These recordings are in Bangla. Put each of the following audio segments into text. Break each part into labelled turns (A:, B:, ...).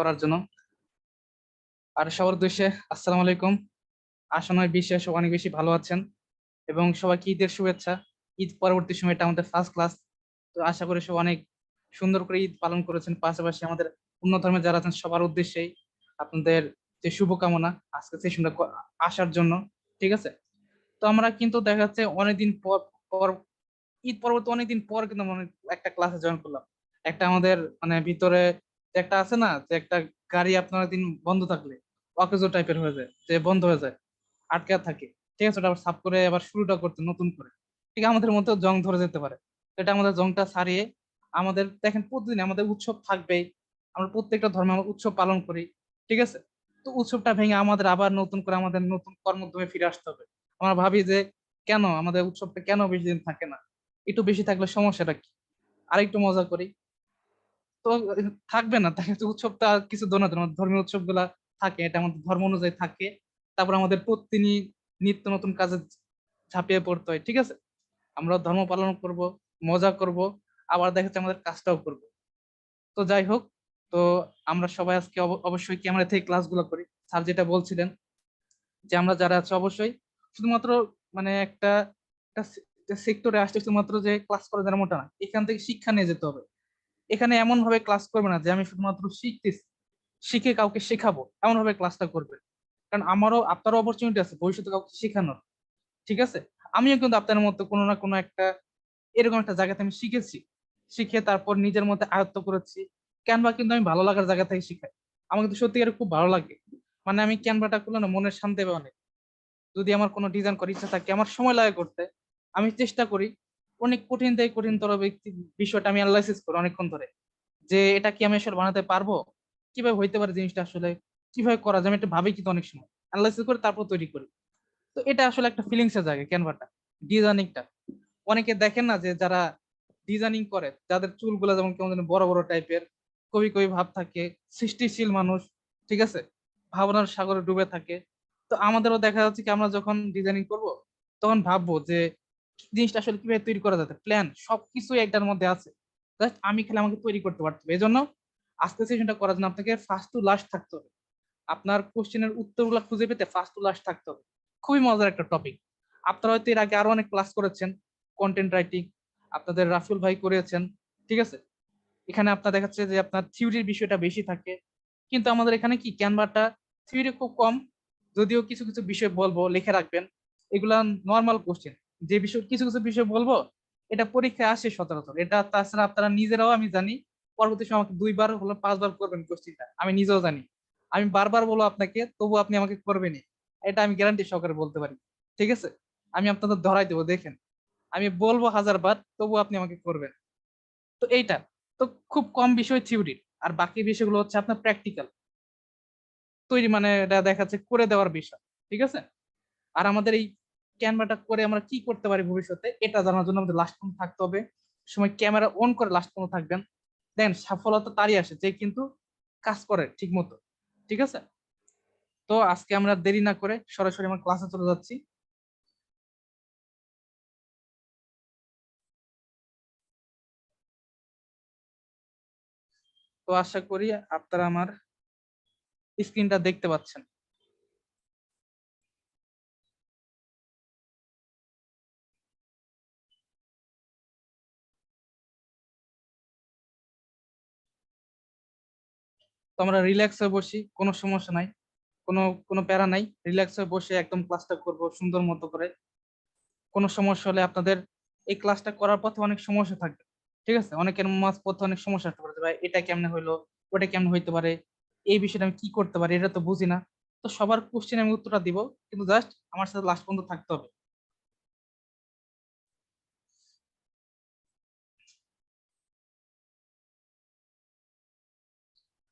A: করার জন্য। আর সবার উদ্দেশ্যে আসসালামু আলাইকুম। আশা নয় বিশ্বাস অনেক বেশি ভালো আছেন এবং সবাইকে ঈদের শুভেচ্ছা। ঈদ পরবর্তী সময় এটা আমাদের ফার্স্ট ক্লাস, তো আশা করি সব অনেক সুন্দর করে ঈদ পালন করেছেন। পাশাপাশি আমাদের অন্য ধর্মে যারা আছেন সবার উদ্দেশ্যেই আপনাদের যে শুভকামনা আজকে সেশনটা আসার জন্য। ঠিক আছে, তো আমরা কিন্তু দেখা যাচ্ছে অনেকদিন পর পর ঈদ পরবর্তী অনেকদিন পর কিন্তু আমরা একটা ক্লাসে জয়েন করলাম। একটা আমাদের মানে ভিতরে যে একটা আছে না, যে একটা গাড়ি আপনার দিন বন্ধ থাকলে অকেজো টাইপের হয়ে যায়, যে বন্ধ হয়ে যায়, আটকে থাকে। ঠিক আছে, ওটা আবার সাফ করে আবার শুরুটা করতে নতুন করে। ঠিক আমাদের মধ্যে জং ধরে যেতে পারে। তো এটা আমাদের জংটা সারিয়ে আমাদের দেখেন প্রতিদিন আমাদের উৎসব থাকবেই। আমরা প্রত্যেকটা ধর্মে আমরা উৎসব পালন করি। ঠিক আছে, তো উৎসবটা ভেঙে আমাদের আবার নতুন করে আমাদের নতুন কর্মোদ্যমে ফিরে আসতে হবে। আমরা ভাবি যে কেন আমাদের উৎসবটা কেন বেশি দিন থাকে না, একটু বেশি থাকলে সমস্যাটা কি, আর একটু মজা করি। তো থাকবে না, দেখা যাচ্ছে উৎসবটা কিছু ধর্মীয় উৎসব গুলা থাকে, এটা আমাদের ধর্ম অনুযায়ী থাকে। তারপর আমাদের প্রতিদিনই নিত্য নতুন কাজে ঝাঁপিয়ে পড়তে হয়। ঠিক আছে, আমরা ধর্ম পালন করব, মজা করব, আবার দেখা যাচ্ছে আমাদের কাজটাও করব। তো যাই হোক, তো আমরা সবাই আজকে অবশ্যই ক্যামেরা থেকে ক্লাসগুলো করি। স্যার যেটা বলছিলেন যে আমরা যারা আছে অবশ্যই শুধুমাত্র মানে একটা সেক্টরে আসতে শুধুমাত্র যে ক্লাস করা যারা মোটা না, এখান থেকে শিক্ষা নিয়ে যেতে হবে। এখানে এমন ভাবে ক্লাস করবে না যে আমি শুধুমাত্র শিখতেছি, শিখে কাউকে শেখাবো এমন ভাবে ক্লাসটা করবে। কারণ আমারও আপনারও অপরচুনিটি আছে ভবিষ্যতে কাউকে শেখানোর। ঠিক আছে, আমিও কিন্তু আপনার মতো কোনো না কোনো একটা এরকম একটা জায়গাতে আমি শিখেছি, শিখে তারপর নিজের মধ্যে আয়ত্ত করেছি। ক্যানভা কিন্তু আমি ভালো লাগার জায়গা থেকে শিখাই। আমার কিন্তু সত্যিকারে খুব ভালো লাগে। মানে আমি ক্যানভাটা করলে না মনের শান্তি পাবে অনেক। যদি আমার কোনো ডিজাইন করার ইচ্ছা থাকে, আমার সময় লাগে করতে, আমি চেষ্টা করি অনেক কঠিন থেকে কঠিনতর বিষয়টা আমি অ্যানালাইসিস করি অনেকক্ষণ ধরে, যে এটা কি আমি আসলে বানাতে পারবো, কিভাবে হইতে পারে জিনিসটা, আসলে কিভাবে করা যায়, আমি একটা ভাবি কিন্তু অনেক সময় অ্যানালাইসিস করে তারপর তৈরি করি। তো এটা আসলে একটা ফিলিংস এর জায়গা ক্যানভাটা, ডিজাইনিংটা। অনেকে দেখেন না যে যারা ডিজাইনিং করে, যাদের চুলগুলো যেমন কেমন যেন বড় বড় টাইপের, কবি কবি ভাব থাকে, সৃষ্টিশীল মানুষ। ঠিক আছে, ভাবনার সাগরে ডুবে থাকে। তো আমাদেরও দেখা যাচ্ছে কি আমরা যখন ডিজাইনিং করব তখন ভাববো যে জিনিসটা আসলে কিভাবে তৈরি করা যাবে, প্ল্যান সবকিছু একটার মধ্যে আছে, জাস্ট আমি খেলে আমাকে তৈরি করতে পারতে হবে। এই জন্য আজকে সেশনটা করার জন্য আপনাকে ফার্স্ট টু লাস্ট থাকতে হবে। আপনার কোশ্চেনের উত্তরগুলো খুঁজে পেতে ফার্স্ট টু লাস্ট থাকতে হবে। খুবই মজার একটা টপিক। আপনারা হয়তো এর আগে আরো অনেক ক্লাস করেছেন, কন্টেন্ট রাইটিং আপনাদের রাফিউল ভাই করেছেন। ঠিক আছে, এখানে আপনার দেখাচ্ছে যে আপনার থিওরির বিষয়টা বেশি থাকে, কিন্তু আমাদের এখানে কি ক্যানভাটা থিওরি খুব কম। যদিও কিছু কিছু বিষয় বলবো লিখে রাখবেন, এগুলা নর্মাল কোশ্চেন। যে বিষয় কিছু কিছু বিষয় বলবো এটা পরীক্ষায় আসে সচরাচর, এটা তাছাড়া আপনারা নিজেরাও আমি জানি পরবর্তী সময় আমাকে 2বার হলো 5বার করবেন কোশ্চেনটা, আমি নিজেও জানি। আমি বারবার বলবো আপনাকে, তবু আপনি আমাকে করবেনই, এটা আমি গ্যারান্টি সহকারে বলতে পারি। ঠিক আছে, আমি আপনাদের ধরাই দেবো দেখেন, আমি বলবো 1000বার তবু আপনি আমাকে করবেন। তো এইটা তো খুব কম বিষয় থিওরির, আর বাকি বিষয়গুলো হচ্ছে আপনার প্র্যাকটিক্যাল তৈরি, মানে এটা দেখাচ্ছে করে দেওয়ার বিষয়। ঠিক আছে, আর আমাদের এই ক্যামেরাটা করে আমরা কি করতে পারি ভবিষ্যতে এটা জানার জন্য আমাদের লাস্ট পর্যন্ত থাকতে হবে। সময় ক্যামেরা অন করে লাস্ট পর্যন্ত থাকবেন, দেন সফলতা তারই আসে যে কিন্তু কাজ করে ঠিক মতো। ঠিক আছে, তো আজকে আমরা দেরি না করে সরাসরি আমার ক্লাসে চলে যাচ্ছি। তো আশা করি আপনারা আমার স্ক্রিনটা দেখতে পাচ্ছেন। তো আমরা রিল্যাক্স হয়ে বসি, কোনো সমস্যা নাই, কোনো কোনো প্যারা নাই, রিল্যাক্স হয়ে বসে একদম ক্লাসটা করব সুন্দর মতো করে। কোনো সমস্যা হলে আপনাদের এই ক্লাসটা করার পথে অনেক সমস্যা থাকবে। ঠিক আছে, অনেকের মাঝ পথে অনেক সমস্যা আসতে পারে যে ভাই এটা কেমনে হইলো, ওটা কেমনে হইতে পারে, এই বিষয়টা আমি কি করতে পারি, এটা তো বুঝি না। তো সবার কোশ্চেন আমি উত্তরটা দিব, কিন্তু জাস্ট আমার সাথে লাস্ট পর্যন্ত থাকতে হবে।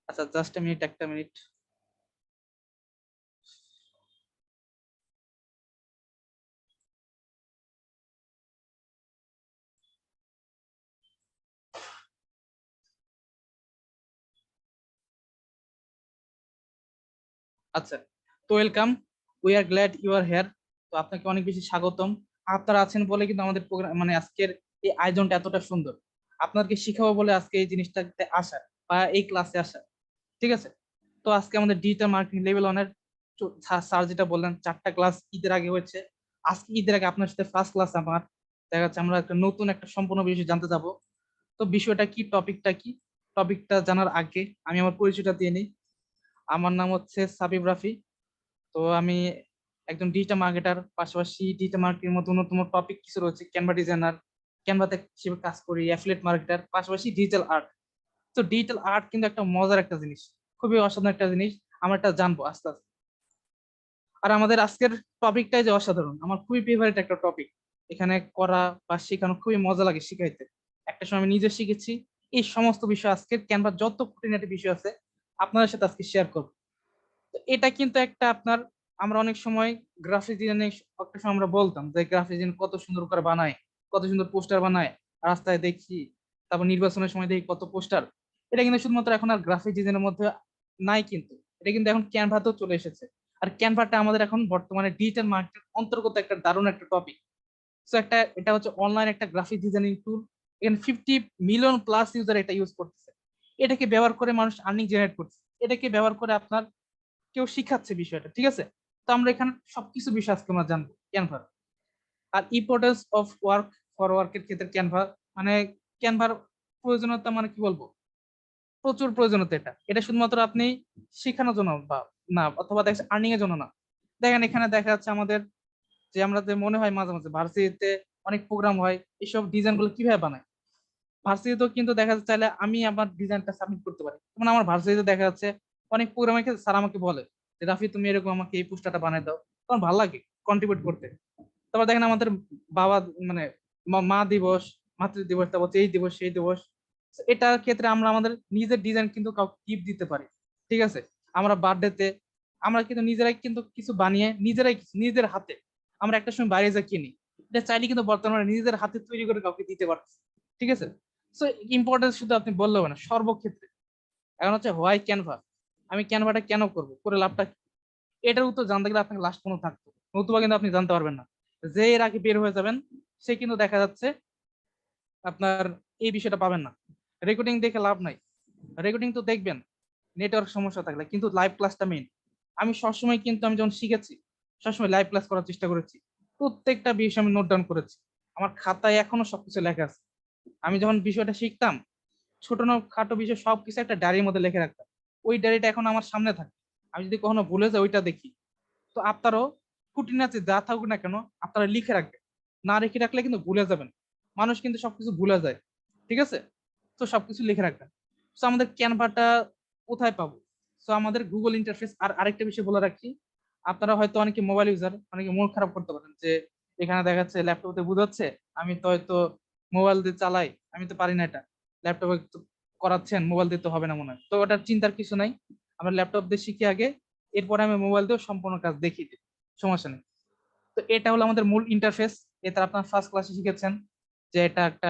A: আচ্ছা জাস্ট মিনিট, একটা মিনিট। আচ্ছা, তো welcome, we are glad you are here. তো আপনাকে অনেক বেশি স্বাগতম। আপনারা আছেন বলে কিন্তু আমাদের প্রোগ্রাম মানে আজকের এই আয়োজনটা এতটা সুন্দর। আপনাদেরকে শিখাবো বলে আজকে এই জিনিসটাতে আসা বা এই ক্লাসে আসা। ঠিক আছে, তো আজকে আমাদের ডিজিটাল মার্কেটিং লেভেল 1 এর স্যার যেটা বললেন 4টা ক্লাস ঈদের আগে হয়েছে, আজকে ঈদের আগে আপনার সাথে ফার্স্ট ক্লাস আমার। দেখা যাচ্ছে আমরা একটা নতুন একটা সম্পূর্ণ বিষয় জানতে যাব। তো বিষয়টা কি, টপিকটা কি, টপিকটা জানার আগে আমি আমার পরিচয়টা দিয়ে নিই। আমার নাম হচ্ছে সাবিব রাফি। তো আমি একজন ডিজিটাল মার্কেটার, পাশাপাশি ডিজিটাল মার্কেটিং মতো অন্যতম টপিক কিছু রয়েছে ক্যানভা ডিজাইনার, ক্যানভাতে হিসেবে কাজ করি, অ্যাফিলিয়েট মার্কেটার, পাশাপাশি ডিজিটাল আর্ট। তো ডিজিটাল আর্ট কিন্তু একটা মজার একটা জিনিস, খুবই অসাধারণ একটা জিনিস। আমরা এটা জানবো আস্তে আস্তে। আর আমাদের আজকের টপিকটাই যে অসাধারণ, আমার খুবই ফেভারিট একটা টপিক। এখানে করা বা শেখানো খুবই মজা লাগে শিখাইতে। একটা সময় আমি নিজে শিখেছি। এই সমস্ত বিষয় আজকের ক্যানভা যত খুঁটিনাটি বিষয় আছে আপনাদের সাথে আজকে শেয়ার করবো। তো এটা কিন্তু একটা আপনার, আমরা অনেক সময় গ্রাফিক ডিজাইনিং একটা সময় আমরা বলতাম যে গ্রাফিক ডিজাইন কত সুন্দর করে বানায়, কত সুন্দর পোস্টার বানায়, রাস্তায় দেখি, তারপর নির্বাচনের সময় দেখি কত পোস্টার। এটা কিন্তু শুধুমাত্র এখন আর গ্রাফিক ডিজাইনের মধ্যে নাই, কিন্তু এটা কিন্তু এখন ক্যানভাতেও চলে এসেছে। আর ক্যানভাটা আমাদের এখন বর্তমানে ডিজিটাল মার্কেটের অন্তর্গত একটা দারুণ একটা টপিক। সো একটা, এটা হচ্ছে অনলাইন একটা গ্রাফিক ডিজাইনিং টুল। এখানে 50 মিলিয়ন প্লাস ইউজার এটা ইউজ করতেছে। এটাকে ব্যবহার করে মানুষ আর্নিং জেনারেট করছে, এটাকে ব্যবহার করে আপনার কেউ শিখাচ্ছে বিষয়টা, ঠিক আছে। তো আমরা এখানে সবকিছু বিষয় আজকে আমরা জানবো ক্যানভার। আর ইম্পর্টেন্স অফ ওয়ার্ক ফর ওয়ার্কের ক্ষেত্রে ক্যানভা, মানে ক্যানভার প্রয়োজনীয়তা মানে কি বলবো, প্রচুর প্রয়োজনীয়তা। এটা এটা শুধুমাত্র আপনি শেখানোর জন্য বা না, অথবা দেখেন আর্নিং এর জন্য না। দেখেন এখানে দেখা যাচ্ছে আমাদের, যে আমরা যে মনে হয় মাঝে মাঝে ভার্সিটিতে অনেক প্রোগ্রাম হয়, এইসব ডিজাইন গুলো কিভাবে বানায়। ভার্সিটিতেও কিন্তু দেখা যাচ্ছে চাইলে আমি আমার ডিজাইনটা সাবমিট করতে পারি। যেমন আমার ভার্সিটিতে দেখা যাচ্ছে অনেক প্রোগ্রামের ক্ষেত্রে স্যার আমাকে বলে যে রাফি তুমি এরকম আমাকে এই পোস্টারটা বানিয়ে দাও, তখন ভালো লাগে কন্ট্রিবিউট করতে। তারপর দেখেন আমাদের বাবা, মানে মা দিবস, মাতৃ দিবস, তারপর হচ্ছে এই দিবস সেই দিবস, এটার ক্ষেত্রে আমরা আমাদের নিজের ডিজাইন কিন্তু কাউকে গিফট দিতে পারি, ঠিক আছে। আমরা বার্থডেতে আমরা কিন্তু নিজেরাই কিন্তু কিছু বানিয়ে নিজেরাই নিজের হাতে আমরা একটা সময় বাইরে যা কিনি, এটা চাইলে কিন্তু বর্তমানে নিজেদের হাতে তৈরি করে কাউকে দিতে পারছি, ঠিক আছে। সো ইম্পর্টেন্স শুধু আপনি বললে হবে না, সর্বক্ষেত্রে। এখন হচ্ছে হোয়াই ক্যানভা, আমি ক্যানভাটা কেন করব, করে লাভটা কি? এটার উত্তর জানতে গেলে আপনাকে লাস্ট পর্যন্ত থাকতো, নতুবা কিন্তু আপনি জানতে পারবেন না। যে এর আগে বের হয়ে যাবেন সে কিন্তু দেখা যাচ্ছে আপনার এই বিষয়টা পাবেন না। রেকর্ডিং দেখে লাভ নাই, রেকর্ডিং তো দেখবেন নেটওয়ার্ক সমস্যা থাকলে, কিন্তু লাইভ ক্লাসটা মেইন। আমি সবসময় কিন্তু আমি যখন শিখেছি সবসময় লাইভ ক্লাস করার চেষ্টা করেছি, প্রত্যেকটা বিষয় আমি নোট ডাউন করেছি, আমার খাতায় এখনো সবকিছু লেখা আছে। আমি যখন বিষয়টা শিখতাম, ছোট না খাটো বিষয় সবকিছু একটা ডায়েরির মধ্যে লিখে রাখতাম। ওই ডায়েরিটা এখন আমার সামনে থাকে, আমি যদি কখনো ভুলে যাই ওইটা দেখি। তো আপনারও খুঁটিনাটি যা থাকুক না কেন আপনারা লিখে রাখবেন, না রেখে রাখলে কিন্তু ভুলে যাবেন। মানুষ কিন্তু সবকিছু ভুলে যায়, ঠিক আছে। তো সবকিছু লিখে রাখবেন। তো আমাদের ক্যানভাটা কোথায় পাবো? তো আমাদের গুগল ইন্টারফেস। আর আরেকটা বিষয় বলে রাখি, আপনারা হয়তো অনেকে মোবাইল ইউজার, অনেকে মন খারাপ করতে পারেন যে এখানে দেখা যাচ্ছে ল্যাপটপে বোঝাচ্ছে, আমি তো হয়তো মোবাইল দিয়ে চালাই, আমি তো পারি না এটা, ল্যাপটপে করাচ্ছেন মোবাইল দিয়ে তো হবে না মনে হয়। তো ওটার চিন্তার কিছু নাই, আমরা ল্যাপটপ দিয়ে শিখি আগে, এরপরে আমি মোবাইল দিয়েও সম্পূর্ণ কাজ দেখিয়ে দিই, সমস্যা নেই। তো এটা হলো আমাদের মূল ইন্টারফেস। এটা আপনার ফার্স্ট ক্লাসে শিখেছেন যে এটা একটা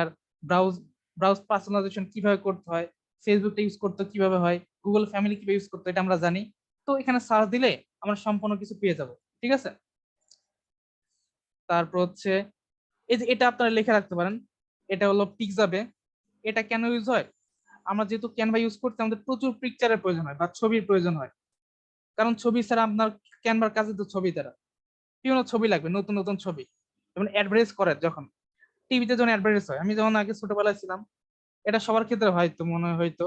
A: ব্রাউজ ব্রাউজ পার্সোনালাইজেশন কিভাবে করতে হয়, ফেসবুকটা ইউজ করতে কিভাবে হয়, গুগল ফ্যামিলি কিভাবে ইউজ করতে হয়, এটা আমরা জানি। তো এখানে সার্চ দিলে আমরা সম্পূর্ণ কিছু পেয়ে যাব, ঠিক আছে। তারপর হচ্ছে এই যে এটা আপনারা লিখে রাখতে পারেন, এটা হলো পিক্সাবে। এটা কেন ইউজ হয়? আমরা যেহেতু ক্যানভা ইউজ করতে আমাদের প্রচুর পিকচারের প্রয়োজন হয় বা ছবির প্রয়োজন হয়, কারণ ছবি ছাড়া আপনার ক্যানভার কাজে তো ছবি দ্বারা বিভিন্ন ছবি লাগবে, নতুন নতুন ছবি। যেমন অ্যাডভার্টাইজ করে যখন টিভিতে, যখন অ্যাডভার্টাইজ হয়, আমি যখন আগে ছোটবেলায় ছিলাম, এটা সবার ক্ষেত্রে হয়তো মনে হয় হয়তো,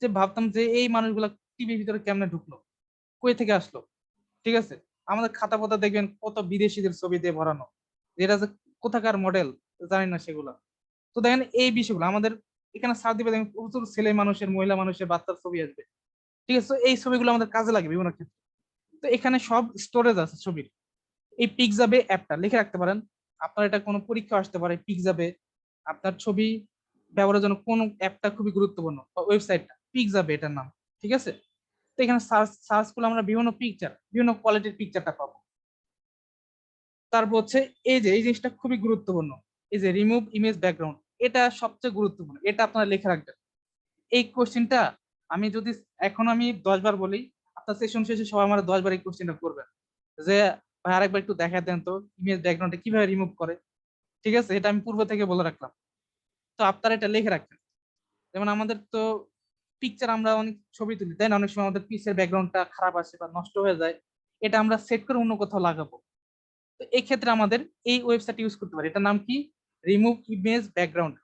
A: যে ভাবতাম যে এই মানুষগুলা টিভির ভিতরে কেমনে ঢুকলো, কই থেকে আসলো, ঠিক আছে। আমাদের খাতা পাতা দেখবেন কত বিদেশিদের ছবি দিয়ে ভরানো, যেটা যে কোথাকার মডেল জানি না সেগুলা। তো দেখেন এই বিষয়গুলো আমাদের এখানে সার দিবে, দেখেন প্রচুর ছেলে মানুষের, মহিলা মানুষের, বাচ্চার ছবি আসবে, ঠিক আছে। তো এই ছবিগুলো আমাদের কাজে লাগে বিভিন্ন ক্ষেত্রে। তো এখানে সব স্টোরেজ আছে ছবির। এই পিকজাবে অ্যাপটা লিখে রাখতে পারেন, আপনার এটা কোনো পরীক্ষা আসতে পারে। পিকজাবে আপনার ছবি ব্যবহারের জন্য কোন অ্যাপটা খুবই গুরুত্বপূর্ণ, বা ওয়েবসাইটটা পিকজাবে এটার নাম, ঠিক আছে। তো এখানে সার্চ সার্চ করলে আমরা বিভিন্ন পিকচার, বিভিন্ন কোয়ালিটির পিকচারটা পাবো। তারপর হচ্ছে এই যে এই জিনিসটা খুবই গুরুত্বপূর্ণ, এই যে রিমুভ ইমেজ ব্যাকগ্রাউন্ড, এটা সবচেয়ে গুরুত্বপূর্ণ, এটা আপনারা লিখে রাখবেন। এই কোশ্চেনটা আমি যদি এখন আমি 10 বার বলি, আপনার সেশন শেষে সবাই আমার 10 বার এই কোশ্চেনটা করবেন যে ভাই আরেকবার একটু দেখা দেন তো ইমেজ ব্যাকগ্রাউন্ডে কিভাবে রিমুভ করে, ঠিক আছে। এটা আমি পূর্ব থেকে বলে রাখলাম। তো আপনারা এটা লিখে রাখবেন। যেমন আমাদের তো পিকচার আমরা অনেক ছবি তুলি তাই না, অনেক সময় আমাদের পিসের ব্যাকগ্রাউন্ডটা খারাপ আসে বা নষ্ট হয়ে যায়, এটা আমরা সেট করে অন্য কোথাও লাগাবো। তো এই ক্ষেত্রে আমাদের এই ওয়েবসাইট ইউজ করতে পারি, এটার নাম কি, রিমুভ ইমেজ ব্যাকগ্রাউন্ড।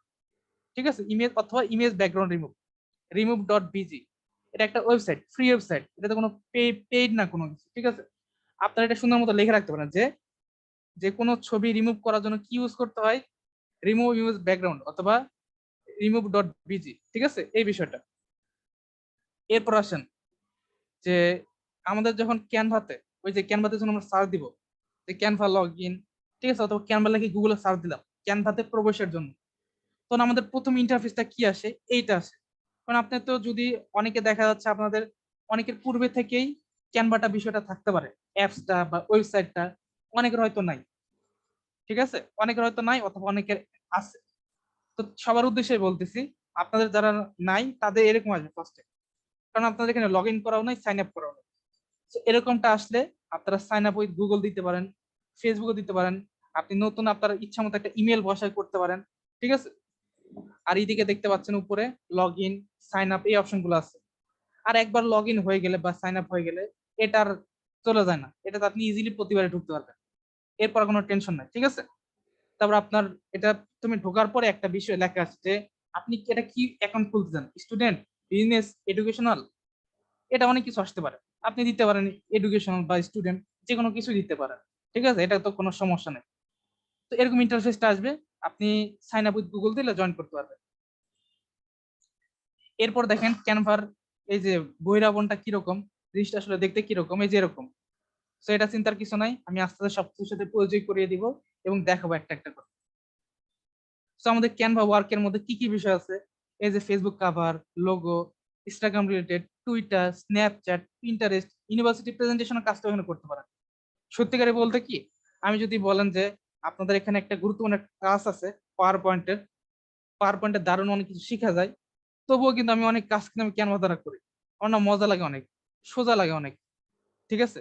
A: ঠিক আছে, ইমেজ অথবা ইমেজ ব্যাকগ্রাউন্ড রিমুভ.bg। এটা একটা ওয়েবসাইট, ফ্রি ওয়েবসাইট, এটাতে কোনো পেইড না কোনো কিছু। ঠিক আছে, আপনারা এটা সুন্দর মতো লিখে রাখতে পারেন যে যে কোনো ছবি রিমুভ করার জন্য কি ইউজ করতে হয়, রিমুভ ইমেজ ব্যাকগ্রাউন্ড অথবা রিমুভ.bg। ঠিক আছে, এই বিষয়টা। এরপর আসেন যে আমাদের যখন ক্যানভাতে, ওই যে ক্যানভাতে যখন আমরা সার্চ দিব যে ক্যানভা লগ ইন, ঠিক আছে, অথবা ক্যানভা লিখে গুগলে সার্চ দিলাম ক্যানভাতে প্রবেশের জন্য, তখন আমাদের প্রথম ইন্টারফেসটা কি আসে, এইটা আসে। কারণ আপনি তো যদি, অনেকে দেখা যাচ্ছে আপনাদের অনেকের পূর্বে থেকেই ক্যানভাটা বিষয়টা থাকতে পারে, অ্যাপসটা বা ওয়েবসাইটটা অনেকের হয়তো নাই। ঠিক আছে, অনেকের হয়তো নাই অথবা অনেকের আছে। তো সবার উদ্দেশ্যে বলতেছি, আপনাদের যারা নাই তাদের এরকম আসবে ফার্স্টে, কারণ আপনাদের এখানে লগ ইন করাও নাই, সাইন আপ করাও নাই। তো এরকমটা আসলে আপনারা সাইন আপ উইথ গুগল দিতে পারেন, ফেসবুকে দিতে পারেন, আপনি নতুন আপনার ইচ্ছা মতো একটা ইমেল বসায় করতে পারেন। ঠিক আছে, আর এইদিকে দেখতে পাচ্ছেন উপরে লগ ইন, সাইন আপ, এই অপশনগুলো আছে। আর একবার লগ ইন হয়ে গেলে বা সাইন আপ হয়ে গেলে এটার চলে যায় না, এটাতে আপনি ইজিলি প্রতিবারে ঢুকতে পারবেন, এরপর কোনো টেনশন নাই। ঠিক আছে, তারপর আপনার এটা তুমি ঢোকার পরে একটা বিষয় লেখা আছে যে আপনি এটা কি অ্যাকাউন্ট খুলতে চান, স্টুডেন্ট, বিজনেস, এডুকেশনাল, এটা অনেক কিছু আসতে পারে। আপনি দিতে পারেন এডুকেশনাল বা স্টুডেন্ট, যে কোনো কিছু দিতে পারেন। ঠিক আছে, এটা তো কোনো সমস্যা নেই। তো এরকম ইন্টারফেসটা আসবে, আপনি সাইন আপ উইথ গুগল দিলে জয়েন করতে পারবেন। এরপর দেখেন ক্যানভার এই যে বহিরাবনটা কিরকম, জিনিসটা আসলে দেখতে কিরকম, এই যে এরকম। তো এটা চিন্তার কিছু নাই, আমি আস্তে আস্তে সবকিছুর সাথে পরিচয় করিয়ে দিব এবং দেখাবো একটা একটা করে। তো আমাদের ক্যানভা ওয়ার্কের মধ্যে কি কি বিষয় আছে, এই যে Facebook cover, logo, Instagram related, Twitter, Snapchat, Pinterest, university প্রেজেন্টেশনের কাজটা এখানে করতে পারেন। সত্যিকারে বলতে কি, আমি যদি বলেন যে আপনাদের এখানে একটা গুরুত্বপূর্ণ কাজ আছে পাওয়ার পয়েন্টের, পাওয়ার পয়েন্টে দারুণ অনেক কিছু শেখা যায়, তবুও কিন্তু আমি অনেক কাজ কিন্তু আমি ক্যানভা দ্বারা করি। আমার না মজা লাগে অনেক, সোজা লাগে অনেক। ঠিক আছে,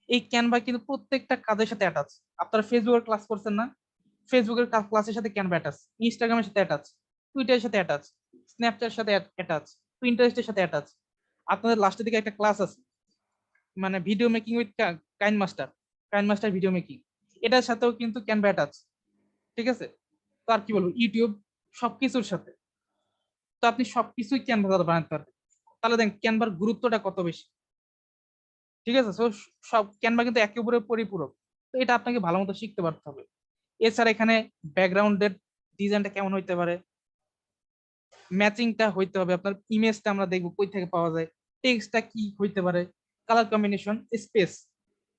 A: এই ক্যানভা কিন্তু প্রত্যেকটা কাজের সাথে অ্যাটাচ। আপনারা ফেসবুকের ক্লাস করছেন না, ফেসবুকের ক্লাসের সাথে ক্যানভা অ্যাটাচ, ইনস্টাগ্রামের সাথে অ্যাটাচ, টুইটারের সাথে অ্যাটাচ, স্ন্যাপচ্যাটের সাথে অ্যাটাচ, পিন্টারেস্টের সাথে অ্যাটাচ। আপনাদের লাস্টের দিকে একটা ক্লাস আছে, মানে video making with KineMaster video making, এটার সাথেও কিন্তু ক্যানভা অ্যাটাচ। ঠিক আছে, তো আর কি বলবো, ইউটিউব, সবকিছুর সাথে। তো আপনি সবকিছুই ক্যানভা দ্বারা বানাতে পারবেন। তাহলে দেখেন ক্যানভার গুরুত্বটা কত বেশি। ঠিক আছে, তো সব ক্যানভা কিন্তু একেবারে পরিপূরক। তো এটা আপনাকে ভালো মতো শিখতে পারতে হবে। এছাড়া এখানে ব্যাকগ্রাউন্ডের ডিজাইনটা কেমন হইতে পারে, ম্যাচিংটা হইতে হবে, আপনার ইমেজটা আমরা দেখবো কই থেকে পাওয়া যায়, টেক্সটটা কি হইতে পারে, কালার কম্বিনেশন, স্পেস।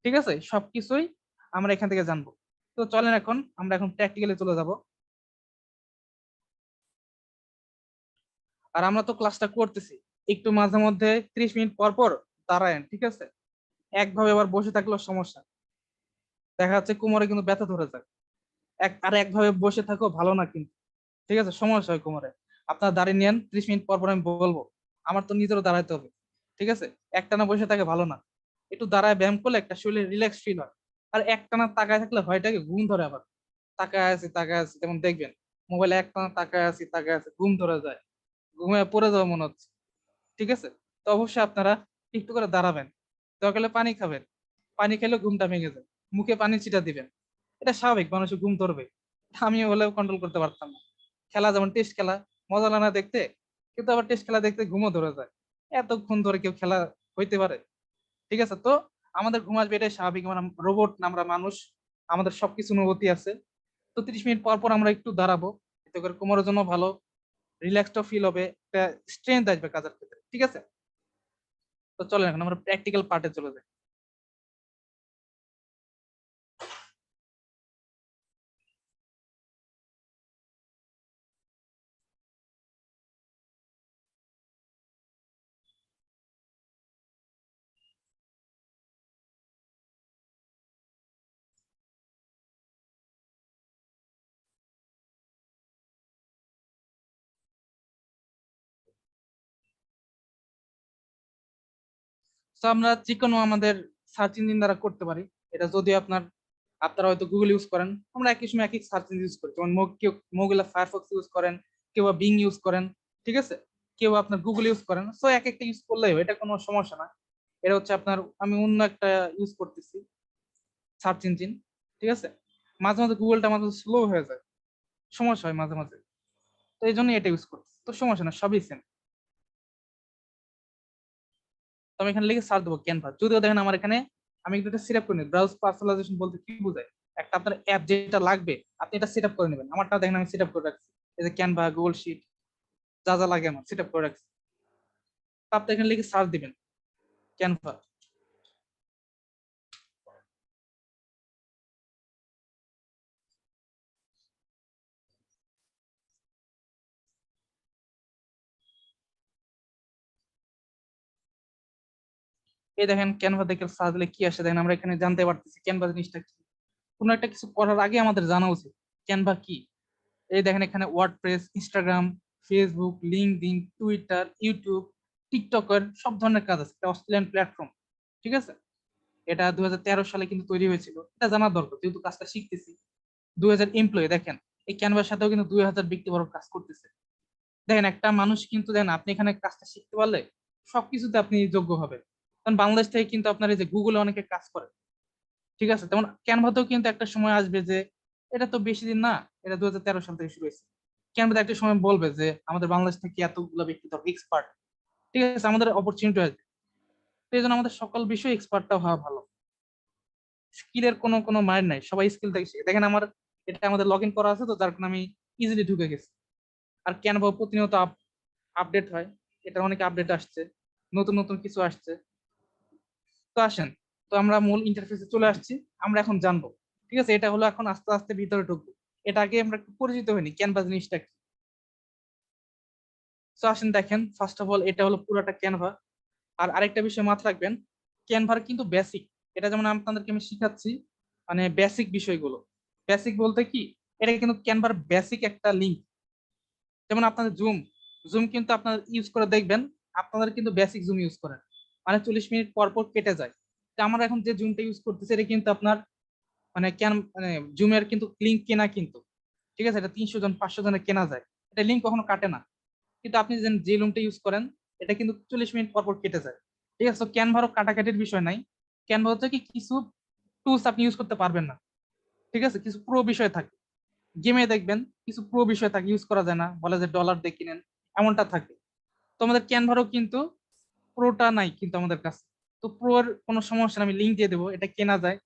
A: ঠিক আছে, সবকিছুই আমরা এখান থেকে জানবো। তো চলেন এখন আমরা এখন প্র্যাকটিক্যালি চলে যাব। আর আমরা তো ক্লাসটা করতেছি, একটু মাঝে মধ্যে 30 মিনিট পর পর দাঁড়ায়েন। ঠিক আছে, একভাবে আবার বসে থাকলেও সমস্যা, দেখা যাচ্ছে কোমরে কিন্তু ব্যথা ধরে যায়। আর একভাবে বসে থাকো ভালো না কিন্তু। ঠিক আছে, সমস্যা হয় কোমরে। আপনার দাঁড়িয়ে নেন, 30 মিনিট পর পর আমি বলবো, আমার তো নিজেরও দাঁড়াইতে হবে। ঠিক আছে, একটানা বসে থাকে ভালো না, একটু দাঁড়ায় ব্যায়াম করলে একটা শরীরে রিল্যাক্স ফিল হয়। আর একটানা তাকায় থাকলে হয়টাকে ঘুম ধরে আবার, তাকায় আছি যেমন দেখবেন মোবাইলে একটানা তাকায় আছি ঘুম ধরে যায়, ঘুমিয়ে পড়ে যাওয়া মনে হচ্ছে। ঠিক আছে, তো অবশ্যই আপনারা একটু করে দাঁড়াবেন, দরকার পানি খাবেন, পানি খেলে ঘুমটা ভেঙে যায়, মুখে পানি ছিটা দিবেন, এটা স্বাভাবিক, মানুষের ঘুম ধরবে। আমি হলেও কন্ট্রোল করতে পারতাম না। খেলা যেমন টেস্ট খেলা, মজা লাগে না দেখতে, কিন্তু আবার টেস্ট খেলা দেখতে ঘুমও ধরে যায়। এতক্ষণ ধরে কেউ খেলা হইতে পারে? ঠিক আছে, তো আমাদের ঘুম আসবে, এটাই স্বাভাবিক, আমরা রোবট না, আমরা মানুষ, আমাদের সবকিছু অনুভূতি আছে। তো 30 মিনিট পর পর আমরা একটু দাঁড়াবো, এতে করে কোমরের জন্য ভালো, রিল্যাক্সটাও ফিল হবে, একটা স্ট্রেংথ আসবে কাজের ক্ষেত্রে। ঠিক আছে, তো চলেন এখন আমরা প্র্যাকটিক্যাল পার্টে চলে যাই। তো আমরা যে কোনো আমাদের সার্চ ইঞ্জিন দ্বারা করতে পারি। এটা যদি আপনারা হয়তো গুগল ইউজ করেন, আমরা একই সময় একই সার্চ ইঞ্জিন ইউজ করি, যেমন কেউ মোগিলা ফায়ারফক্স ইউজ করেন, কেউ বিং ইউজ করেন। ঠিক আছে, কেউ আপনার গুগল ইউজ করেন, সো এক একটা ইউজ করলেই হয়, এটা কোনো সমস্যা না। এটা হচ্ছে আপনার, আমি অন্য একটা ইউজ করতেছি সার্চ ইঞ্জিন, ঠিক আছে। মাঝে মাঝে গুগলটা মাঝে স্লো হয়ে যায়, সমস্যা হয় মাঝে মাঝে, তো এই জন্য এটা ইউজ করছি, তো সমস্যা না, সবই সেম। তো আমি এখানে লিখে সার্চ দেবো ক্যানভা, যদিও দেখেন আমার এখানে আমি কিন্তু এটা সেট আপ করে নিই। ব্রাউজ পার্সোনালাইজেশন বলতে কি বোঝায়, একটা আপনার অ্যাপ যেটা লাগবে আপনি এটা সেট আপ করে নেবেন। আমারটা দেখেন আমি সেট আপ করে রাখছি, এই যে ক্যানভা, গুগল শিট, যা যা লাগে আমার সেট আপ করে রাখছি। তো আপনি এখানে লিখে সার্চ দিবেন ক্যানভা। এই দেখেন ক্যানভা দেখে সার্চ দিলে কি আসে দেখেন, আমরা এখানে জানতে পারতেছি ক্যানভা জিনিসটা কি। কোনো একটা কিছু করার আগে আমাদের জানা উচিত ক্যানভা কি। এই দেখেন এখানে WordPress, Instagram, Facebook, LinkedIn, Twitter, YouTube, টিকটকের সব ধরনের কাজ আছে, এটা অস্ট্রেলিয়ান প্ল্যাটফর্ম, ঠিক আছে। এটা 2013 সালে কিন্তু তৈরি হয়েছিল, এটা জানার দরকার যেহেতু কাজটা শিখতেছি। 2000 এমপ্লয়ি দেখেন, এই ক্যানভার সাথেও কিন্তু 2000 ব্যক্তি বড় কাজ করতেছে। দেখেন একটা মানুষ কিন্তু, দেখেন আপনি এখানে কাজটা শিখতে পারলে সবকিছুতে আপনি যোগ্য হবেন। কারণ বাংলাদেশ থেকে কিন্তু আপনার এই যে গুগলে অনেকে কাজ করে, ঠিক আছে, তেমন ক্যানভাতেও কিন্তু একটা সময় আসবে যে, এটা তো বেশি দিন না, এটা 2013 সাল থেকে শুরু হয়েছে, ক্যানভাতে একটা সময় বলবে যে আমাদের বাংলাদেশ থেকে এতগুলো ব্যক্তি দরকার, এক্সপার্ট, ঠিক আছে, আমাদের অপরচুনিটি আসবে। তো এই জন্য আমাদের সকল বিষয়ে এক্সপার্টটা হওয়া ভালো। স্কিলের কোনো কোনো মায়ের নাই, সবাই স্কিল থেকে শিখে। দেখেন আমার এটা আমাদের লগ ইন করা আছে, তো যার কারণে আমি ইজিলি ঢুকে গেছি। আর ক্যানভা প্রতিনিয়ত আপডেট হয়, এটা অনেক আপডেট আসছে, নতুন নতুন কিছু আসছে। তো আসেন, তো আমরা মূল ইন্টারফেসে চলে আসছি, আমরা এখন জানবো, ঠিক আছে। এটা হলো এখন আস্তে আস্তে ভিতরে ঢুকবো, এটা আগে আমরা একটু পরিচিত হইনি ক্যানভা জিনিসটা কি। তো আসেন দেখেন, ফার্স্ট অফ অল এটা হলো পুরোটা ক্যানভা। আর আরেকটা বিষয় মাথায় রাখবেন, ক্যানভার কিন্তু বেসিক, এটা যেমন আপনাদেরকে আমি শিখাচ্ছি, মানে বেসিক বিষয়গুলো। বেসিক বলতে কি, এটা কিন্তু ক্যানভার বেসিক একটা লিঙ্ক। যেমন আপনাদের জুম, জুম কিন্তু আপনারা ইউজ করে দেখবেন, আপনাদের কিন্তু বেসিক জুম ইউজ করেন, মানে 40 মিনিট পর পর কেটে যায়। তো আমরা এখন যে জুমটা ইউজ করতেছি এটা কিন্তু আপনার মানে মানে জুমের কিন্তু লিঙ্ক কেনা কিন্তু, ঠিক আছে, এটা 300 জন 500 জনের কেনা যায়, এটা লিঙ্ক কখনো কাটে না। কিন্তু আপনি যে লুমটা ইউজ করেন এটা কিন্তু 40 মিনিট পর পর কেটে যায়, ঠিক আছে। তো ক্যানভারও কাটাকাটির বিষয় নাই। ক্যানভা হচ্ছে কি, কিছু টুলস আপনি ইউজ করতে পারবেন না, ঠিক আছে, কিছু প্রো বিষয় থাকে। গেমে দেখবেন কিছু প্রো বিষয় থাকে, ইউজ করা যায় না, বলে যে ডলার দিয়ে কিনেন, এমনটা থাকে। তো আমাদের ক্যানভারও কিন্তু প্রোটা নাই কিন্তু আমাদের কাছে। তো প্রোর কোনো সমস্যা না, আমি লিঙ্ক দিয়ে দেবো, এটা কেনা যায়,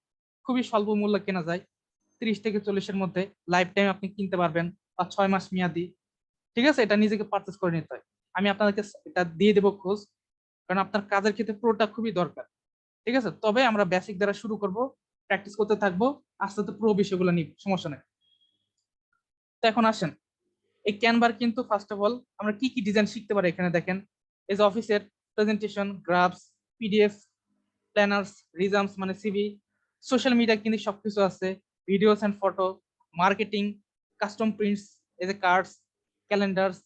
A: খুবই স্বল্প মূল্যে কেনা যায়, 30 থেকে 40-এর মধ্যে। লাইফ টাইম আপনি কিনতে পারবেন, বা 6 মাস মেয়াদি, ঠিক আছে। এটা নিজেকে পারচেস করে নিতে হয়, আমি আপনাদেরকে এটা দিয়ে দেবো খোঁজ, কারণ আপনার কাজের ক্ষেত্রে প্রোটা খুবই দরকার, ঠিক আছে। তবে আমরা বেসিক দ্বারা শুরু করব, প্র্যাকটিস করতে থাকবো, আস্তে আস্তে প্রো বিষয়গুলো নিব, সমস্যা নেই। তো এখন আসেন, এই ক্যানভার কিন্তু ফার্স্ট অফ অল আমরা কি কি ডিজাইন শিখতে পারি এখানে দেখেন। এই যে অফিসের presentation, graphs, PDF, planners, resumes মানে সিভি, সোশ্যাল মিডিয়া কিন্তু সবকিছু আছে, videos and photo, marketing, custom prints, এই যে cards, calendars,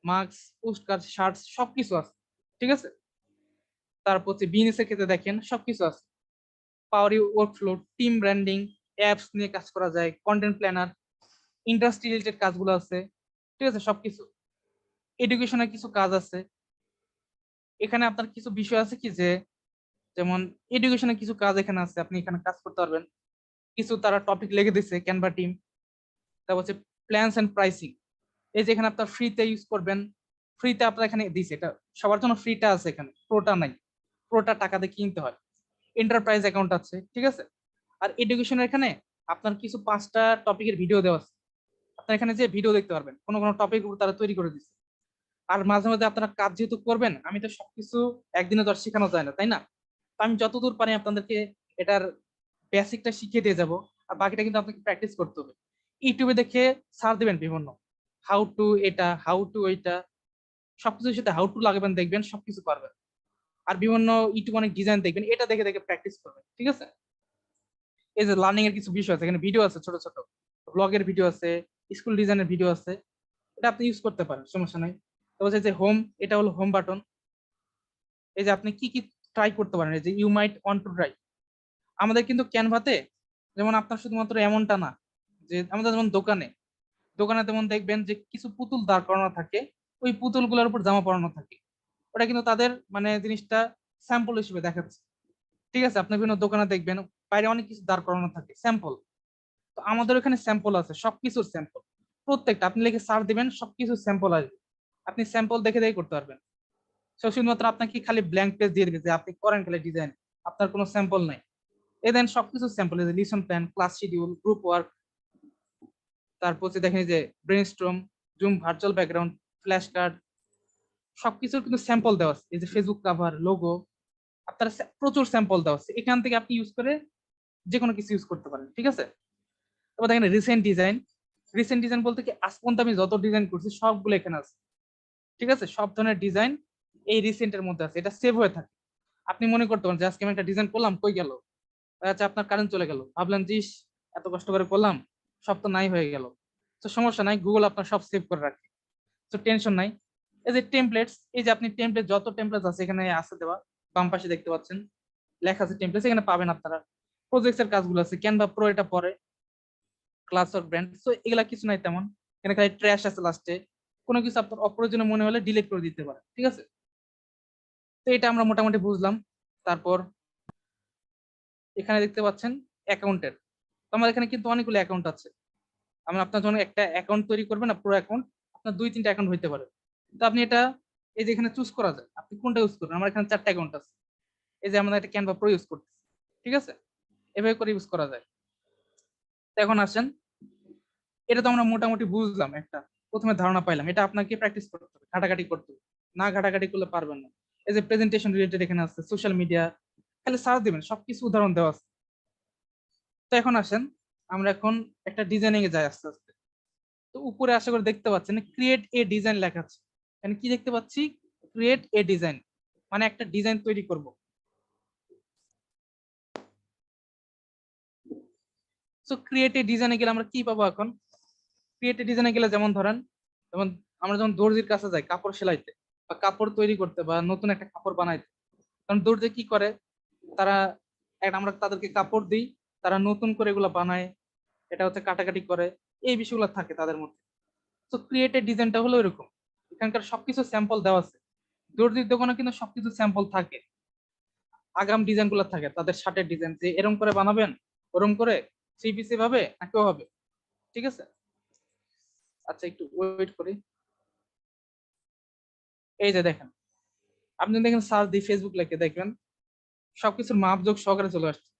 A: marks, postcard, shirts, সবকিছু আছে, ঠিক আছে। তারপর হচ্ছে বিজনেস এর ক্ষেত্রে দেখেন সবকিছু আছে, পাওয়ার ওয়ার্কফ্লো, টিম ব্র্যান্ডিং, অ্যাপস নিয়ে কাজ করা যায়, কন্টেন্ট প্ল্যানার, ইন্ডাস্ট্রি রিলেটেড কাজগুলো আছে, ঠিক আছে, সবকিছু। এডুকেশনের কিছু কাজ আছে এখানে, আপনার কিছু বিষয় আছে কি যে, যেমন এডুকেশনের কিছু কাজ এখানে আছে, আপনি এখানে কাজ করতে পারবেন। কিছু তারা টপিক লিখে দিচ্ছে ক্যানভা টিম। তারপর হচ্ছে প্ল্যানস এন্ড প্রাইসিং, এই যে এখানে আপনার ফ্রিতে ইউজ করবেন, ফ্রিতে আপনার এখানে দিছে, এটা সবার জন্য ফ্রিটা আছে, এখানে প্রোটা নাই, প্রোটা টাকা দিয়ে কিনতে হয়। এন্টারপ্রাইজ অ্যাকাউন্ট আছে, ঠিক আছে। আর এডুকেশনের এখানে আপনার কিছু 5টা টপিকের ভিডিও দেওয়া আছে, আপনার এখানে যে ভিডিও দেখতে পারবেন, কোনো কোনো টপিক তারা তৈরি করে দিচ্ছে। আর মাঝে মাঝে আপনারা কাজ যেহেতু করবেন, আমি তো সবকিছু একদিনে তো আর শেখানো যায় না, তাই না। তো আমি যতদূর পারি আপনাদেরকে এটার বেসিকটা শিখিয়ে দিয়ে যাব, আর বাকিটা কিন্তু আপনাকে প্র্যাকটিস করতে হবে। ইউটিউবে দেখে সার্চ দিবেন বিভিন্ন, হাউ টু এটা, হাউ টু ওইটা, সবকিছুর সাথে হাউ টু লাগাবেন, দেখবেন সবকিছু পারবেন। আর বিভিন্ন ইউটিউব অনেক ডিজাইন দেখবেন, এটা দেখে দেখে প্র্যাকটিস করবেন, ঠিক আছে। এই যে লার্নিং এর কিছু বিষয় আছে, এখানে ভিডিও আছে, ছোট ছোট ব্লগের ভিডিও আছে, স্কুল ডিজাইনের ভিডিও আছে, এটা আপনি ইউজ করতে পারেন, সমস্যা নাই। তো হচ্ছে যে হোম, এটা হলো হোম বাটন। এই যে আপনি কি কি ট্রাই করতে পারেন, এই যে you might want to try. আমাদের কিন্তু ক্যানভাতে যেমন আপনার শুধুমাত্র এমনটা না, যে আমাদের যেমন দোকানে দোকানে তেমন দেখবেন যে কিছু পুতুল দাঁড় করানো থাকে, ওই পুতুলগুলোর উপর জামা পরানো থাকে। ওটা কিন্তু তাদের মানে জিনিসটা স্যাম্পল হিসেবে দেখাচ্ছে। ঠিক আছে, আপনি বিভিন্ন দোকানে দেখবেন বাইরে অনেক কিছু দাঁড় করানো থাকে স্যাম্পল। তো আমাদের ওখানে স্যাম্পল আছে, সবকিছুর স্যাম্পল। প্রত্যেকটা আপনি লিখে সার্চ দিবেন, সবকিছু স্যাম্পল আসবে। আপনি স্যাম্পল দেখে দেখে করতে পারবেন। তো শুধুমাত্র আপনাকে খালি ব্ল্যাঙ্ক পেজ দিয়ে দিবে যে আপনি করেন খালি ডিজাইন, আপনার কোনো স্যাম্পল নাই। এ দেন সবকিছু স্যাম্পল, এই যে lesson plan, class schedule, group work, তারপর হচ্ছে দেখেন যে brainstorm, Zoom, virtual background, flash card, সবকিছুর কিন্তু স্যাম্পল দেওয়া আছে। এই যে ফেসবুক কাভার, লোগো, আপনার প্রচুর স্যাম্পল দেওয়া আছে। এখান থেকে আপনি ইউজ করে যে কোনো কিছু ইউজ করতে পারেন। ঠিক আছে, তারপর দেখেন রিসেন্ট ডিজাইন। রিসেন্ট ডিজাইন বলতে কি আজ পর্যন্ত আমি যত ডিজাইন করছি সবগুলো এখানে আছে। ঠিক আছে, সব ধরনের ডিজাইন এই রিসেন্টের মধ্যে আছে, এটা সেভ হয়ে থাকে। আপনি মনে করতে পারেন যে আজকে আমি একটা ডিজাইন করলাম, কই গেল, আচ্ছা আপনার কারেন্ট চলে গেল, ভাবলেন যে ইস, এত কষ্ট করে করলাম, সব তো নাই হয়ে গেল। তো সমস্যা নাই, গুগল আপনার সব সেভ করে রাখে। তো টেনশন নাই। এই যে টেমপ্লেটস, এই যে আপনি টেমপ্লেট, যত টেমপ্লেট আছে এখানে আছে দেওয়া। বাম পাশে দেখতে পাচ্ছেন লেখা আছে টেমপ্লেটস, এখানে পাবেন আপনারা। প্রজেক্টস এর কাজগুলো আছে, ক্যানভা প্রো এটা পরে, ক্লাস অর ব্র্যান্ড। তো এগুলা কিছু নাই তেমন, এখানে খালি ট্র্যাশ আছে লাস্টে। কোনো কিছু আপনার অপ্রয়োজনীয় মনে হলে ডিলিট করে দিতে পারে। ঠিক আছে, তো এটা আমরা মোটামুটি বুঝলাম। তারপর এখানে দেখতে পাচ্ছেন অ্যাকাউন্টের। তো আমাদের এখানে কিন্তু অনেকগুলো অ্যাকাউন্ট আছে। আমরা আপনার যখন একটা অ্যাকাউন্ট তৈরি করবেন না, পুরো অ্যাকাউন্ট, আপনার 2-3টা অ্যাকাউন্ট হইতে পারে। তো আপনি এটা, এই যে এখানে চুজ করা যায় আপনি কোনটা ইউজ করবেন। আমার এখানে 4টা অ্যাকাউন্ট আছে। এই যে আমরা একটা ক্যানভা প্রো ইউজ করতেছি। ঠিক আছে, এভাবে করে ইউজ করা যায়। তো এখন আসেন, এটা তো আমরা মোটামুটি বুঝলাম, একটা প্রথমে ধারণা পাইলাম। এটা আপনাকে প্র্যাকটিস করতে হবে, ঘাটাঘাটি করতে হবে। না ঘাটাঘাটি করলে পারবেন না। এই যে প্রেজেন্টেশন রিলেটেড এখানে আছে, সোশ্যাল মিডিয়া, খালি সার্চ দিবেন, সবকিছু উদাহরণ দেওয়া আছে। তো এখন আসেন, আমরা এখন একটা ডিজাইনিং এ যাই আস্তে আস্তে। তো উপরে আশা করে দেখতে পাচ্ছেন ক্রিয়েট এ ডিজাইন লেখা আছে। এখানে কি দেখতে পাচ্ছি, ক্রিয়েট এ ডিজাইন, মানে একটা ডিজাইন তৈরি করব। সো ক্রিয়েট এ ডিজাইনে গেলে আমরা কি পাবো এখন। ক্রিয়েট এ ডিজাইনে গেলে যেমন ধরেন, যেমন আমরা যখন দর্জির কাছে যাই কাপড় সেলাইতে বা কাপড় তৈরি করতে বা নতুন একটা কাপড় বানাইতে, কারণ দর্জি কি করে, তারা আমরা তাদেরকে কাপড় দিই, তারা নতুন করে এগুলো বানায়, এটা হচ্ছে কাটাকাটি করে, এই বিষয়গুলো থাকে তাদের মধ্যে। তো ক্রিয়েটেড ডিজাইনটা হলো এরকম, এখানকার সবকিছু স্যাম্পল দেওয়া আছে। দর্জির দোকানে কিন্তু সবকিছু স্যাম্পল থাকে, আগাম ডিজাইন গুলো থাকে, তাদের শার্টের ডিজাইন যে এরকম করে বানাবেন, ওরকম করে 3 পিসে ভাবে না কেউ হবে। ঠিক আছে, আচ্ছা একটু ওয়েট করি। এই যে দেখেন, আপনি দেখেন সার্চ দিয়ে ফেসবুক লিখে দেখবেন সবকিছুর মাপজোক সহকারে চলে আসছে।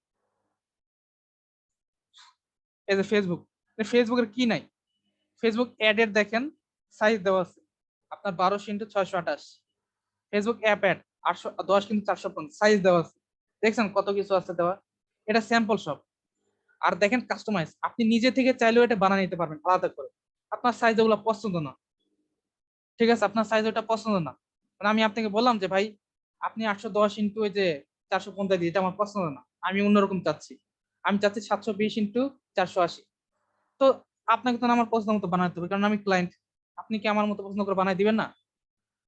A: এই যে ফেসবুক, ফেসবুকের কি নাই, ফেসবুক অ্যাড এর দেখেন সাইজ দেওয়া আছে আপনার 1200x628। Facebook app add 810x450 size দেওয়া আছে। দেখছেন কত কিছু আছে দেওয়া। এটা স্যাম্পল সব। আর দেখেন কাস্টমাইজ, আপনি নিজে থেকে চাইলেও এটা বানিয়ে নিতে পারবেন আলাদা করে। আপনার সাইজ ওগুলো পছন্দ না, ঠিক আছে, আপনার সাইজ ওটা পছন্দ না, মানে আমি আপনাকে বললাম যে ভাই আপনি 810 ইন্টু ওই যে 450 দিয়ে, এটা আমার পছন্দ না, আমি অন্যরকম চাচ্ছি, আমি চাচ্ছি 720x480। তো আপনাকে তো আমার পছন্দ মতো বানাতে হবে, কারণ আমি ক্লায়েন্ট। আপনি কি আমার মতো পছন্দ করে বানাই দিবেন না?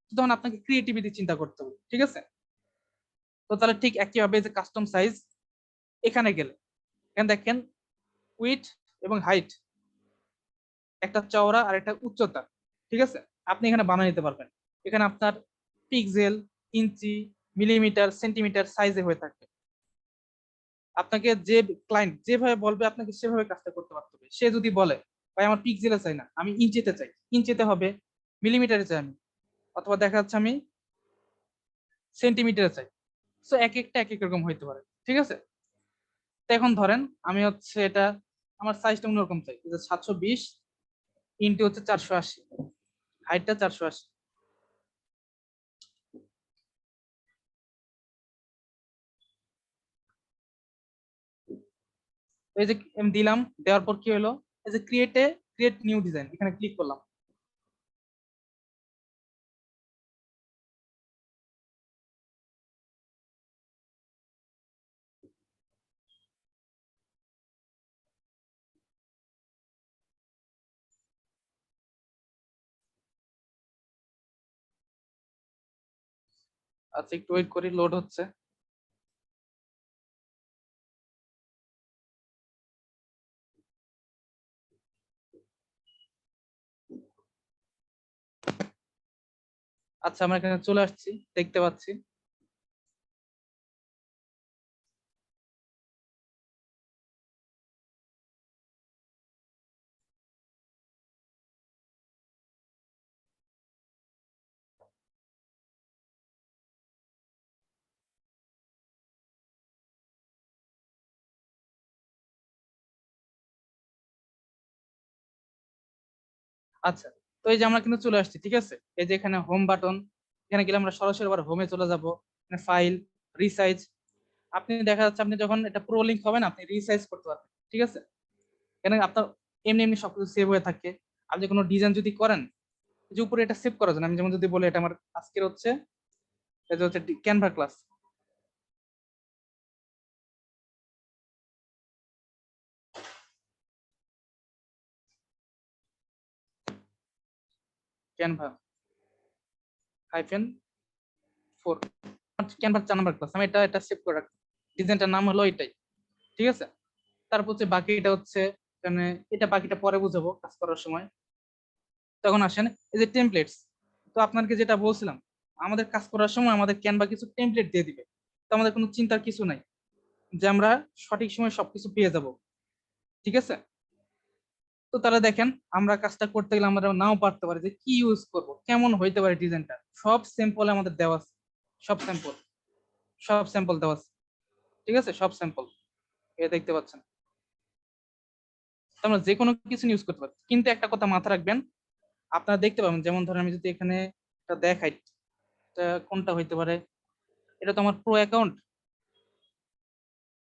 A: তো তখন আপনাকে ক্রিয়েটিভিটি চিন্তা করতে হবে। ঠিক আছে, তো তাহলে ঠিক একইভাবে যে কাস্টম সাইজ, এখানে গেলে এখানে দেখেন উইথ এবং হাইট, একটা চওড়া আর একটা উচ্চতা। ঠিক আছে, আপনি এখানে বানিয়ে নিতে পারবেন। এখানে আপনার পিক্সেল, ইঞ্চি, মিলিমিটার, সেন্টিমিটার সাইজে হয়ে থাকবে। আপনাকে যে ক্লায়েন্ট যেভাবে বলবে আপনাকে সেভাবে কাজটা করতে পারতে হবে। সে যদি বলে ভাই আমার পিক্সেলে চাই না, আমি ইঞ্চিতে চাই, ইঞ্চিতে হবে। মিলিমিটারে চাই আমি, অথবা দেখা যাচ্ছে আমি সেন্টিমিটারে চাই। সো এক একটা এক এক রকম হইতে পারে। ঠিক আছে, তো এখন ধরেন আমি হচ্ছে এটা, আমার সাইজটা অন্যরকম চাই, 720 ইন্টু হচ্ছে 480, হাইটটা 480। এই যে আমি দিলাম, দেওয়ার পর কি হলো, এই যে ক্রিয়েট নিউ ডিজাইন, এখানে ক্লিক করলাম। আচ্ছা একটু ওয়েট করি, লোড হচ্ছে। আচ্ছা, আমরা এখানে চলে আসছি, দেখতে পাচ্ছি। আচ্ছা, তো এই যে আমরা কিন্তু চলে আসছি, ঠিক আছে। এই যে এখানে হোম বাটন, এখানে গেলে আমরা সরাসরি আবার হোমে চলে যাব। ফাইল, রিসাইজ, আপনি দেখা যাচ্ছে আপনি যখন এটা প্রো লিঙ্ক হবে না, আপনি রিসাইজ করতে পারবেন, ঠিক আছে। এখানে আপনার এমনি এমনি সবকিছু সেভ হয়ে থাকে। আপনি কোনো ডিজাইন যদি করেন, যে উপরে এটা সেভ করা যায়। আমি যেমন যদি বলি এটা আমার আজকের হচ্ছে, এটা হচ্ছে Canva class, Canva hyphen 4, Canva 4 নম্বর ক্লাস, আমি এটা এটা সেভ করে রাখি। ডিজাইনটার নাম হলো এটাই, ঠিক আছে। তারপর হচ্ছে বাকিটা হচ্ছে এখানে, এটা বাকিটা পরে বুঝাবো কাজ করার সময়। তখন আসেন এই যে টেমপ্লেটস। তো আপনাকে যেটা বলছিলাম, আমাদের কাজ করার সময় আমাদের ক্যানভা কিছু টেমপ্লেট দিয়ে দিবে। তো আমাদের কোনো চিন্তার কিছু নাই যে আমরা সঠিক সময় সবকিছু পেয়ে যাব, ঠিক আছে। তো তাহলে দেখেন, আমরা কাজটা করতে গেলে আমরা নাও পারতে পারি যে কি ইউজ করব, কেমন হইতে পারে ডিজাইনটা, সব স্যাম্পল আমাদের দেওয়া আছে। সব স্যাম্পল, সব স্যাম্পল দেওয়া আছে, ঠিক আছে, সব স্যাম্পল এ দেখতে পাচ্ছেন। তো আমরা যে কোনো কিছু ইউজ করতে পারি, কিন্তু একটা কথা মাথা রাখবেন, আপনারা দেখতে পাবেন, যেমন ধরেন আমি যদি এখানে একটা দেখাই, এটা কোনটা হইতে পারে, এটা তো আমার প্রো অ্যাকাউন্ট।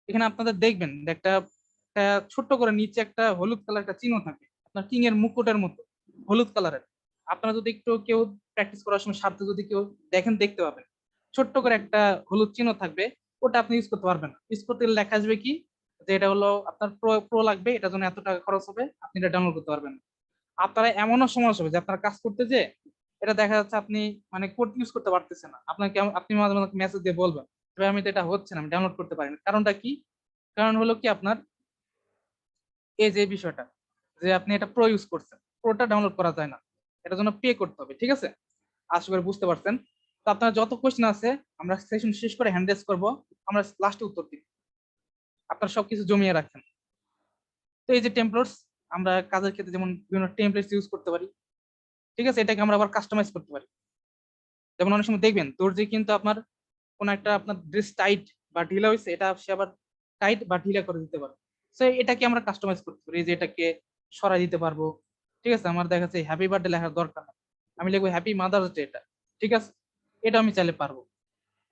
A: এখানে আপনাদের দেখবেন যে একটা একটা ছোট্ট করে নিচে একটা হলুদ কালার একটা চিহ্ন থাকে, আপনার কিং এর মুকুটের মতো, হলুদ কালারের। আপনারা যদি একটু কেউ প্র্যাকটিস করার সময় সাথে যদি কেউ দেখেন, দেখতে পাবেন ছোট্ট করে একটা হলুদ চিহ্ন থাকবে। ওটা আপনি ইউজ করতে পারবেন না। ইউজ করতে গেলে লেখা আসবে কি, যে এটা হলো আপনার প্রো প্রো লাগবে, এটার জন্য এত টাকা খরচ হবে, আপনি এটা ডাউনলোড করতে পারবেন না। আপনারা এমনও সমস্যা হবে যে আপনার কাজ করতে যে এটা দেখা যাচ্ছে আপনি মানে কোড ইউজ করতে পারতেছেন না, আপনাকে আপনি মাঝে মাঝে মেসেজ দিয়ে বলবেন, তবে আমি তো এটা হচ্ছে না, আমি ডাউনলোড করতে পারি না। কারণটা কি? কারণ হলো কি, আপনার এই যে বিষয়টা, যে আপনি এটা প্রো ইউজ করছেন, প্রোটা ডাউনলোড করা যায় না, এটার জন্য পে করতে হবে, ঠিক আছে। আশা করি বুঝতে পারছেন। তো আপনার যত কোশ্চেন আছে আমরা সেশন শেষ করে হ্যান্ড রেজ করবো, আমরা লাস্টে উত্তর দিই। আপনারা সবকিছু জমিয়ে রাখেন। তো এই যে টেমপ্লেটস, আমরা কাজের ক্ষেত্রে যেমন বিভিন্ন টেমপ্লেটস ইউজ করতে পারি, ঠিক আছে। এটাকে আমরা আবার কাস্টমাইজ করতে পারি। যেমন অনেক সময় দেখবেন দর্জি কিন্তু আপনার কোন একটা আপনার ড্রেস টাইট বা ঢিলা হয়েছে, এটা সে আবার টাইট বা ঢিলা করে দিতে পারে। সো এটাকে আমরা কাস্টমাইজ করতে পারি, যে এটাকে সরাই দিতে পারবো, ঠিক আছে। আমার দেখা যাচ্ছে হ্যাপি বার্থডে লেখার দরকার নেই, আমি লিখবো হ্যাপি মাদার্স ডে, এটা ঠিক আছে। এটা আমি চাইলে পারবো।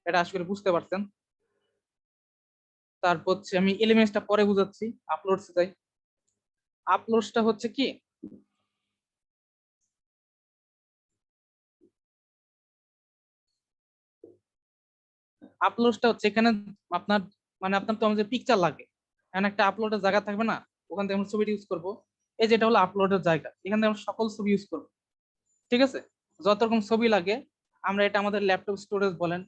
A: এটা আশা করি বুঝতে পারছেন। তারপর হচ্ছে আমি এলিমেন্টসটা পরে বুঝাচ্ছি। আপলোডস যাই। আপলোডসটা হচ্ছে কি, আপলোডসটা হচ্ছে এখানে আপনার মানে আপনার তো আমাদের পিকচার লাগে, এখানে একটা আপলোডের জায়গা থাকবে না, ওখান থেকে আমরা ছবিটা ইউজ করবো। এই যেটা হলো আপলোডের জায়গা, এখান থেকে আমরা সকল ছবি ইউজ করবো, ঠিক আছে। যত রকম ছবি লাগে আমরা এটা আমাদের ল্যাপটপ স্টোরেজ বলেন,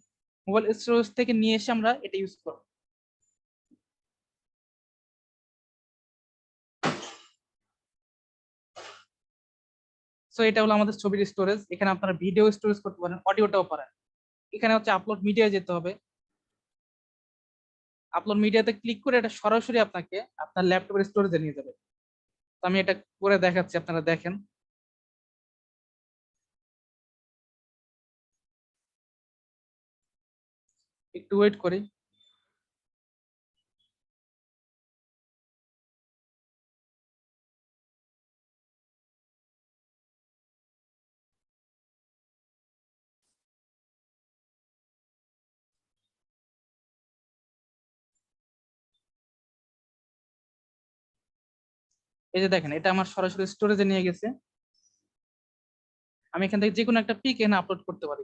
A: মোবাইল স্টোরেজ থেকে নিয়ে এসে আমরা এটা ইউজ করবো। সো এটা হলো আমাদের ছবির স্টোরেজ। এখানে আপনারা ভিডিও স্টোরেজ করতে পারেন, অডিওটাও পারেন। এখানে হচ্ছে আপলোড মিডিয়ায় যেতে হবে। আপলোড মিডিয়াতে ক্লিক করে এটা সরাসরি আপনাকে আপনার ল্যাপটপের স্টোরেজে নিয়ে যাবে। তো আমি এটা করে দেখাচ্ছি, আপনারা দেখেন। একটু ওয়েট করি। এই যে দেখেন, এটা আমার সরাসরি স্টোরেজে নিয়ে গেছে। আমি এখান থেকে যে কোনো একটা পিক এনে আপলোড করতে পারি।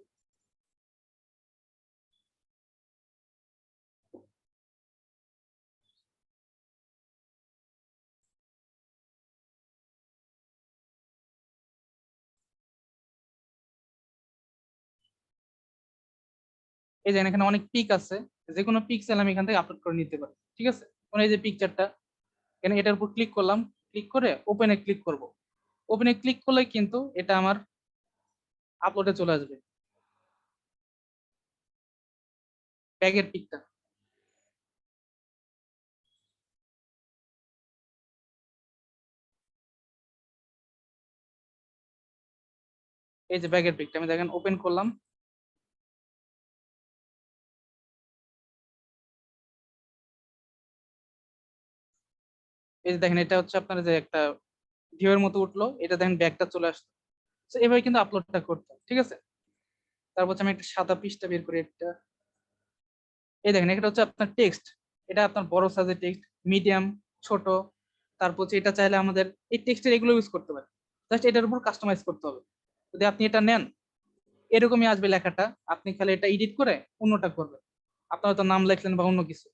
A: এই যে এখানে অনেক পিক আছে, যে কোনো পিক্সেল আমি এখান থেকে আপলোড করে নিতে পারি, ঠিক আছে। মানে এই যে পিকচারটা, এখানে এটার উপর ক্লিক করলাম, ক্লিক করে ওপেনে ক্লিক করব। ওপেনে ক্লিক করলে কিন্তু এটা আমার আপলোডে চলে আসবে। ব্যাগের পিকটা। এই যে ব্যাগের পিকটা আমি দেখেন ওপেন করলাম। এই যে দেখেন এটা হচ্ছে আপনার যে একটা ভিউ এর মতো উঠলো, এটা দেখেন ব্যাগটা চলে আসছে। তো এভাবে কিন্তু আপলোডটা করতে হবে, ঠিক আছে। তারপর হচ্ছে আমি একটা সাদা পৃষ্ঠা বের করি একটা। এই দেখেন এটা হচ্ছে আপনার টেক্সট। এটা আপনার বড় সাইজের টেক্সট, মিডিয়াম, ছোট। তারপর হচ্ছে এটা চাইলে আমাদের এই টেক্সটের এগুলো ইউজ করতে পারে। জাস্ট এটার উপর কাস্টমাইজ করতে হবে। যদি আপনি এটা নেন, এরকমই আসবে লেখাটা। আপনি খালি এটা এডিট করে অন্যটা করবেন। আপনার হয়তো নাম লিখলেন বা অন্য কিছু।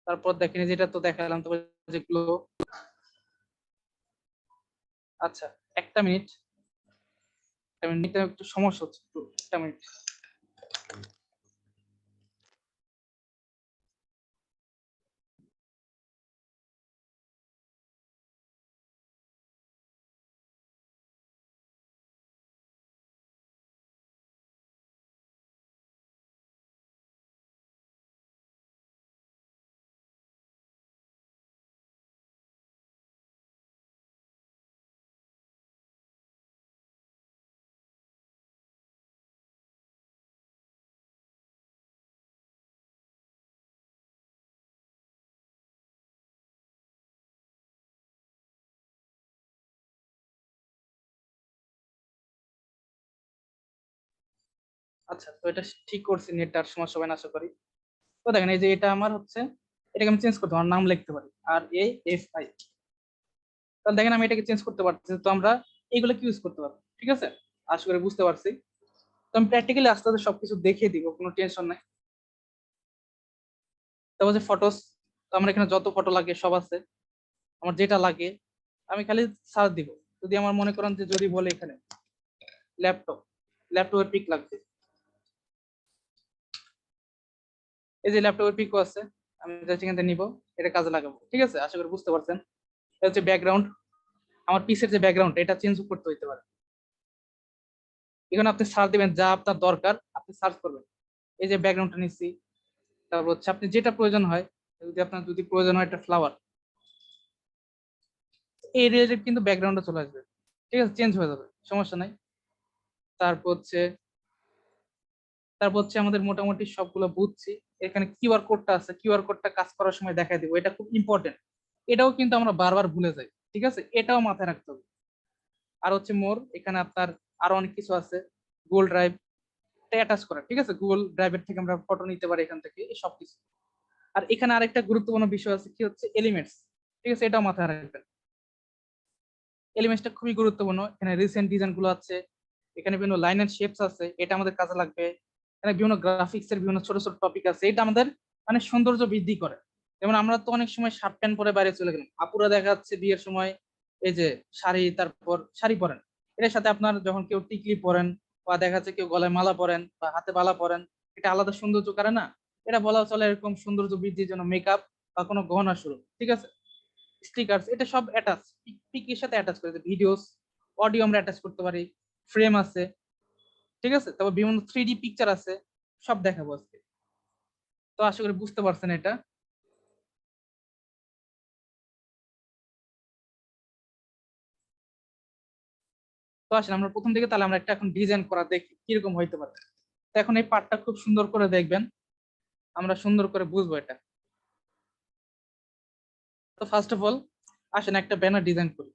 A: তারপর দেখেন এই যেটা তো দেখালাম, তারপর যেগুলো। আচ্ছা, একটা মিনিট। একটা মিনিট, একটু সমস্যা হচ্ছে, একটু একটা মিনিট। আচ্ছা, তো এটা ঠিক করছি, নেটটার সমস্যা হবে না আশা করি। তো দেখেন এই যে এটা আমার হচ্ছে, এটাকে আমি চেঞ্জ করতে আমার নাম লিখতে পারি RAFI। তাহলে দেখেন আমি এটাকে চেঞ্জ করতে পারতেছি। তো আমরা এইগুলো কি ইউজ করতে পারবো, ঠিক আছে। আশা করি বুঝতে পারছি। তো আমি প্র্যাকটিক্যালি আস্তে আস্তে সবকিছু দেখিয়ে দিব, কোনো টেনশন নাই। তারপর যে ফটোস, তো আমার এখানে যত ফটো লাগে সব আছে। আমার যেটা লাগে আমি খালি সার্চ দিব। যদি আমার মনে করেন যে যদি বলে এখানে ল্যাপটপ, ল্যাপটপের পিক লাগবে, এই যে ল্যাপটপের পিকও আছে, আমি জাস্ট এখান থেকে নিবো, এটা কাজে লাগাবো, ঠিক আছে। আশা করি বুঝতে পারছেন। এটা হচ্ছে ব্যাকগ্রাউন্ড। আমার পিসের যে ব্যাকগ্রাউন্ড এটা চেঞ্জ করতে হইতে পারে। এখানে আপনি সার্চ দিবেন, যা আপনার দরকার আপনি সার্চ করবেন। এই যে ব্যাকগ্রাউন্ডটা নিচ্ছি। তারপর হচ্ছে আপনি যেটা প্রয়োজন হয়, যদি আপনার যদি প্রয়োজন হয় একটা ফ্লাওয়ার, এই রিলেটেড কিন্তু ব্যাকগ্রাউন্ডে চলে আসবে, ঠিক আছে, চেঞ্জ হয়ে যাবে, সমস্যা নাই। তারপর হচ্ছে আমাদের মোটামুটি সবগুলো বুঝছি। এখানে কিউআর কোডটা আছে, কিউআর কোডটা কাজ করার সময় দেখাই দিব, এটা খুব ইম্পর্টেন্ট। এটাও কিন্তু আমরা বারবার ভুলে যাই, ঠিক আছে, এটাও মাথায় রাখতে হবে। আর হচ্ছে মোর এখানে আপনার আরো অনেক কিছু আছে। গুগল ড্রাইভ অ্যাটাচ করা, ঠিক আছে, গুগল ড্রাইভের থেকে আমরা ফটো নিতে পারি এখান থেকে, এই সব কিছু। আর এখানে আরেকটা গুরুত্বপূর্ণ বিষয় আছে, কি হচ্ছে এলিমেন্টস, ঠিক আছে, এটাও মাথায় রাখবেন। এলিমেন্টসটা খুবই গুরুত্বপূর্ণ। এখানে রিসেন্ট ডিজাইন গুলো আছে, এখানে বিভিন্ন লাইন এন্ড শেপস আছে, এটা আমাদের কাজে লাগবে। এখানে বিভিন্ন গ্রাফিক্স এর বিভিন্ন ছোট ছোট টপিক আছে, এটা আমাদের মানে সৌন্দর্য বৃদ্ধি করে। যেমন আমরা তো অনেক সময় শার্ট প্যান্ট পরে বাইরে চলে গেলাম, আপুরা দেখা যাচ্ছে বিয়ের সময় এই যে শাড়ি, তারপর শাড়ি পরেন, এটার সাথে আপনার যখন কেউ টিকলি পরেন, বা দেখা যাচ্ছে কেউ গলায় মালা পরেন বা হাতে বালা পরেন, এটা আলাদা সৌন্দর্য করে না। এটা বলা চলে এরকম সৌন্দর্য বৃদ্ধির জন্য মেকআপ বা কোনো গহনা শুরু, ঠিক আছে, স্টিকার্স, এটা সব অ্যাটাচ, পিকের সাথে অ্যাটাচ করে ভিডিওস, অডিও আমরা অ্যাটাচ করতে পারি, ফ্রেম আছে, ঠিক আছে, তারপর বিভিন্ন 3D পিকচার আছে, সব দেখাবো আজকে। তো আশা করি বুঝতে পারছেন এটা। তো আসেন আমরা প্রথম থেকে তাহলে আমরা একটা এখন ডিজাইন করা দেখি কিরকম হইতে পারে। তো এখন এই পার্টটা খুব সুন্দর করে দেখবেন, আমরা সুন্দর করে বুঝবো এটা। তো ফার্স্ট অফ অল আসেন একটা ব্যানার ডিজাইন করি।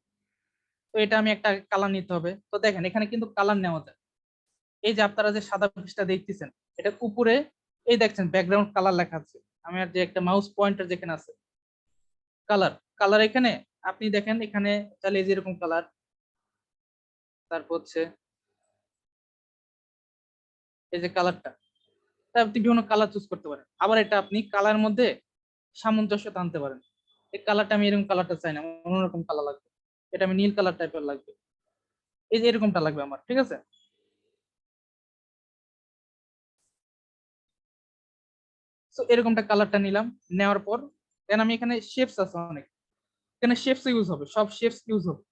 A: তো এটা আমি একটা কালার নিতে হবে। তো দেখেন এখানে কিন্তু কালার নেওয়া যায়। এই যে আপনারা যে সাদা পৃষ্ঠা দেখতেছেন, এটা উপরে এই দেখছেন ব্যাকগ্রাউন্ড কালার লেখা আছে। আমি আর যে একটা মাউস পয়েন্টার যেখানে আছে কালার, কালার এখানে আপনি দেখেন, এখানে তাহলে এই যে এরকম কালার, তারপর হচ্ছে এই যে কালারটা, আপনি বিভিন্ন কালার চুজ করতে পারেন। আবার এটা আপনি কালার মধ্যে সামঞ্জস্য আনতে পারেন। এই কালারটা আমি এরকম কালারটা চাই না, আমার অন্যরকম কালার লাগবে। এটা আমি নীল কালার টাইপের লাগবে, এই যে এরকমটা লাগবে আমার, ঠিক আছে। তো এরকমটা কালারটা নিলাম, নেওয়ার পর দেন আমি এখানে শেপস আছে অনেক, এখানে শেপস ইউজ হবে, সব শেপস ইউজ হবে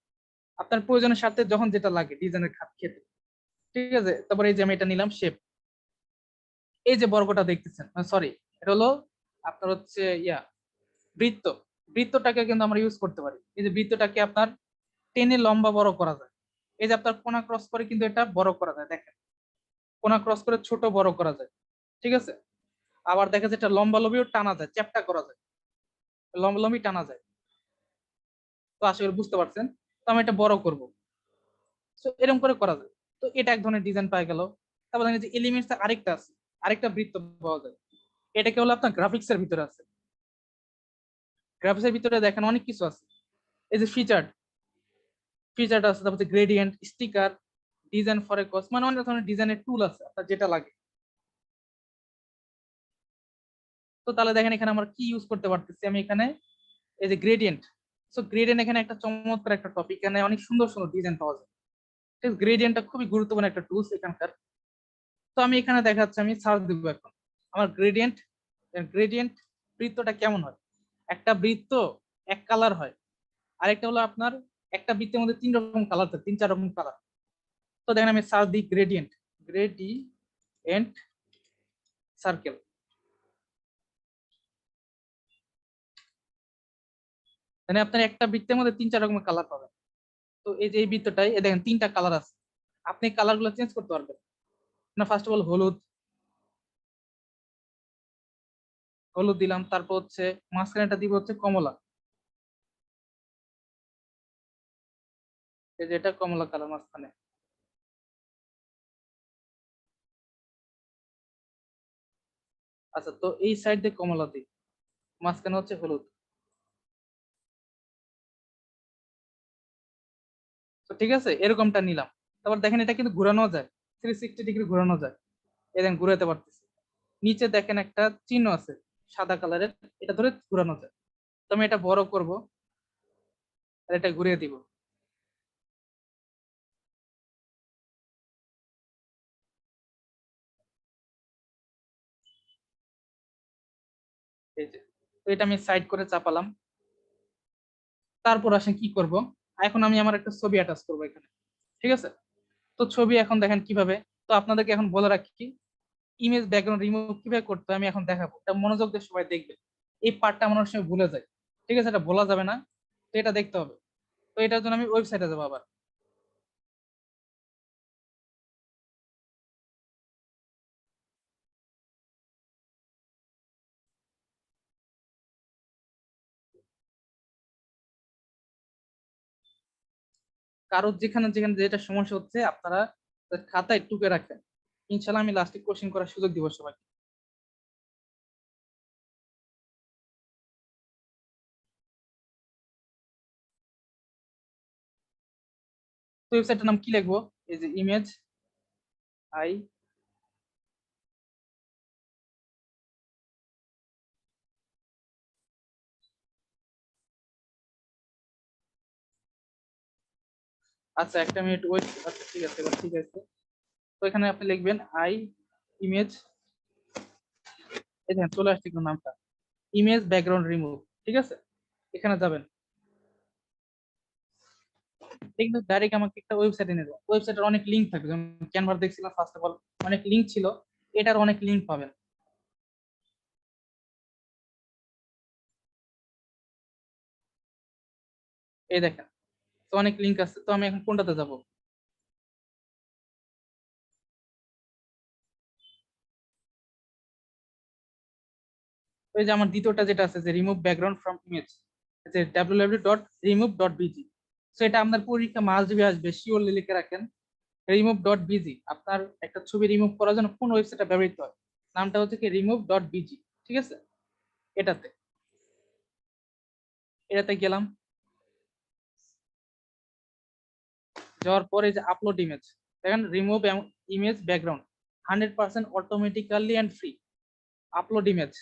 A: আপনার প্রয়োজনের সাথে যখন যেটা লাগে ডিজাইনের খাপ খেতে, ঠিক আছে। তারপরে এই যে আমি এটা নিলাম শেপ, এই যে বর্গটা দেখতেছেন, সরি, এটা হলো আপনার হচ্ছে বৃত্ত। বৃত্তটাকে কিন্তু আমরা ইউজ করতে পারি, এই যে বৃত্তটাকে আপনার টেনে লম্বা বড় করা যায়, এই যে আপনার কোনা ক্রস করে কিন্তু এটা বড় করা যায়, দেখেন কোনা ক্রস করে ছোট বড় করা যায়, ঠিক আছে। আবার দেখা যায় এটা লম্বা লম্বিও টানা যায়, চ্যাপ্টা করা যায়, লম্বা লম্বি টানা যায়। তো আশা করি বুঝতে পারছেন। তো আমি এটা বড় করব, তো এরকম করে করা যায়। তো এটা এক ধরনের ডিজাইন পাওয়া গেল। তারপর দেখেন যে এলিমেন্টস আরেকটা আছে, আরেকটা বৃত্ত পাওয়া যায়, এটা কেবল আপনার গ্রাফিক্স এর ভিতরে আছে। গ্রাফিক্স এর ভিতরে দেখেন অনেক কিছু আছে, এই যে ফিচার ফিচার আছে, তারপর gradient, sticker, design for a cause, মানে অনেক ধরনের ডিজাইনের টুল আছে আপনার যেটা লাগে। তো তাহলে দেখেন এখানে আমরা কি ইউজ করতে পারতেছি, আমি এখানে এই যে গ্রেডিয়েন্ট, সো গ্রেডিয়েন্ট এখানে একটা চমৎকার একটা টপিক, এখানে অনেক সুন্দর সুন্দর ডিজাইন পাওয়া যায়। গ্রেডিয়েন্টটা খুবই গুরুত্বপূর্ণ একটা টুলস এখানকার। তো আমি এখানে দেখাচ্ছি, আমি সার্চ দিব এখন আমার গ্রেডিয়েন্ট, গ্রেডিয়েন্ট বৃত্তটা কেমন হয়। একটা বৃত্ত এক কালার হয়, আরেকটা হলো আপনার একটা বৃত্তের মধ্যে তিন রকম কালার থাকে, তিন চার রকম কালার। তো দেখেন আমি সার্চ দিই গ্রেডিয়েন্ট, গ্রেডিয়েন্ট সার্কেল, মানে আপনার একটা বৃত্তের মধ্যে তিন চার রকমের কালার পাবেন। তো এই যে এই বৃত্তটাই দেখেন তিনটা কালার আছে, আপনি কালার গুলো চেঞ্জ করতে পারবেন না। ফার্স্ট অফ অল হলুদ, হলুদ দিলাম, তারপর হচ্ছে মাঝখানেটা দিব হচ্ছে কমলা, এই যে এটা কমলা কালার মাঝখানে। আচ্ছা, তো এই সাইড দিয়ে কমলা দিই, মাঝখানে হচ্ছে হলুদ। তো ঠিক আছে, এরকমটা নিলাম। তারপর দেখেন এটা কিন্তু ঘোরানো যায়, 360 ডিগ্রি ঘোরানো যায়, এই দেখেন ঘুরাতে পারতেছি। নিচে দেখেন একটা চিহ্ন আছে সাদা কালারের, এটা ধরে ঘুরানো যায়। তো আমি এটা বড় করব আর এটা ঘুরিয়ে দিব, এই যে। তো এটা আমি সাইড করে চাপালাম। তারপর আসেন কি করব, এখন আমি আমার একটা ছবি অ্যাটাচ করব এখানে, ঠিক আছে। তো ছবি এখন দেখেন কিভাবে, তো আপনাদেরকে এখন বলে রাখি ইমেজ ব্যাকগ্রাউন্ড রিমুভ কিভাবে করতে হয় আমি এখন দেখাবো, এটা মনোযোগ দিয়ে সবাই দেখবে। এই পার্টটা আমার অনেক সময় ভুলে যায়, ঠিক আছে, এটা বলা যাবে না, তো এটা দেখতে হবে। তো এটার জন্য আমি ওয়েবসাইটে যাবো আবার। কারোর যেখানে যেখানে যেটা সমস্যা হচ্ছে আপনারা খাতায় টুকে রাখেন, ইনশাল্লাহ আমি লাস্টে কোশ্চেন করার সুযোগ দিব সবাই। তো ওয়েবসাইটের নাম কি লিখবো, এই যে ইমেজ আই, আচ্ছা একটা মিনিট ওয়েট, আচ্ছা ঠিক আছে, এবার ঠিক আছে। তো এখানে আপনি লিখবেন আই ইমেজ, এই দেখেন চলে আসছে কিন্তু নামটা, ইমেজ ব্যাকগ্রাউন্ড রিমুভ, ঠিক আছে। এখানে যাবেন, কিন্তু ডাইরেক্ট আমাকে একটা ওয়েবসাইটে নিয়ে যাবে, ওয়েবসাইটের অনেক লিঙ্ক থাকবে, যেমন ক্যানভার দেখছিলাম ফার্স্ট অফ অল অনেক লিঙ্ক ছিল, এটার অনেক লিঙ্ক পাবেন, এই দেখেন। তো অনেক লিঙ্ক আছে, তো আমি এখন কোনটাতে যাব। ওই যে আমার দ্বিতীয়টা যেটা আছে যে রিমুভ ব্যাকগ্রাউন্ড ফ্রম ইমেজ, যে www.remove.bg। সো এটা আপনার পরীক্ষা মাস দিবে আসবে, শিওরলি লিখে রাখেন remove.bg। আপনার একটা ছবি রিমুভ করার জন্য কোন ওয়েবসাইটটা ব্যবহৃত হয়, নামটা হচ্ছে কি remove.bg, ঠিক আছে। এটাতে এটাতে গেলাম, যাওয়ার পরে যে আপলোড ইমেজ, দেখেন remove image background 100% automatically and free, upload image,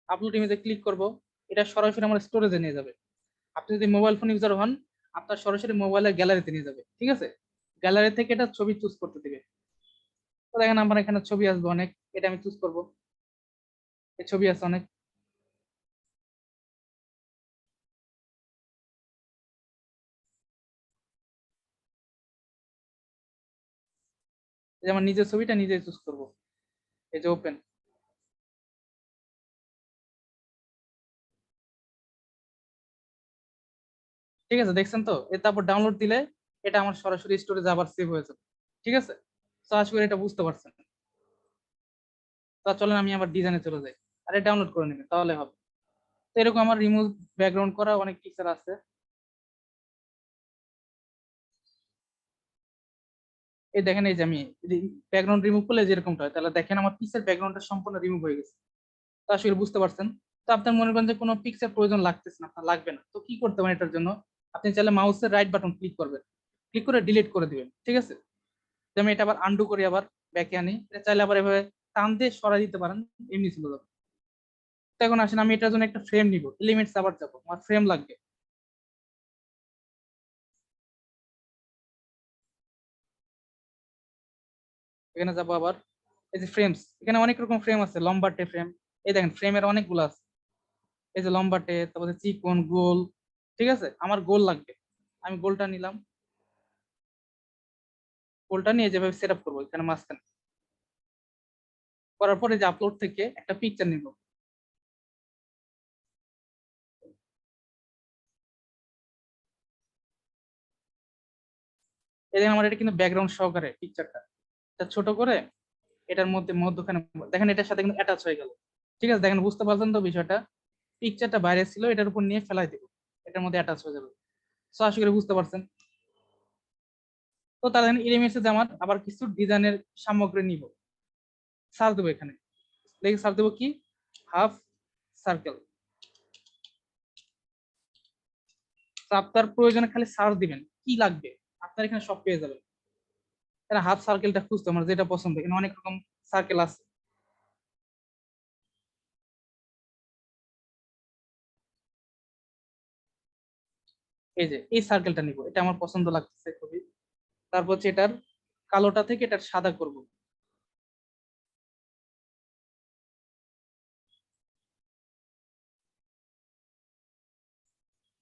A: upload ইমেজে ক্লিক করব, এটা সরাসরি আমার স্টোরেজে নিয়ে যাবে। আপনি যদি মোবাইল ফোন ইউজার হন, আপনার সরাসরি মোবাইলের গ্যালারিতে নিয়ে যাবে, ঠিক আছে? গ্যালারি থেকে এটা ছবি চুজ করতে দিবে। তো দেখেন আমার এখানে ছবি আসবে অনেক, এটা আমি চুজ করব। এই ছবি আছে অনেক। এই যে আমার নিজের ছবিটা নিজে চুজ করব। এই যে ওপেন। ঠিক আছে, দেখছেন তো? তারপর ডাউনলোড দিলে এটা আমার সরাসরি স্টোরেজে আবার সেভ হয়ে যাবে। ঠিক আছে, তো আশা করি এটা বুঝতে পারছেন। তো চলেন আমি আবার ডিজাইনে চলে যাই, আর এটা ডাউনলোড করে নেবেন তাহলে হবে। তো এরকম আমার রিমুভ ব্যাকগ্রাউন্ড করা অনেক ফিচার আছে। এই দেখেন, এই যে আমি ব্যাকগ্রাউন্ড রিমুভ করলে যেরকমটা হয়, তাহলে দেখেন আমার পিসের ব্যাকগ্রাউন্ডটা সম্পূর্ণ রিমুভ হয়ে গেছে। তো আসলে বুঝতে পারছেন। তো আপনার মনে করেন যে কোনো পিক্সের প্রয়োজন লাগতেছে না, আপনার লাগবে না, তো কি করতে পারেন এটার জন্য? আপনি চাইলে মাউসের রাইট বাটন ক্লিক করবেন, ক্লিক করে ডিলিট করে দিবেন। ঠিক আছে, তো আমি এটা আবার আন্ডু করি, আবার ব্যাকে আনি। এটা চাইলে আবার এভাবে টান দিয়ে সরাই দিতে পারেন, এমনি চলে যাবে। তো এখন আসেন, আমি এটার জন্য একটা ফ্রেম নিব, এলিমেন্টস আবার যাবো, আমার ফ্রেম লাগবে। এখানে যাবো আবার, এই যে ফ্রেমস, এখানে অনেক রকম ফ্রেম আছে, লম্বাটে ফ্রেম। এই দেখেন ফ্রেমের অনেকগুলো আছে। এই যে লম্বাটে, তারপরে চিকন, গোল। ঠিক আছে, আমার গোল লাগবে, আমি গোলটা নিলাম। গোলটা নিয়ে যেভাবে সেট আপ করবো এখানে মাঝখানে, করার পরে যে আপলোড থেকে একটা পিকচার নিব। এই দেখেন আমার এটা কিন্তু ব্যাকগ্রাউন্ড সহকারে পিকচারটা। এটা ছোট করে এটার মধ্যে মধ্যখানে দেখেন এটার সাথে কিন্তু অ্যাটাচ হয়ে গেল। ঠিক আছে, দেখেন বুঝতে পারছেন তো বিষয়টা? পিকচারটা বাইরে ছিল, এটার উপর নিয়ে ফেলাই দিব, এটার মধ্যে অ্যাটাচ হয়ে যাবে। সো আশা করি বুঝতে পারছেন। তো তাহলে এলিমেন্টসে যে আমার আবার কিছু ডিজাইনের সামগ্রী নিব, সার্চ দেবো এখানে, দেখি সার্চ দেবো কি, হাফ সার্কেল। আপনার প্রয়োজনে খালি সার্চ দিবেন কি লাগবে, আপনার এখানে সব পেয়ে যাবেন। এখানে হাফ সার্কেলটা খুঁজতে আমার যেটা পছন্দ, এখানে অনেক রকম সার্কেল আছে। এই যে এই সার্কেলটা নিব, এটা আমার পছন্দ লাগতেছে খুবই। তারপর হচ্ছে এটার কালোটা থেকে এটার সাদা করব।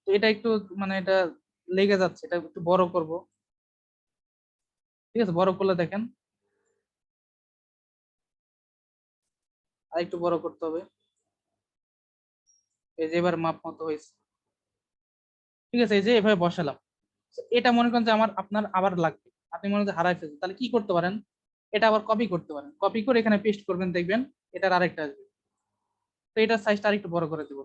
A: তো এটা একটু মানে এটা লেগে যাচ্ছে, এটা একটু বড় করব। ঠিক আছে, বড় করলে দেখেন আর একটু বড় করতে হবে। এই যে এবার মাপ মতো হয়েছে। ঠিক আছে, এই যে এভাবে বসালাম। তো এটা মনে করেন যে আমার আপনার আবার লাগবে, আপনি মনে করেন যে হারাই ফেলছেন, তাহলে কি করতে পারেন? এটা আবার কপি করতে পারেন, কপি করে এখানে পেস্ট করবেন, দেখবেন এটার আরেকটা আসবে। তো এটার সাইজটা আরেকটু বড় করে দেবো।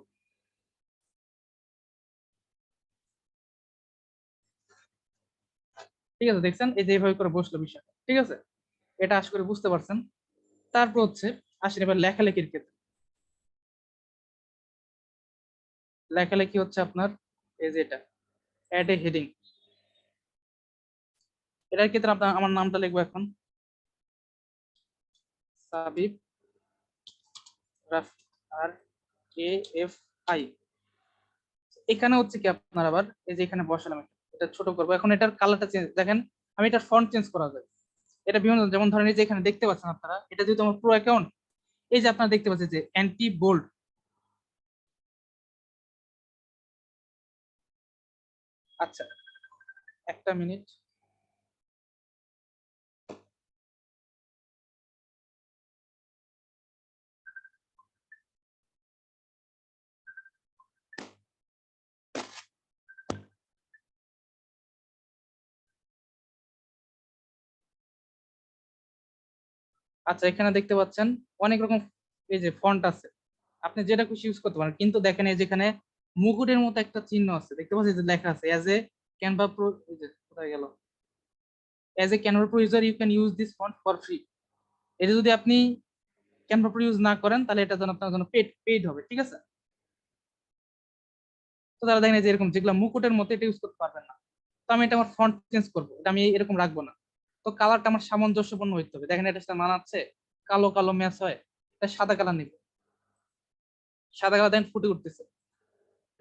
A: ঠিক আছে, দেখছেন এই যে এইভাবে করে বসলো বিষয়টা। ঠিক আছে, এটা আশা করি বুঝতে পারছেন। তারপর হচ্ছে আসেন এবার লেখালেখির ক্ষেত্রে। লেখালেখি হচ্ছে আপনার এই যে এটা অ্যাড এ হেডিং, এটার ক্ষেত্রে আপনার আমার নামটা লিখবো এখন, সাবিব রাফি, আর কে এফ আই। এখানে হচ্ছে কি আপনার আবার এই যে এখানে বসালাম, এটা ছোট করবো। এখন এটার কালারটা চেঞ্জ, দেখেন আমি এটার ফন্ট চেঞ্জ করা যায়। এটা বিভিন্ন, যেমন ধরেন এই যে এখানে দেখতে পাচ্ছেন আপনারা, এটা যেহেতু আমার প্রো অ্যাকাউন্ট, এই যে আপনারা দেখতে পাচ্ছেন যে অ্যান্টি বোল্ড। আচ্ছা, একটা মিনিট। আচ্ছা, এখানে দেখতে পাচ্ছেন অনেক রকম এই যে ফন্ট আছে, আপনি যেটা খুশি ইউজ করতে পারেন। কিন্তু দেখেন এই যেখানে মুকুটের মতো একটা চিহ্ন আছে, দেখতে পাচ্ছেন যে লেখা আছে অ্যাজ এ ক্যানভা প্রো। এই যে কোথায় গেল, as a Canva pro user you can use this font for free. এটা যদি আপনি ক্যানভা প্রো ইউজ না করেন, তাহলে এটা যেন আপনার জন্য পেড পেইড হবে। ঠিক আছে, তো তারা দেখেন এই যে এরকম যেগুলো মুকুটের মতো, এটা ইউজ করতে পারবেন না। তো আমি এটা আমার ফন্ট চেঞ্জ করবো, এটা আমি এরকম রাখবো না। তো কালারটা আমার সামঞ্জস্যপূর্ণ হইতে হবে, দেখেন এটা সাথে মানাচ্ছে, কালো কালো ম্যাচ হয়। এটা সাদা কালার নিব, সাদা কালার দেখেন ফুটে উঠতেছে।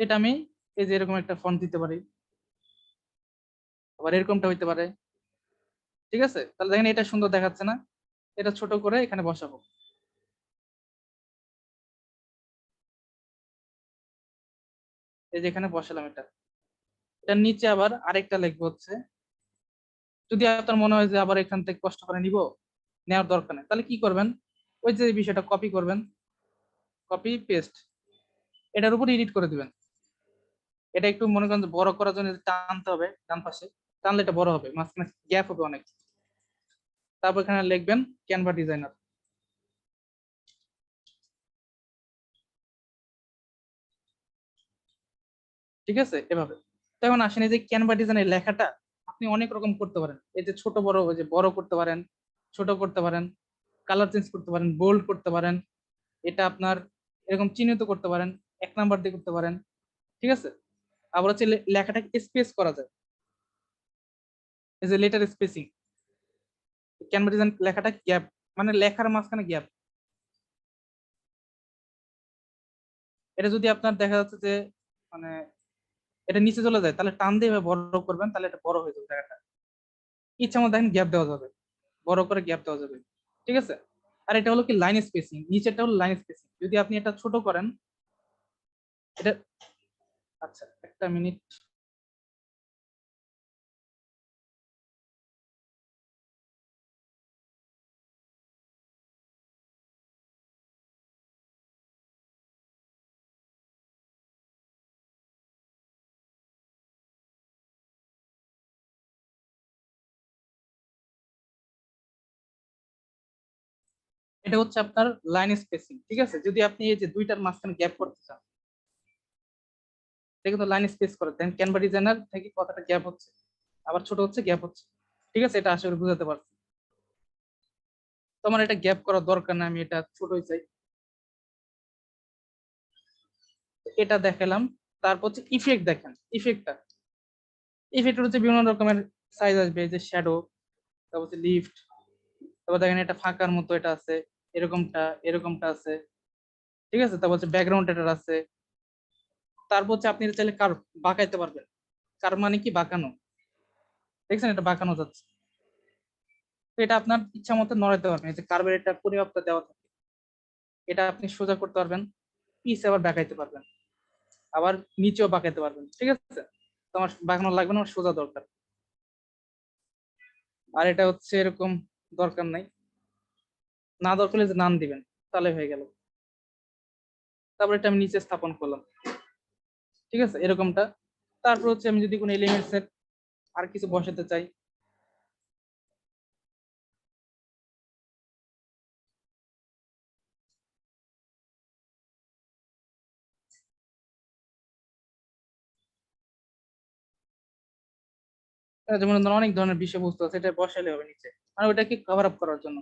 A: এটা আমি এই যে এরকম একটা ফন্ট দিতে পারি, আবার এরকমটা হইতে পারে। ঠিক আছে, তাহলে দেখেন এটা সুন্দর দেখাচ্ছে না? এটা ছোট করে এখানে বসাবো। এই যে এখানে বসালাম এটা। এটার নিচে আবার আরেকটা লিখবো হচ্ছে, যদি আপনার মনে হয় যে আবার এখান থেকে কষ্ট করে নিব, নেওয়ার দরকার নেই, তাহলে কি করবেন, ওই যে বিষয়টা কপি করবেন, কপি পেস্ট, এটার উপর এডিট করে দিবেন। এটা একটু মনে করেন যে বড় করার জন্য টানতে হবে ডান পাশে, টানলে এটা বড় হবে, মাঝখানে গ্যাপ হবে অনেক। তারপর এখানে লিখবেন ক্যানভা ডিজাইনার। ঠিক আছে, এভাবে। তো এখন আসেন, এই যে ক্যানভা ডিজাইনের লেখাটা আপনি অনেক রকম করতে পারেন। এই যে ছোট বড়, ওই যে বড় করতে পারেন, ছোট করতে পারেন, কালার চেঞ্জ করতে পারেন, বোল্ড করতে পারেন, এটা আপনার এরকম চিহ্নিত করতে পারেন, 1 নাম্বার দিয়ে করতে পারেন। ঠিক আছে, আবার হচ্ছে লেখাটাকে স্পেস করা যায়, এই যে লেটার স্পেসিং। ক্যানভা ডিজাইন লেখাটা গ্যাপ, মানে লেখার মাঝখানে গ্যাপ। এটা যদি আপনার দেখা যাচ্ছে যে মানে এটা নিচে চলে যায়, তাহলে টান দিয়ে এভাবে বড় করবেন, তাহলে এটা বড় হয়ে যাবে জায়গাটা। ইচ্ছা মতো দেখেন গ্যাপ দেওয়া যাবে, বড় করে গ্যাপ দেওয়া যাবে। ঠিক আছে, আর এটা হলো কি লাইন স্পেসিং, নিচেরটা হলো লাইন স্পেসিং। যদি আপনি এটা ছোট করেন, এটা, আচ্ছা একটা মিনিট, এটা হচ্ছে আপনার লাইন স্পেসিং। ঠিক আছে, যদি আপনি এই যে দুইটার মাঝখানে গ্যাপ করতে চান, এটা কিন্তু লাইন স্পেস করে দেন। ক্যানভা ডিজাইনার থেকে কতটা গ্যাপ হচ্ছে, আবার ছোট হচ্ছে, গ্যাপ হচ্ছে। ঠিক আছে, এটা আশা করি বুঝাতে পারছি। তোমার এটা গ্যাপ করার দরকার না, আমি এটা ছোটই চাই। এটা দেখালাম। তারপর হচ্ছে ইফেক্ট, দেখেন ইফেক্টটা, ইফেক্ট হচ্ছে বিভিন্ন রকমের সাইজ আসবে, এই যে শ্যাডো, তারপর হচ্ছে লিফট, তারপর দেখেন এটা ফাঁকার মতো এটা আছে, এরকমটা, এরকমটা আছে। ঠিক আছে, তারপর হচ্ছে ব্যাকগ্রাউন্ড এটার আছে। তারপর হচ্ছে আপনি চাইলে কার বাঁকাইতে পারবেন। কার মানে কি বাঁকানো, দেখছেন এটা বাঁকানো যাচ্ছে। তো এটা আপনার ইচ্ছা মতো নড়াইতে পারবেন, এই যে কার্ভের এটা পরিমাপটা দেওয়া থাকে, এটা আপনি সোজা করতে পারবেন, পিছে আবার বাঁকাইতে পারবেন, আবার নিচেও বাঁকাইতে পারবেন। ঠিক আছে, তো আমার বাঁকানো লাগবে না, আমার সোজা দরকার। আর এটা হচ্ছে এরকম দরকার নাই, না দরকার হলে যে নাম দিবেন, তাহলে হয়ে গেল। তারপর এটা আমি নিচে স্থাপন করলাম। ঠিক আছে, এরকমটা। তারপর হচ্ছে আমি যদি কোনো এলিমেন্টস এর আর কিছু বসাতে চাই, যেমন ধরুন অনেক ধরনের বিষয়বস্তু আছে, এটা বসালে হবে নিচে, আর ওটাকে কভার আপ করার জন্য।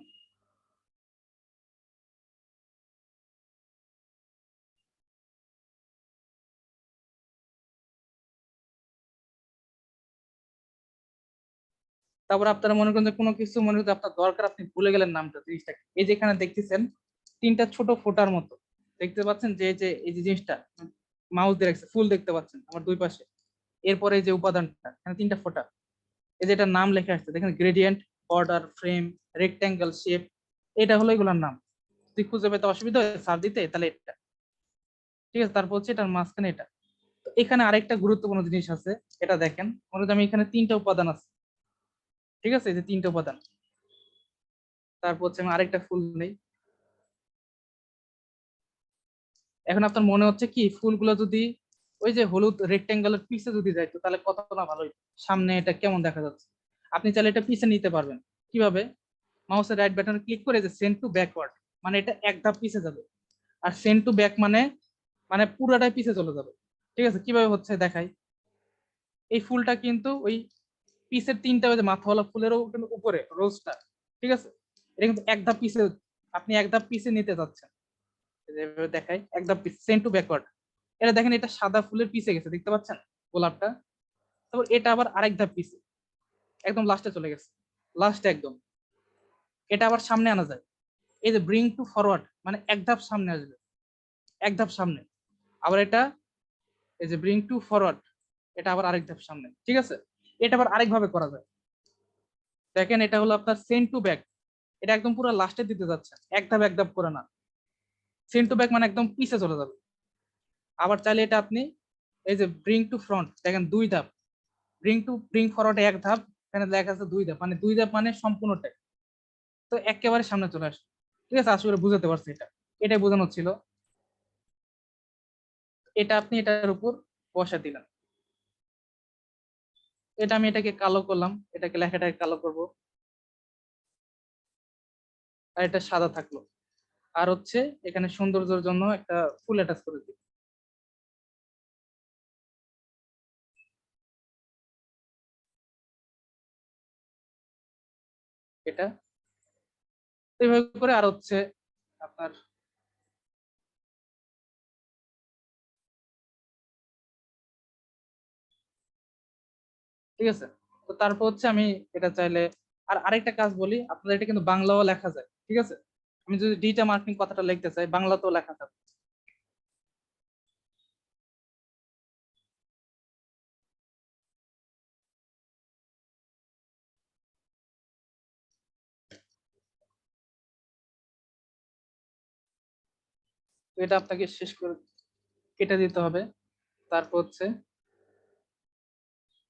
A: তারপর আপনারা মনে করেন যে কোনো কিছু মনে করেন আপনার দরকার, আপনি ভুলে গেলেন নামটা, জিনিসটাকে, এই যে এখানে দেখতেছেন তিনটা ছোট ফোঁটার মতো, দেখতে পাচ্ছেন যে এই যে জিনিসটা মাউস দিয়ে রাখছে, ফুল দেখতে পাচ্ছেন আমার দুই পাশে। এরপরে এই যে উপাদানটা, এখানে তিনটা ফোঁটা, এই যে এটা নাম লেখা আসছে দেখেন, gradient, border, frame, rectangle, shape, এটা হলো এগুলোর নাম। যদি খুঁজে পেতে অসুবিধা হয় সার দিতে, তাহলে এটা। ঠিক আছে, তারপর হচ্ছে এটার মাঝখানে এটা। তো এখানে আরেকটা গুরুত্বপূর্ণ জিনিস আছে, এটা দেখেন, মনে করেন আমি এখানে তিনটা উপাদান আছে। ঠিক আছে, এই যে তিনটা উপাদান। তারপর হচ্ছে আমি আরেকটা ফুল নেই। এখন আপনার মনে হচ্ছে কি ফুলগুলো যদি ওই যে হলুদ রেক্ট্যাঙ্গেলের পিছে যদি যাইতো, তাহলে কত না ভালো হইতো, সামনে এটা কেমন দেখা যাচ্ছে। আপনি চাইলে এটা পিছে নিতে পারবেন। কিভাবে, মাউসের রাইট বাটনে ক্লিক করে যে সেন্ড টু ব্যাকওয়ার্ড, মানে এটা এক ধাপ পিছে যাবে। আর সেন্ড টু ব্যাক মানে মানে পুরাটাই পিছে চলে যাবে। ঠিক আছে, কিভাবে হচ্ছে দেখাই। এই ফুলটা কিন্তু ওই পিসের তিনটা ওই যে মাথাওয়ালা ফুলেরও কিন্তু উপরে রোজটা। ঠিক আছে, এটা কিন্তু এক ধাপ পিছে, আপনি এক ধাপ পিছে নিতে যাচ্ছেন। যেভাবে দেখাই, এক ধাপ পিছে, সেন্ড টু ব্যাকওয়ার্ড। এটা দেখেন, এটা সাদা ফুলের পিছে গেছে, দেখতে পাচ্ছেন গোলাপটা। তারপর এটা আবার আরেক ধাপ পিছে, একদম লাস্টে চলে গেছে, লাস্টে একদম। এটা আবার সামনে আনা যায়, এই যে ব্রিং টু ফরওয়ার্ড, মানে এক ধাপ সামনে আসবে, এক ধাপ সামনে। আবার এটা এই যে ব্রিং টু ফরওয়ার্ড, এটা আবার আরেক ধাপ সামনে, ঠিক আছে। এটা আবার আরেকভাবে করা যায়। দেখেন এটা হলো আপনার সেন্ড টু ব্যাক, এটা একদম পুরো লাস্টে দিতে যাচ্ছে, এক ধাপ করে না। সেন্ড টু ব্যাক মানে একদম পিছে চলে যাবে। আবার চাইলে এটা আপনি এই যে ব্রিং টু ফ্রন্ট, দেখেন দুই ধাপ। ব্রিং ফরওয়ার্ড এক ধাপ, এখানে লেখা আছে দুই ধাপ, মানে দুই ধাপ মানে সম্পূর্ণটাই। তো একেবারে সামনে চলে আসে, ঠিক আছে। আশা করি বুঝাতে পারছি, এটাই বোঝানো ছিল। এটা আপনি এটার উপর বসা দিলেন। এটা আমি এটাকে কালো করলাম, এটাকে লেখাটাকে কালো করব, আর এটা সাদা থাকলো। আর হচ্ছে এখানে সৌন্দর্যের জন্য একটা ফুল অ্যাটাচ করে দিই। এটা এইভাবে করে। আর হচ্ছে আপনার ঠিক আছে। তো তারপর হচ্ছে আমি এটা চাইলে আর আরেকটা কাজ বলি আপনাদের, এটা কিন্তু বাংলাও লেখা যায়, ঠিক আছে। আমি যদি ডিজিটাল মার্কেটিং কথাটা লিখতে চাই, বাংলাতেও লেখা যাবে। তো এটা আপনাকে শেষ করে কেটে দিতে হবে। তারপর হচ্ছে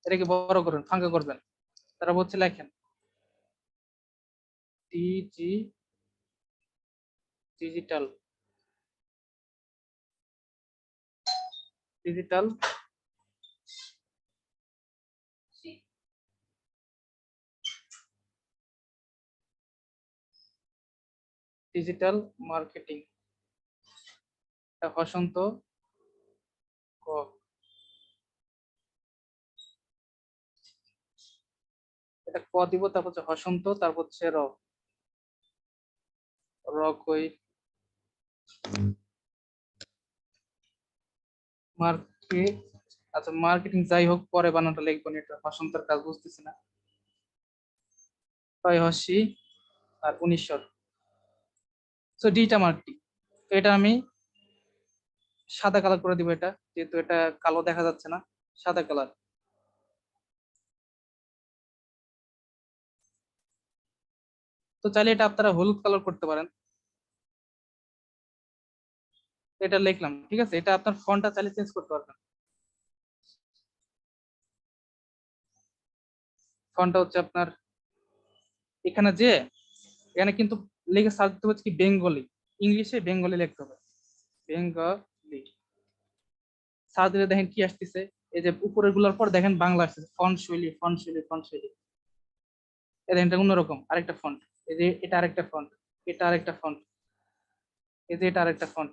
A: এটাকে বড় করবেন, ফাঁকা করবেন। তারপর হচ্ছে লেখেন digi digital digital digital marketing, বসন্ত ক, এটা ক দিব, তারপর হচ্ছে হসন্ত, তারপর হচ্ছে র, র কই মার্কেট, আচ্ছা মার্কেটিং যাই হোক, পরে বানানটা লিখবো না, এটা হসন্তের কাজ বুঝতেছি না। ছয় হসি আর 1900। সো ডিটা মার্কেটিং, এটা আমি সাদা কালার করে দিব, এটা যেহেতু এটা কালো দেখা যাচ্ছে না, সাদা কালার। তো চাইলে এটা আপনারা হলুদ কালার করতে পারেন। এটা লিখলাম, ঠিক আছে। এটা আপনার ফন্টটা চাইলে চেঞ্জ করতে পারবেন। ফন্টটা হচ্ছে আপনার এখানে যে, এখানে কিন্তু লিখে সার্চ দিতে হচ্ছে কি বেঙ্গলি, ইংলিশে বেঙ্গলি লিখতে হবে, বেঙ্গলি। সার্চ দিলে দেখেন কি আসতেছে, এই যে উপরের গুলোর পর দেখেন বাংলা আসতেছে, ফন্ট শৈলী। এই দেখেন এটা অন্যরকম আরেকটা ফন্ট, এই যে এটা আরেকটা ফন্ট, এটা আরেকটা ফন্ট, এই যে এটা আরেকটা ফন্ট,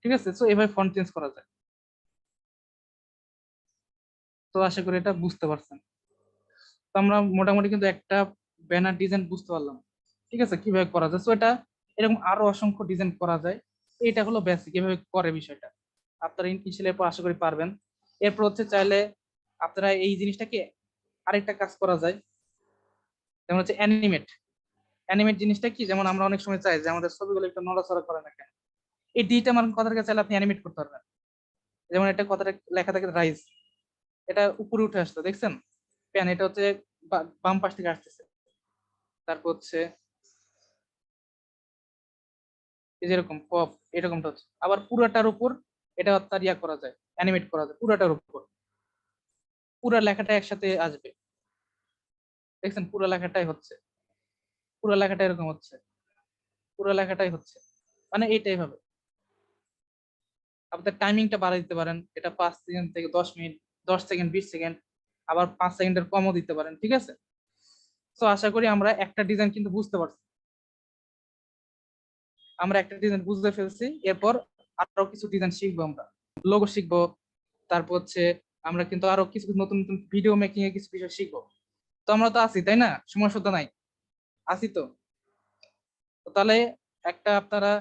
A: ঠিক আছে। তো এভাবে ফন্ট চেঞ্জ করা যায়। তো আশা করি এটা বুঝতে পারছেন। তো আমরা মোটামুটি কিন্তু একটা ব্যানার ডিজাইন বুঝতে পারলাম, ঠিক আছে, কিভাবে করা যায়। তো এটা এরকম আরো অসংখ্য ডিজাইন করা যায়। এটা হলো বেসিক এভাবে করে বিষয়টা, আপনারা ইনশাল্লাহ এরপর আশা করি পারবেন। এরপর হচ্ছে চাইলে আপনারা এই জিনিসটাকে আরেকটা কাজ করা যায়, যেমন হচ্ছে অ্যানিমেট। অ্যানিমেট জিনিসটা কি, যেমন আমরা অনেক সময় চাই যে আমাদের ছবিগুলো একটু নড়াচড়া করে না কেন, এই ডিটা আমার কথাটাকে চাইলে আপনি অ্যানিমেট করতে পারবেন। যেমন একটা কথাটা লেখা থাকে রাইস, এটা উপরে উঠে আসতো দেখছেন, প্যান, এটা হচ্ছে বাম পাশ থেকে আসতেছে। তারপর হচ্ছে এই যেরকম পপ, এরকমটা হচ্ছে আবার পুরাটার উপর, এটা আপনার ইয়া করা যায়, অ্যানিমেট করা যায় পুরাটার উপর, পুরা লেখাটা একসাথে আসবে। দেখছেন পুরো লেখাটাই হচ্ছে, পুরো লেখাটা এরকম হচ্ছে, পুরো লেখাটাই হচ্ছে, মানে এইটাই হবে। আপনার টাইমিংটা বাড়াই দিতে পারেন, এটা 5 সেকেন্ড থেকে 10 মিনিট, 10 সেকেন্ড, 20 সেকেন্ড, আবার 5 সেকেন্ডের কমও দিতে পারেন, ঠিক আছে। তো আশা করি আমরা একটা ডিজাইন কিন্তু বুঝতে পারছি, আমরা একটা ডিজাইন বুঝতে ফেলছি। এরপর আরো কিছু ডিজাইন শিখবো, আমরা লোগো শিখবো। তারপর হচ্ছে আমরা কিন্তু আরো কিছু নতুন নতুন ভিডিও মেকিং এর কিছু বিষয় শিখবো। তো আমরা তো আছি তাই না, সময় সুদ্ধা নাই, আছি তো। তো তাহলে একটা আপনারা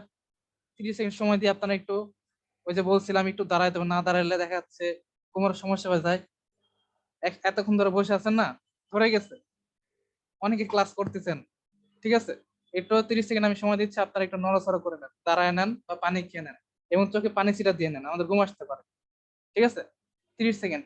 A: 30 সেকেন্ড সময় দিয়ে আপনারা একটু, ওই যে বলছিলাম একটু দাঁড়াইতে হবে, না দাঁড়াইলে দেখা যাচ্ছে কোমরের সমস্যা হয়ে যায়। এতক্ষণ ধরে বসে আছেন না, ধরে গেছে, অনেকে ক্লাস করতেছেন, ঠিক আছে। একটু 30 সেকেন্ড আমি সময় দিচ্ছি, আপনারা একটু নড়াচড়া করে নেন, দাঁড়ায় নেন বা পানি খেয়ে নেন, এবং চোখে পানি ছিটা দিয়ে নেন, আমাদের ঘুম আসতে পারে, ঠিক আছে, 30 সেকেন্ড।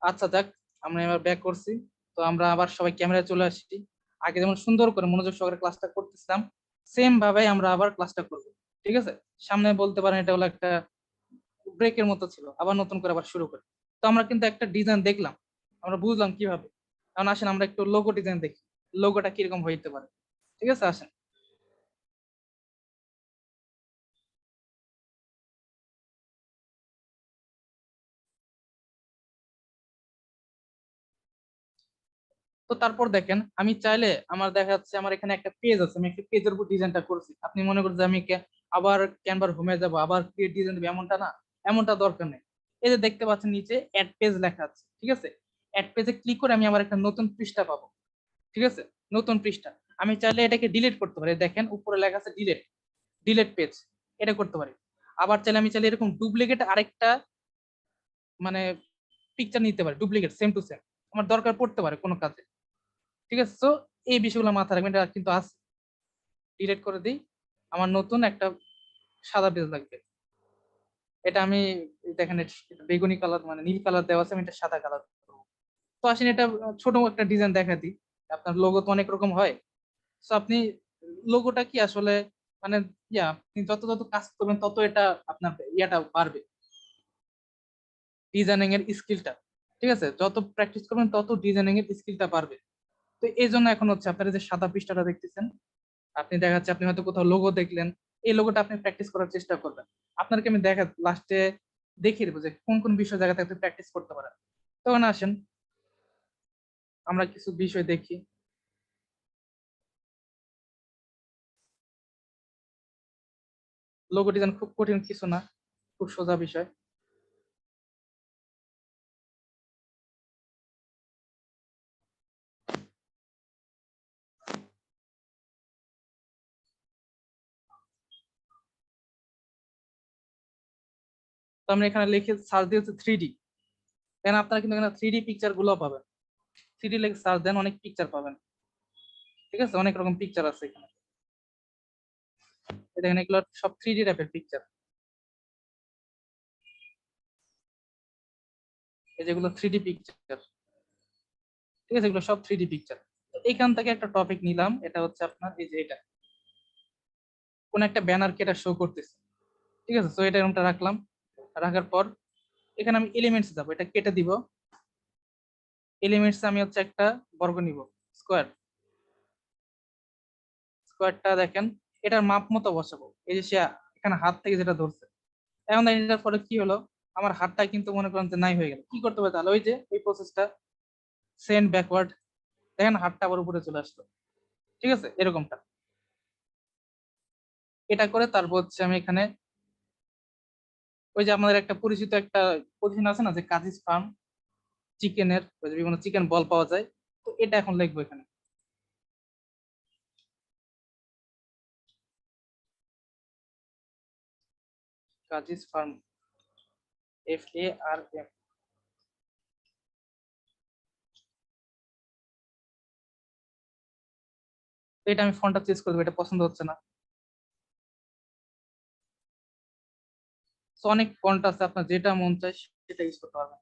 A: আচ্ছা যাক, আমরা এবার ব্যাক করছি। তো আমরা আবার সবাই ক্যামেরায় চলে আসছি। আগে যেমন সুন্দর করে মনোযোগ সহকারে ক্লাসটা করতেছিলাম, সেম ভাবে আমরা আবার ক্লাসটা করব। ঠিক আছে, সামনে বলতে পারেন এটা হলো একটা ব্রেকের মতো ছিল, আবার নতুন করে আবার শুরু করি। তো আমরা কিন্তু একটা ডিজাইন দেখলাম, আমরা বুঝলাম কিভাবে। এখন আসেন আমরা একটু লোগো ডিজাইন দেখি, লোগোটা কিরকম হইতে পারে। ঠিক আছে, আসেন। তো তারপর দেখেন, আমি চাইলে আমার দেখা যাচ্ছে আমার এখানে একটা পেজ আছে, আমি একটা পেজের উপর ডিজাইনটা করছি। আপনি মনে করেন যে আমি আবার ক্যানভার হোমে যাব, আবার ক্রিয়েট ডিজাইন দেবো, এমনটা না, এমনটা দরকার নেই। এই যে দেখতে পাচ্ছেন নিচে অ্যাড পেজ লেখা আছে, ঠিক আছে। অ্যাড পেজে ক্লিক করে আমি আবার একটা নতুন পৃষ্ঠা পাবো। ঠিক আছে, নতুন পৃষ্ঠা। আমি চাইলে এটাকে ডিলিট করতে পারি, দেখেন উপরে লেখা আছে ডিলিট, ডিলিট পেজ, এটা করতে পারি। আবার চাইলে আমি চাইলে এরকম ডুপ্লিকেট আরেকটা মানে পিকচার নিতে পারি, ডুপ্লিকেট সেম টু সেম, আমার দরকার পড়তে পারে কোনো কাজে। ঠিক আছে, তো এই বিষয়গুলো মাথায় রাখবেন, এটা কিন্তু আছে। ডিলিট করে দিই, আমার নতুন একটা সাদা পেজ লাগবে। এটা আমি দেখেন এটা বেগুনি কালার মানে নীল কালার দেওয়া আছে, আমি এটা সাদা কালার করবো। তো আসেন এটা ছোট একটা ডিজাইন দেখা দিই। আপনার লোগো তো অনেক রকম হয়। তো আপনি লোগোটা কি আসলে মানে আপনি যত যত কাজ করবেন তত এটা আপনার ইয়াটা বাড়বে, ডিজাইনিং এর স্কিলটা। ঠিক আছে, যত প্র্যাকটিস করবেন তত ডিজাইনিং এর স্কিলটা বাড়বে। তো এই জন্য এখন হচ্ছে আপনারা যে সাদা পৃষ্ঠাটা দেখতেছেন, আপনি দেখা যাচ্ছে আপনি হয়তো কোথাও লোগো দেখলেন, এই লোগোটা আপনি প্র্যাকটিস করার চেষ্টা করবেন। আপনাকে আমি দেখা লাস্টে দেখিয়ে দেবো যে কোন কোন বিষয় জায়গাতে আপনি প্র্যাকটিস করতে পারেন। তখন আসেন আমরা কিছু বিষয় দেখি। লোগো ডিজাইন খুব কঠিন কিছু না, খুব সোজা বিষয়। তো আমরা এখানে লিখে সার্চ দিয়েছি 3D, এখানে আপনারা কিন্তু এখানে 3D পিকচার গুলো পাবেন। 3D লিখে সার্চ দেন, অনেক পিকচার পাবেন। ঠিক আছে, অনেক রকম পিকচার আছে এখানে। এই দেখেন এগুলো সব 3D টাইপের পিকচার, এই যেগুলো 3D পিকচার। ঠিক আছে, এগুলো সব 3D পিকচার। এখান থেকে একটা টপিক নিলাম, এটা হচ্ছে আপনার এই যে এটা কোন একটা ব্যানারকে এটা শো করতেছে। ঠিক আছে, তো এটা এরকমটা রাখলাম। রাখার পর এখানে আমি এলিমেন্টস যাবো, এটা কেটে দিব। এলিমেন্টস আমি হচ্ছে একটা বর্গ নিব, স্কোয়ার। স্কোয়ারটা দেখেন এটার মাপ মতো বসাবো। এই যে সে এখানে হাত থেকে যেটা ধরছে, এখন দেখেন এটার পরে কি হলো, আমার হাতটা কিন্তু মনে করেন যে নাই হয়ে গেল। কি করতে হবে তাহলে, ওই যে ওই প্রসেসটা, সেন্ড ব্যাকওয়ার্ড, দেখেন হাতটা আবার উপরে চলে আসলো। ঠিক আছে, এরকমটা। এটা করে তারপর হচ্ছে আমি এখানে ওই যে আমাদের একটা পরিচিত একটা প্রতিষ্ঠান আছে না, যে কাজিজ ফার্ম, চিকেনের বিভিন্ন চিকেন বল পাওয়া যায়। তো এটা এখন লিখবো এখানে, কাজিজ ফার্ম, FARM। তো এটা আমি ফন্টটা চেঞ্জ করে দেবো, এটা পছন্দ হচ্ছে না। তো অনেক ফন্ট আছে, আপনার যেটা মন চায় সেটা ইউজ করতে পারবেন।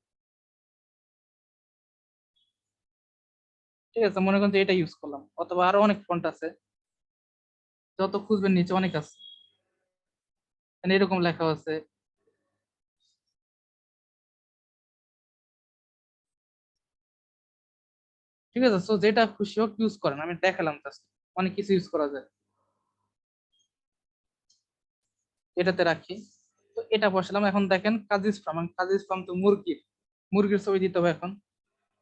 A: ঠিক আছে, মনে করেন যে এটা ইউজ করলাম, অথবা আরো অনেক ফন্ট আছে, যত খুঁজবেন নিচে অনেক আছে। এখানে এরকম লেখা আছে। ঠিক আছে, তো যেটা খুশি হোক ইউজ করেন, আমি দেখালাম জাস্ট, অনেক কিছু ইউজ করা যায়। এটাতে রাখি। তো এটা বসালাম, এখন দেখেন কাজিজ ফার্ম, কাজিজ ফার্ম তো মুরগির, মুরগির ছবি দিতে হবে। এখন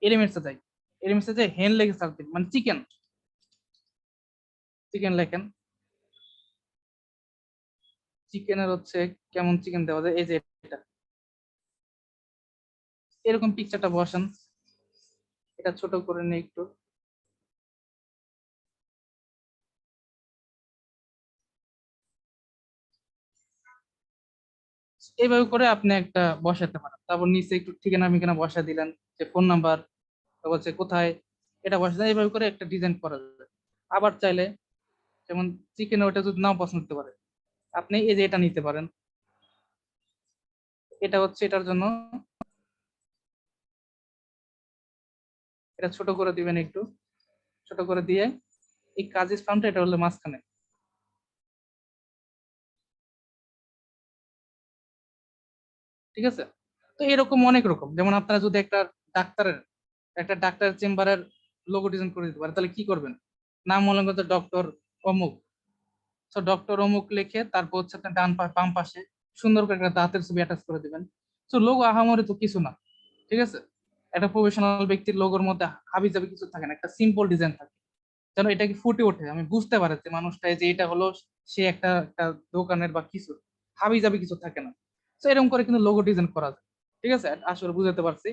A: এলিমেন্টসে যাই, এলিমেন্টসে যে হেন লেগে সার্চ দিন, মানে চিকেন। চিকেন লেখেন, চিকেনের হচ্ছে কেমন চিকেন দেওয়া যায়, এই যে এটা এরকম পিকচারটা বসান, এটা ছোট করে নিই একটু। এইভাবে করে আপনি একটা বসাতে পারেন, তারপর নিচে একটু ঠিকানা মিকানা বসা দিলেন, যে ফোন নাম্বার, তারপর হচ্ছে কোথায়, এটা বসা যায়। এইভাবে করে একটা ডিজাইন করা যায়। আবার চাইলে যেমন চিকেন ওটা যদি নাও পছন্দ করতে পারে, আপনি এই যে এটা নিতে পারেন, এটা হচ্ছে এটার জন্য, এটা ছোট করে দিবেন একটু, ছোট করে দিয়ে এই কাজের ফার্মটা এটা হলো মাঝখানে। ঠিক আছে, তো এরকম অনেক রকম, যেমন আপনারা যদি ডাক্তারের একটা ডাক্তার চেম্বারের লোগো ডিজাইন করে দিতে পারেন, তাহলে কি করবেন, নাম মনে করতে ডক্টর অমুক, তো ডক্টর অমুক লিখে তারপর হচ্ছে আপনার বাম পাশে সুন্দর করে একটা দাঁতের ছবি অ্যাটাচ করে দিবেন। তো লোগো আহামরি তো কিছু না, ঠিক আছে, একটা প্রফেশনাল ব্যক্তির লোগোর মধ্যে হাবি জাবি কিছু থাকে না, একটা সিম্পল ডিজাইন থাকে, যেন এটা কি ফুটে ওঠে, আমি বুঝতে পারি যে মানুষটা যে এটা হলো সে একটা একটা দোকানের বা কিছু, হাবি জাবি কিছু থাকে না। তো এরকম করে কিন্তু লোগো ডিজাইন করা যায়। ঠিক আছে, আসলে বুঝাতে পারছি।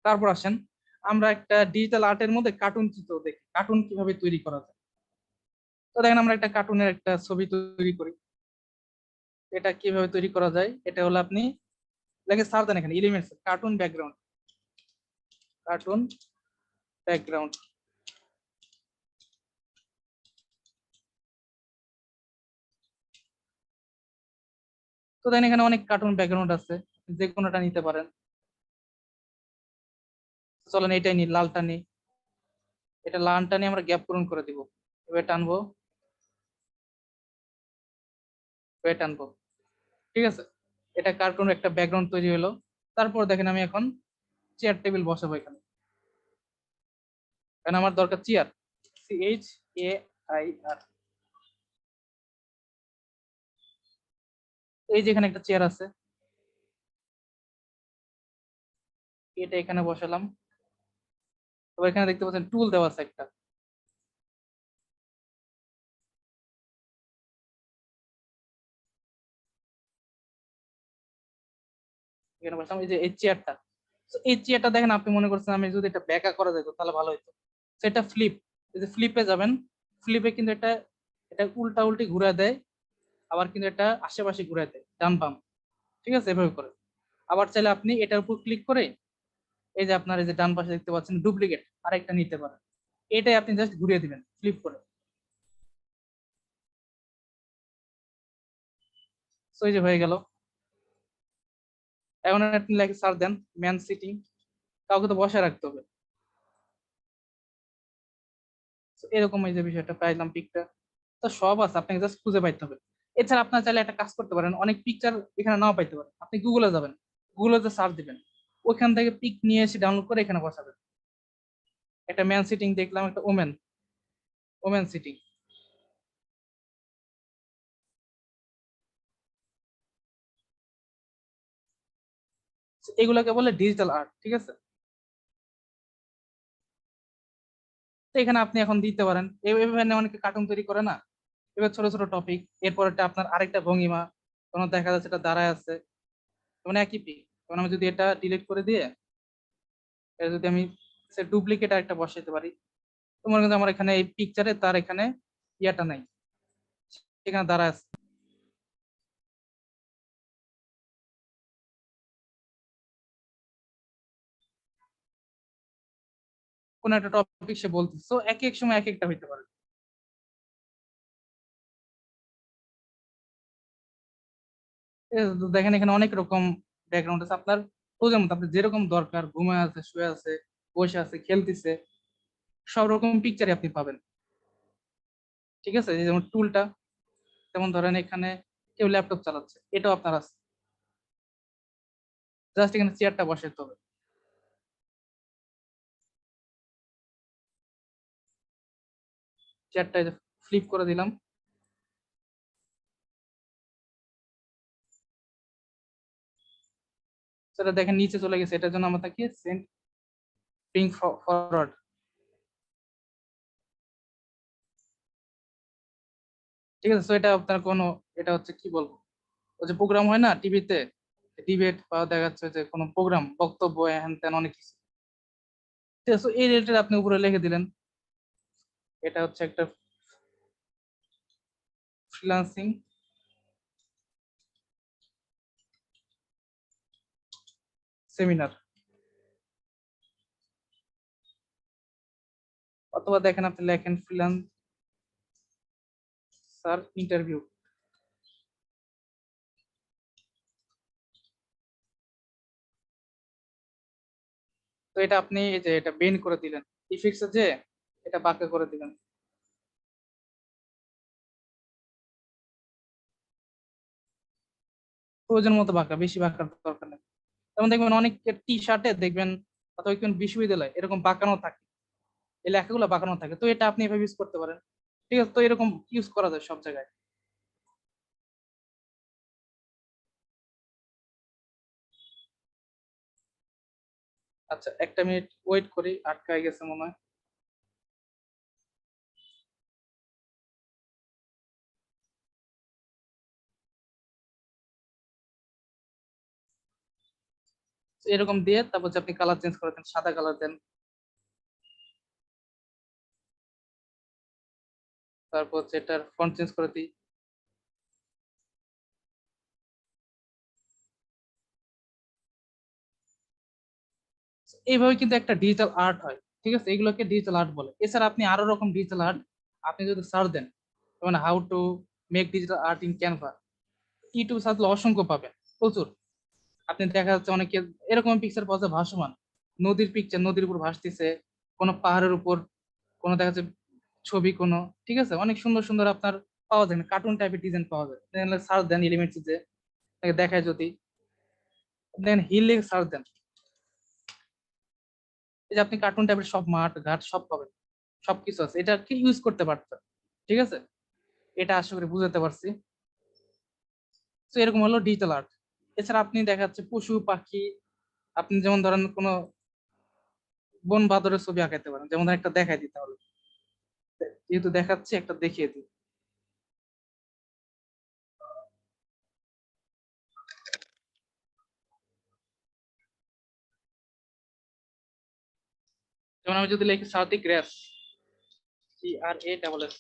A: তারপর আসেন, আমরা একটা ডিজিটাল আর্টের মধ্যে কার্টুন চিত্র দেখি, কার্টুন কিভাবে তৈরি করা যায়। তো দেখেন আমরা একটা কার্টুনের একটা ছবি তৈরি করি। এটা কিভাবে তৈরি করা যায়, এটা হলো আপনি লেখে সার দেন এখানে elements cartoon background, cartoon background. তো দেখেন এখানে অনেক কার্টুন ব্যাকগ্রাউন্ড আছে, যে কোনোটা নিতে পারেন। চলেন এটাই নি, লালটা নি, এটা লালটা নিয়ে আমরা গ্যাপ পূরণ করে দিব, এবার টানবো, এবার টানবো। ঠিক আছে, এটা কার্টুন একটা ব্যাকগ্রাউন্ড তৈরি হলো। তারপর দেখেন আমি এখন চেয়ার টেবিল বসাবো এখানে, কারণ আমার দরকার চেয়ার, CHAIR। এই যে এখানে একটা চেয়ার আছে, এটা এখানে বসালাম। তবে এখানে দেখতে পাচ্ছেন টুল দেওয়া আছে একটা, এখানে বসলাম এই যে এই চেয়ারটা। এই চেয়ারটা দেখেন আপনি মনে করছেন আমি যদি এটা ব্যাকা করা যেত তাহলে ভালো হতো, সেটা ফ্লিপ, এই যে ফ্লিপে যাবেন, ফ্লিপে কিন্তু এটা এটা উল্টা উল্টি ঘুরে দেয়, আবার কিন্তু এটা আশেপাশে ঘুরে দেয় ডান বাম। ঠিক আছে, এভাবে করে। আবার চাইলে আপনি এটার উপর ক্লিক করে এই যে আপনার এই যে ডান পাশে দেখতে পাচ্ছেন ডুপ্লিকেট আরেকটা নিতে পারেন, এটাই আপনি জাস্ট ঘুরিয়ে দিবেন ফ্লিপ করে। তো এই যে হয়ে গেল। এখন আপনি লাগে সার দেন ম্যান সিটিং, কাউকে তো বসায় রাখতে হবে। তো এরকম এই যে বিষয়টা পাইলাম পিকটা, তো সব আছে, আপনাকে জাস্ট খুঁজে পাইতে হবে। এছাড়া আপনার চাইলে একটা কাজ করতে পারেন, অনেক পিকচার এখানে নাও পাইতে পারেন, আপনি গুগলে যাবেন, গুগলে সার্চ দিবেন, ওইখান থেকে পিক নিয়ে এসে ডাউনলোড করে এখানে বসাবেন। একটা ম্যান সিটিং দেখলাম, একটা ওমেন, ওমেন সিটিং, এগুলোকে বলে ডিজিটাল আর্ট। ঠিক আছে, তো এখানে আপনি এখন দিতে পারেন, এখানে অনেকে কার্টুন তৈরি করে না, এবার ছোট ছোট টপিক, এরপর একটা আপনার আরেকটা ভঙ্গিমা, কোনো দেখা যাচ্ছে এটা দাঁড়ায় আছে, মানে একই পিক। তখন আমি যদি এটা ডিলিট করে দিয়ে এটা যদি আমি ডুপ্লিকেট একটা বসাইতে পারি, তো মনে করেন আমার এখানে এই পিকচারে তার এখানে ইয়াটা নাই, এখানে দাঁড়ায় আছে, কোন একটা টপিক সে বলতেছে, তো এক এক সময় এক একটা হইতে পারে। তো দেখেন এখানে অনেক রকম ব্যাকগ্রাউন্ড আছে আপনার প্রয়োজন মতো, আপনার যেরকম দরকার, ঘুমায় আছে, শুয়ে আছে, বসে আছে, খেলতেছে, সব রকম পিকচারই আপনি পাবেন। ঠিক আছে, এই যেমন টুলটা, যেমন ধরেন এখানে কেউ ল্যাপটপ চালাচ্ছে, এটাও আপনার আছে, জাস্ট এখানে চেয়ারটা বসাইতে হবে। চেয়ারটা ফ্লিপ করে দিলাম, সেটা দেখেন নিচে চলে গেছে, এটার জন্য আমরা তাকে সেন্ড ব্রিং ফরওয়ার্ড, ঠিক আছে। তো এটা আপনার কোনো, এটা হচ্ছে কি বলবো, ওই যে প্রোগ্রাম হয় না টিভিতে, ডিবেট বা দেখা যাচ্ছে যে কোনো প্রোগ্রাম, বক্তব্য, হ্যান ত্যান অনেক কিছু। ঠিক আছে, তো এই রিলেটেড আপনি উপরে লিখে দিলেন এটা হচ্ছে একটা ফ্রিল্যান্সিং সেমিনার, অথবা দেখেন আপনি লেখেন ফ্রিল্যান্সার ইন্টারভিউ। তো এটা আপনি এই যে এটা বেন্ড করে দিলেন, ইফিক্সে যে এটা বাঁকা করে দিলেন। প্রয়োজন মতো বাঁকা, বেশি বাঁকার দরকার নেই। যেমন দেখবেন অনেক টি শার্টে দেখবেন, অথবা কোন বিশ্ববিদ্যালয় এরকম বাঁকানো থাকে, এই লেখাগুলো বাঁকানো থাকে, তো এটা আপনি এভাবে ইউজ করতে পারেন। ঠিক আছে, তো এরকম ইউজ করা যায় সব জায়গায়। আচ্ছা, একটা মিনিট ওয়েট করি, আটকায় গেছে মনে হয়। তো এরকম দিয়ে তারপর হচ্ছে আপনি কালার চেঞ্জ করে দেন, সাদা কালার দেন। তারপর হচ্ছে এটার ফন্ট চেঞ্জ করে দিই। এইভাবে কিন্তু একটা ডিজিটাল আর্ট হয়। ঠিক আছে, এগুলোকে ডিজিটাল আর্ট বলে। এছাড়া আপনি আরো রকম ডিজিটাল আর্ট আপনি যদি সার্চ দেন, যেমন how to make digital art in Canva, YouTube সার্চলে অসংখ্য পাবেন, প্রচুর। আপনি দেখা যাচ্ছে অনেকে এরকম পিকচার পাওয়া যায় ভাসমান, নদীর পিকচার, নদীর উপর ভাসতেছে, কোনো পাহাড়ের উপর, কোনো দেখা যাচ্ছে ছবি কোনো, ঠিক আছে, অনেক সুন্দর সুন্দর আপনার পাওয়া যায়, কার্টুন টাইপের ডিজাইন পাওয়া যায়। সার্চ দেন এলিমেন্টস যে তাকে দেখায়, যদি দেন হিল সার্চ দেন, এই যে আপনি কার্টুন টাইপের সব মাঠ ঘাট সব পাবেন, সবকিছু আছে, এটা কি ইউজ করতে পারতেন। ঠিক আছে, এটা আশা করি বুঝাতে পারছি। তো এরকম হলো ডিজিটাল আর্ট। এছাড়া আপনি দেখা যাচ্ছে পশু পাখি, আপনি যেমন ধরেন কোনো বন বাদরের ছবি আঁকাইতে পারেন, যেমন ধরেন একটা দেখাই দিতে হবে, যেহেতু দেখাচ্ছি একটা দেখিয়ে দিই। যেমন আমি যদি লিখি সাউথি গ্রাস, CRASS,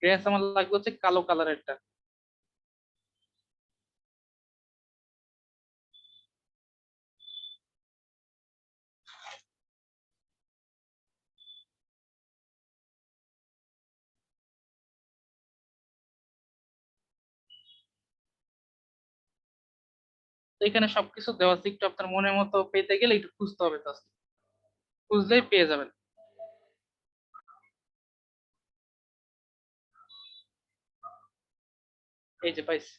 A: গ্রাস আমার লাগবে হচ্ছে কালো কালারেরটা। তো এখানে সবকিছু দেওয়া আছে, একটু আপনার মনের মতো পেতে গেলে একটু খুঁজতে হবে, তো খুঁজলেই পেয়ে যাবেন। এই যে পাইছি।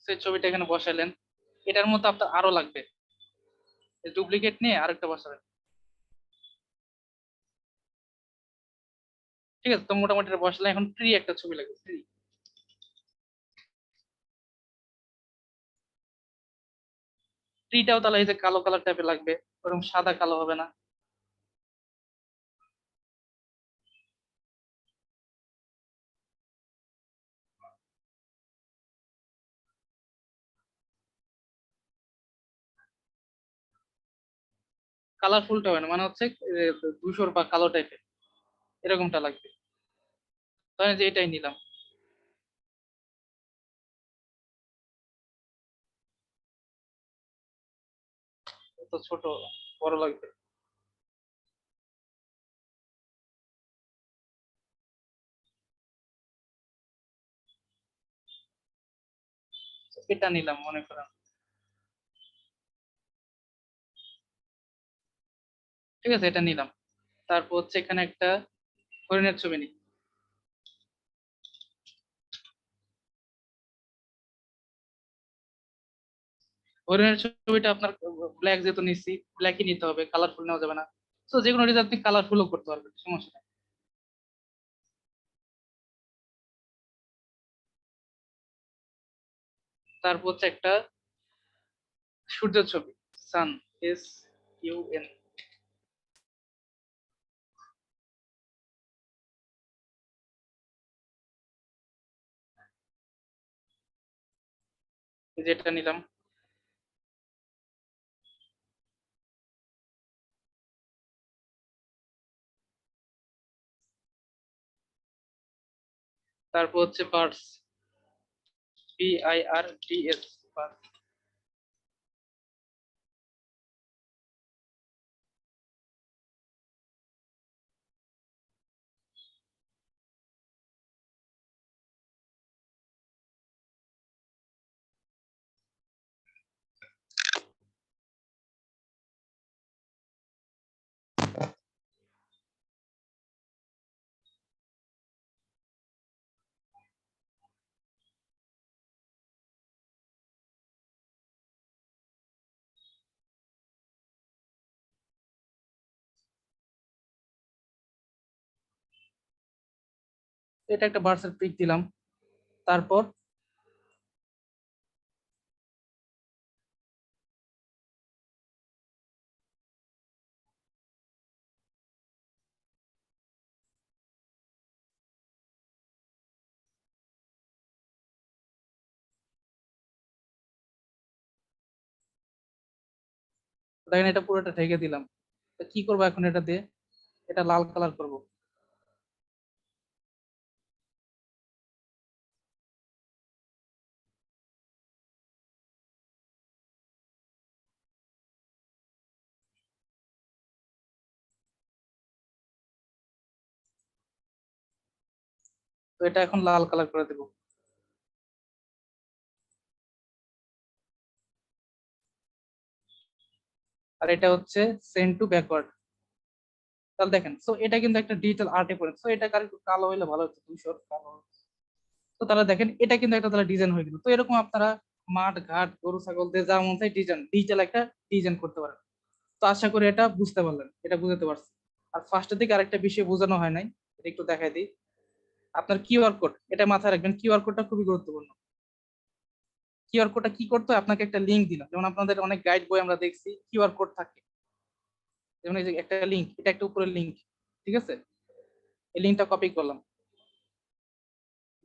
A: সেই ছবিটা এখানে বসাইলেন, এটার মতো আপনার আরো লাগবে, ডুপ্লিকেট নিয়ে আরেকটা বসাবেন। ঠিক আছে, তো মোটামুটি এটা বসালে এখন ট্রি একটা ছবি লাগবে, ট্রি। ট্রিটাও তাহলে এই যে কালো কালার টাইপের লাগবে, ওরকম সাদা কালো হবে না। কালারফুলটা হবে না, মানে হচ্ছে ধূসর বা কালো টাইপের এরকমটা লাগবে। ধরেন যে এটাই নিলাম, তো ছোট বড় লাগবে। এটা নিলাম মনে করেন। ঠিক আছে, এটা নিলাম। তারপর হচ্ছে এখানে একটা হরিণের ছবি নিই। হরিণের ছবিটা আপনার ব্ল্যাক যেহেতু নিচ্ছি, ব্ল্যাকই নিতে হবে, কালারফুল নেওয়া যাবে না। তো যে কোনো ডিজাইন আপনি কালারফুলও করতে পারবেন, সমস্যা নেই। তারপর হচ্ছে একটা সূর্যের ছবি, সান, SUN। যেটা নিলাম। তারপর হচ্ছে বার্ডস, BIRDS, বার্ডস। এটা একটা বার্ডসের পিক দিলাম। তারপর দেখেন এটা পুরোটা ঢেকে দিলাম। তো কি করবো এখন এটা দিয়ে? এটা লাল কালার করব। তো এটা এখন লাল কালার করে দেবো। আর এটা হচ্ছে সেন্ড টু ব্যাকওয়ার্ড। তাহলে দেখেন, তো এটা কিন্তু একটা ডিজিটাল আর্টে পড়ে, তো এটা কার একটু কালো হইলে ভালো হতো, ধূসর কালো। তো তাহলে দেখেন এটা কিন্তু একটা তাহলে ডিজাইন হয়ে গেল। তো এরকম আপনারা মাঠ ঘাট গরু ছাগল দিয়ে যা মন চাই ডিজাইন, ডিজিটাল একটা ডিজাইন করতে পারেন। তো আশা করি এটা বুঝতে পারলেন, এটা বুঝতে পারছি। আর ফার্স্টের দিকে আরেকটা বিষয় বোঝানো হয় নাই, এটা একটু দেখাই দিই। আপনার কিউআর কোড, এটা মাথায় রাখবেন, কিউআর কোডটা খুবই গুরুত্বপূর্ণ। কিউআর কোডটা কি করতে হয়? আপনাকে একটা লিঙ্ক দিলাম, যেমন আপনাদের অনেক গাইড বই আমরা দেখছি কিউআর কোড থাকে। যেমন এই যে একটা লিঙ্ক, এটা একটা উপরে লিঙ্ক, ঠিক আছে? এই লিঙ্কটা কপি করলাম।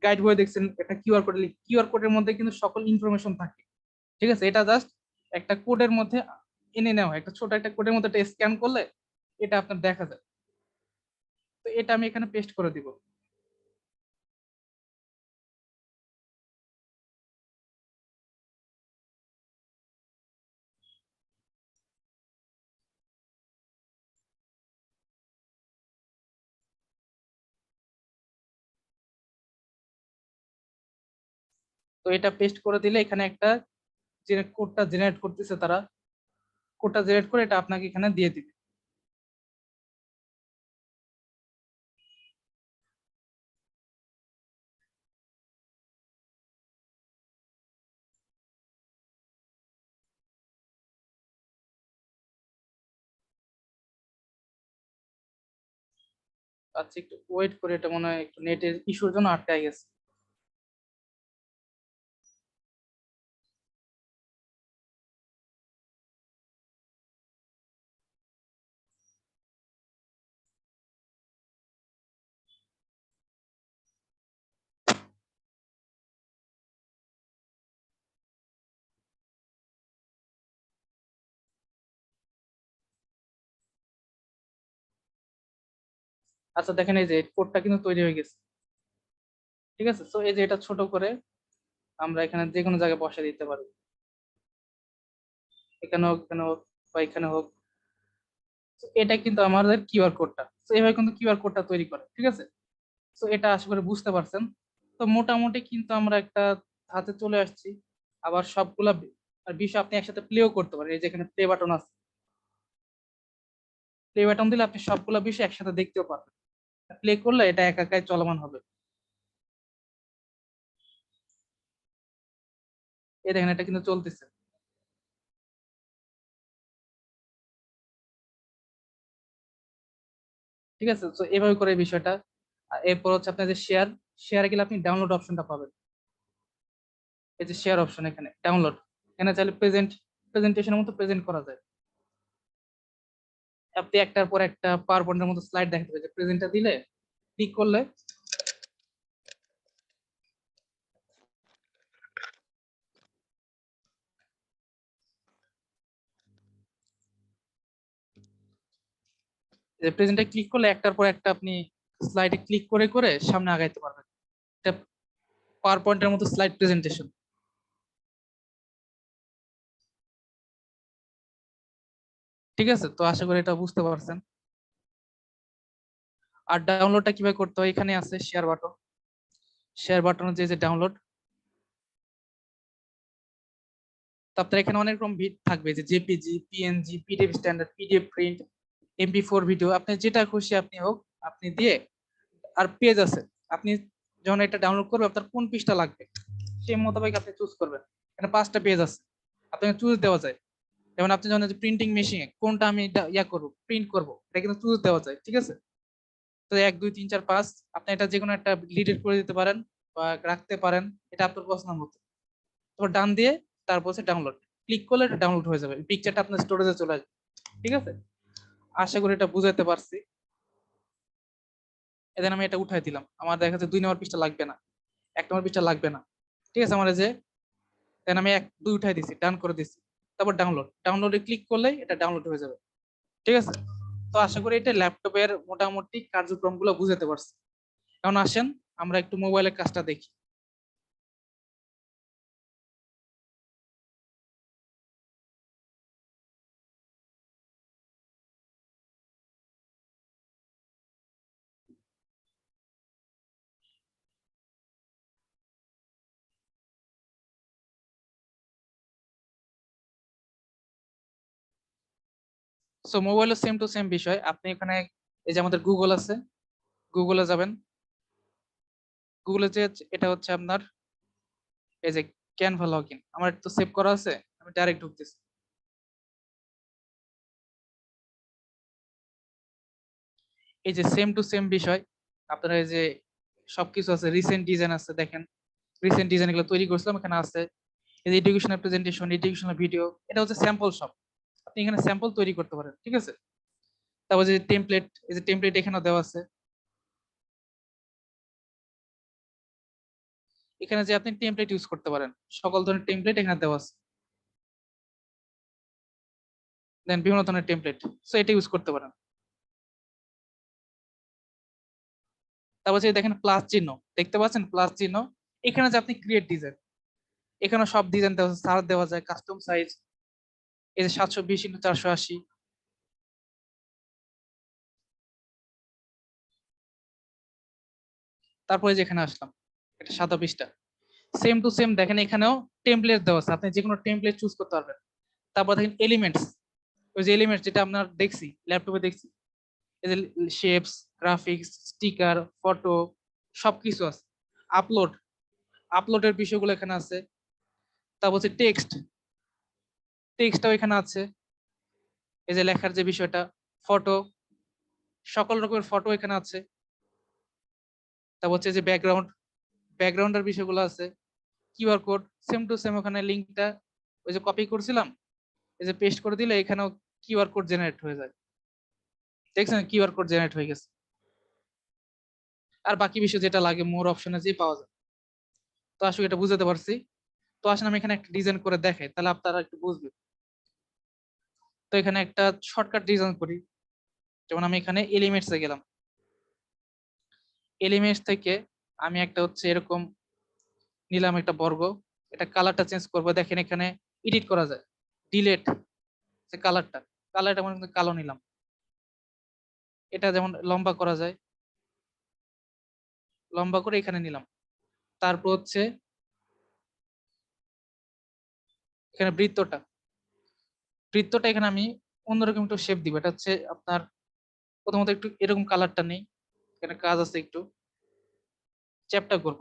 A: গাইড বই দেখছেন একটা কিউআর কোড লিঙ্ক, কিউআর কোডের মধ্যে কিন্তু সকল ইনফরমেশন থাকে, ঠিক আছে? এটা জাস্ট একটা কোডের মধ্যে এনে নেওয়া হয়, একটা ছোট একটা কোডের মধ্যে একটা স্ক্যান করলে এটা আপনার দেখা যায়। তো এটা আমি এখানে পেস্ট করে দিব। তো এটা পেস্ট করে দিলে এখানে একটা যে কোডটা জেনারেট করতেছে তারা, কোডটা জেনারেট করে এটা আপনাকে এখানে দিয়ে দিবে। আচ্ছা একটু ওয়েট করে, এটা মনে হয় একটু নেটের ইস্যুর জন্য আটকায় গেছে। আচ্ছা দেখেন এই যে কোডটা কিন্তু তৈরি হয়ে গেছে, ঠিক আছে? তো এই যে এটা ছোট করে আমরা এখানে যে কোনো জায়গায় বসে দিতে পারি, এখানে হোক, এখানে হোক, বা এখানে হোক। তো এটা কিন্তু আমাদের কিউআর কোডটা, তো এইভাবে কিন্তু কিউআর কোডটা তৈরি করে, ঠিক আছে? তো এটা আশা করি বুঝতে পারছেন। তো মোটামুটি কিন্তু আমরা একটা হাতে চলে আসছি। আবার সবগুলা আর বিষয় আপনি একসাথে প্লেও করতে পারেন, এই যে এখানে প্লে বাটন আছে, প্লে বাটন দিলে আপনি সবগুলা বিষয় একসাথে দেখতেও পারবেন। প্লে করলে এটা একা একাই চলমান হবে। এই দেখেন এটা কিন্তু চলতেছে, ঠিক আছে? তো এভাবে করে এই বিষয়টা। আর এরপর হচ্ছে আপনার যে শেয়ার, শেয়ারে গেলে আপনি ডাউনলোড অপশনটা পাবেন। এই যে শেয়ার অপশন, এখানে ডাউনলোড, এখানে চাইলে প্রেজেন্ট প্রেজেন্টেশনের মতো প্রেজেন্ট করা যায়। আপনি একটার পর একটা পাওয়ার পয়েন্টের মতো স্লাইড দেখাতে পারেন, প্রেজেন্টটা দিলে ক্লিক করলে প্রেজেন্টে ক্লিক করলে একটার পর একটা আপনি স্লাইডে ক্লিক করে করে সামনে আগাইতে পারবেন। এটা পাওয়ার পয়েন্টের মতো স্লাইড প্রেজেন্টেশন। ঠিক আছে, তো আশা করি এটা বুঝতে পারছেন। আর ডাউনলোডটা কিভাবে করতে হয়, এখানে আছে শেয়ার বাটন। শেয়ার বাটনে যে ডাউনলোড, তো আপনার এখানে অনেক রকম থাকবে, যে JPG, PNG, PDF standard, PDF print, এমপি4 ভিডিও, আপনি যেটা খুশি আপনি হোক আপনি দিয়ে। আর পেজ আছে, আপনি যখন এটা ডাউনলোড করবেন আপনার কোন পৃষ্ঠা লাগবে সেই মোতাবেক আপনি চুজ করবেন। এখানে 5টা পেজ আছে, আপনাকে চুজ দেওয়া যায়। যেমন আপনি যখন প্রিন্টিং মেশিনে কোনটা আমি ইয়া করবো, প্রিন্ট করবো, এটা কিন্তু চুজ দেওয়া যায়। ঠিক আছে, তো 1 2 3 4 5 আপনি এটা যে কোনো একটা ডিলিট করে দিতে পারেন বা রাখতে পারেন, এটা আপনার পছন্দ মতো। তারপর ডান দিয়ে তারপর হচ্ছে ডাউনলোড, ক্লিক করলে এটা ডাউনলোড হয়ে যাবে, পিকচারটা আপনার স্টোরেজে চলে আসবে। ঠিক আছে, আশা করি এটা বুঝাতে পারছি। এদিন আমি এটা উঠাই দিলাম, আমার দেখা যাচ্ছে 2 নম্বর পৃষ্ঠা লাগবে না, 1 নম্বর পৃষ্ঠা লাগবে না। ঠিক আছে, আমার এই যে দেন আমি 1 2 উঠাই দিছি, ডান করে দিছি। তারপর ডাউনলোড, ডাউনলোডে ক্লিক করলেই এটা ডাউনলোড হয়ে যাবে। ঠিক আছে, তো আশা করি এটা ল্যাপটপের মোটামুটি কার্যক্রমগুলো বুঝাতে পারছি। এখন আসেন আমরা একটু মোবাইলের কাজটা দেখি। সো মোবাইলের সেম টু সেম বিষয়, আপনি এখানে এই যে আমাদের গুগল আছে, গুগলে যাবেন। গুগলে যে এটা হচ্ছে আপনার এই যে ক্যানভা লগ ইন, আমার তো সেভ করা আছে, আমি ডাইরেক্ট ঢুকতেছি। এই যে সেম টু সেম বিষয়, আপনারা এই যে সবকিছু আছে, রিসেন্ট ডিজাইন আছে, দেখেন রিসেন্ট ডিজাইন এগুলো তৈরি করছিলাম, এখানে আছে। এই যে এডুকেশনাল প্রেজেন্টেশন, এডুকেশনাল ভিডিও, এটা হচ্ছে স্যাম্পল সব, আপনি এখানে স্যাম্পল তৈরি করতে পারেন। ঠিক আছে, তারপর যে টেমপ্লেট, এই যে টেমপ্লেট এখানে দেওয়া আছে, এখানে যে আপনি টেমপ্লেট ইউজ করতে পারেন, সকল ধরনের টেমপ্লেট এখানে দেওয়া আছে। দেন বিভিন্ন ধরনের টেমপ্লেট, সো এটা ইউজ করতে পারেন। তারপর যে দেখেন প্লাস চিহ্ন, দেখতে পাচ্ছেন প্লাস চিহ্ন, এখানে যে আপনি ক্রিয়েট ডিজাইন, এখানে সব ডিজাইন দেওয়া আছে, সার দেওয়া যায়, কাস্টম সাইজ, এই যে 720x480। তারপরে যেখানে আসলাম, এটা সাদা পৃষ্ঠা, সেম টু সেম দেখেন এখানেও টেমপ্লেট দেওয়া আছে, আপনি যে কোনো টেমপ্লেট চুজ করতে পারবেন। তারপর দেখেন এলিমেন্টস, ওই যে এলিমেন্টস যেটা আপনার দেখছি ল্যাপটপে দেখছি, এই যে শেপস, গ্রাফিক্স, স্টিকার, ফটো, সবকিছু আছে। আপলোড, আপলোডের বিষয়গুলো এখানে আছে। তারপর হচ্ছে টেক্সট, টেক্সটটাও এখানে আছে, এই যে লেখার যে বিষয়টা, ফটো, সকল রকমের ফটো এখানে আছে। তারপর হচ্ছে যে ব্যাকগ্রাউন্ড, ব্যাকগ্রাউন্ডের বিষয়গুলো আছে। QR code same to same, ওখানে লিঙ্কটা ওই যে কপি করছিলাম, এই যে পেস্ট করে দিলে এখানেও কিউআর কোড জেনারেট হয়ে যায়। দেখছেন কিউআর কোড জেনারেট হয়ে গেছে। আর বাকি বিষয় যেটা লাগে মোর অপশনে যে পাওয়া যায়। তো আসলে এটা বুঝতে পারছি। তো আসলে আমি এখানে একটা ডিজাইন করে দেখাই, তাহলে আপনারা একটু বুঝবেন। তো এখানে একটা শর্টকাট ডিজাইন করি, যেমন আমি এখানে এলিমেন্টসে গেলাম, এলিমেন্টস থেকে আমি একটা হচ্ছে এরকম নিলাম একটা বর্গ, এটা কালারটা চেঞ্জ করবো, দেখেন এখানে এডিট করা যায়, ডিলেট, যে কালারটা, কালারটা মনে করেন কালো নিলাম, এটা যেমন লম্বা করা যায়, লম্বা করে এখানে নিলাম। তারপর হচ্ছে এখানে বৃত্তটা, বৃত্তটা এখানে আমি অন্যরকম একটু শেপ দিব, এটা হচ্ছে আপনার প্রথমত একটু এরকম কালারটা নেই, এখানে কাজ আছে একটু, চ্যাপটা করব।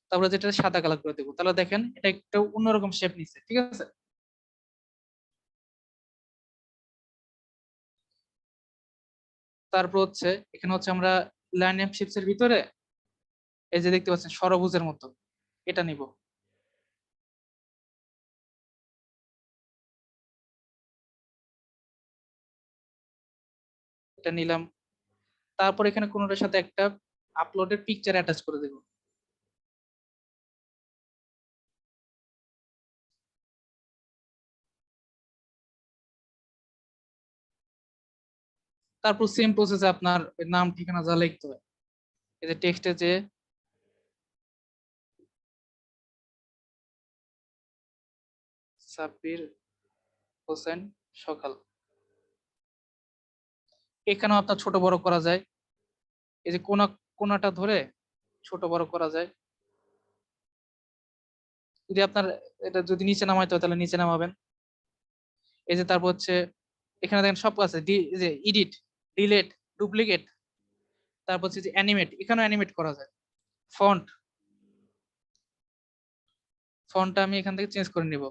A: তারপরে যেটা সাদা কালার করে দেবো, তাহলে দেখেন এটা একটু অন্যরকম শেপ নিচ্ছে। ঠিক আছে, তারপর হচ্ছে এখানে হচ্ছে আমরা ল্যান্ডস্কেপস এর ভিতরে এই যে দেখতে পাচ্ছেন ষড়ভুজের মতো, এটা নিব। এটা নিলাম। তারপর এখানে কোনোটার সাথে একটা আপলোডের পিকচার অ্যাটাচ করে দেব। তারপর সেম প্রসেসে আপনার নাম ঠিকানা যা লিখতে হয়, এই যে টেক্সটে যে সাব্বির হোসেন সকাল, এখানেও আপনার ছোট বড় করা যায়। এই যে কোনাটা ধরে ছোট বড় করা যায়। যদি আপনার এটা যদি নিচে নামাইতে হয় তাহলে নিচে নামাবেন। এই যে তারপর হচ্ছে এখানে দেখেন সব আছে, যে এডিট, ডিলেট, ডুপ্লিকেট, তারপর হচ্ছে যে অ্যানিমেট, এখানেও অ্যানিমেট করা যায়। ফন্ট, ফন্টটা আমি এখান থেকে চেঞ্জ করে নিব।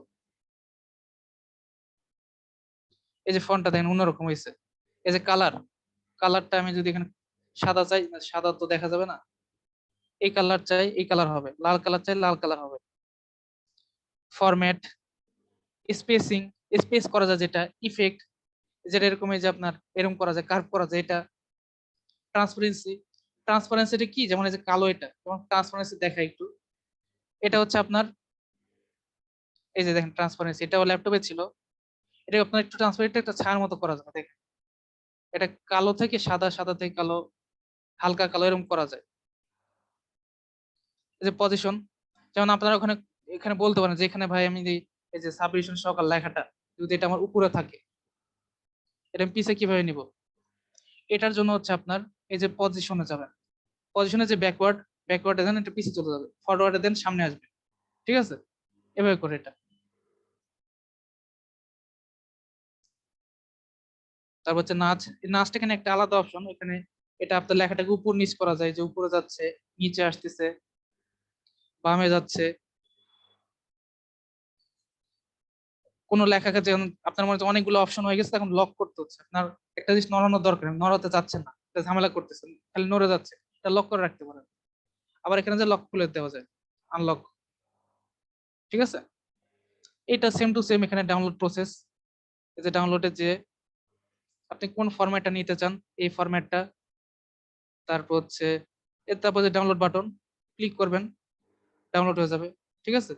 A: এই যে ফন্টটা দেখেন অন্যরকম হয়েছে। এই যে কালার, কালারটা আমি যদি এখানে সাদা চাই, সাদা তো দেখা যাবে না, এই কালার চাই এই কালার হবে, লাল কালার চাই লাল কালার হবে। ফরম্যাট, স্পেসিং, স্পেস করা যায় যেটা, ইফেক্ট যেটা এরকম, এই যে আপনার এরকম করা যায়, কার্ভ করা যায় এটা। ট্রান্সপারেন্সি, ট্রান্সপারেন্সিটা কি, যেমন এই যে কালো, এটা যেমন ট্রান্সপারেন্সি দেখা একটু, এটা হচ্ছে আপনার এই যে দেখেন ট্রান্সপারেন্সি, এটা ল্যাপটপে ছিল, এটা আপনার একটু ট্রান্সপারেন্ট একটা ছায়ার মতো করা যায় দেখেন, এটা কালো থেকে সাদা, সাদা থেকে কালো, হালকা কালো এরকম করা যায়। এই যে পজিশন, যেমন আপনারা ওখানে এখানে বলতে পারেন যে এখানে ভাই আমি এই যে সাব্বির হোসেন সকাল লেখাটা যদি এটা আমার উপরে থাকে, এটা আমি পিছে কিভাবে নিব, এটার জন্য হচ্ছে আপনার এই যে পজিশনে যাবেন, পজিশনে যে ব্যাকওয়ার্ড, ব্যাকওয়ার্ডে দেন এটা পিছে চলে যাবে, ফরওয়ার্ডে দেন সামনে আসবে, ঠিক আছে, এভাবে করে এটা। তারপর হচ্ছে নাচ, এই নাচটা এখানে একটা আলাদা অপশন, এখানে এটা আপনার লেখাটাকে উপর নিচ করা যায়, যে উপরে যাচ্ছে, নিচে আসতেছে, বামে যাচ্ছে। কোনো লেখাকে যেমন আপনার মনে হচ্ছে অনেকগুলো অপশন হয়ে গেছে, এখন লক করতে হচ্ছে, আপনার একটা জিনিস নড়ানোর দরকার নেই, নড়াতে চাচ্ছেন না, এটা ঝামেলা করতেছেন, খালি নড়ে যাচ্ছে, এটা লক করে রাখতে পারেন। আবার এখানে যে লক খুলে দেওয়া যায়, আনলক, ঠিক আছে। এটা সেম টু সেম এখানে ডাউনলোড প্রসেস, এই যে ডাউনলোডে যে আপনি কোন ফরম্যাটটা নিতে চান এই ফরম্যাটটা, তারপর হচ্ছে তারপর যে ডাউনলোড বাটন ক্লিক করবেন, ডাউনলোড হয়ে যাবে, ঠিক আছে।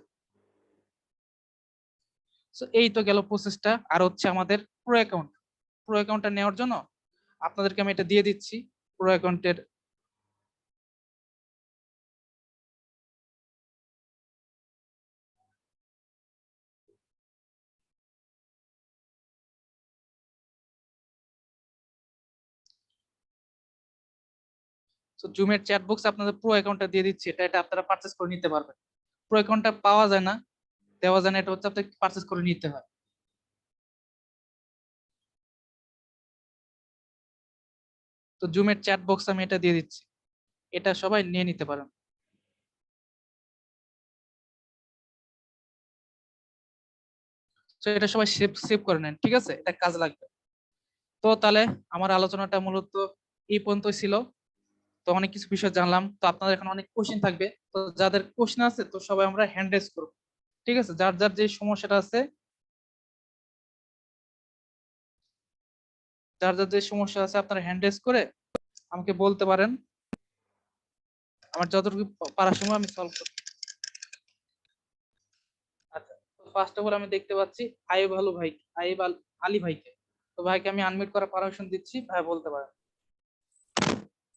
A: তো এই তো গেল প্রসেসটা। আর হচ্ছে আমাদের প্রো অ্যাকাউন্ট, প্রো অ্যাকাউন্টটা নেওয়ার জন্য আপনাদেরকে আমি এটা দিয়ে দিচ্ছি, প্রো অ্যাকাউন্টের। তো জুমের চ্যাট বক্স আপনাদের প্রো অ্যাকাউন্টটা দিয়ে দিচ্ছি, এটা এটা আপনারা পারচেজ করে নিতে পারবেন। প্রো অ্যাকাউন্টটা পাওয়া যায় না, দেওয়া যায় না, এটা হচ্ছে আপনাকে পারচেজ করে নিতে হয়। তো জুমের চ্যাট বক্স আমি এটা দিয়ে দিচ্ছি, এটা সবাই নিয়ে নিতে পারেন। তো এটা সবাই সেভ সেভ করে নেন, ঠিক আছে, এটা কাজ লাগবে। তো তাহলে আমার আলোচনাটা মূলত এই পর্যন্তই ছিল। তো অনেক কিছু বিষয় জানলাম, তো আপনাদের এখন অনেক কোশ্চেন থাকবে, তো যাদের কোশ্চেন আছে তো সবাই আমরা হ্যান্ড রেজ করবো, ঠিক আছে, যার যার যে সমস্যাটা আছে, যার যার যে সমস্যা আছে আপনারা হ্যান্ড রেজ করে আমাকে বলতে পারেন, আমার যতটুকু পারার সময় আমি সলভ করব। আচ্ছা, তো ফার্স্ট অফ অল আমি দেখতে পাচ্ছি আইব আলু ভাই, আলী ভাইকে, তো ভাইকে আমি আনমিউট করার পারমিশন দিচ্ছি, ভাই বলতে পারেন।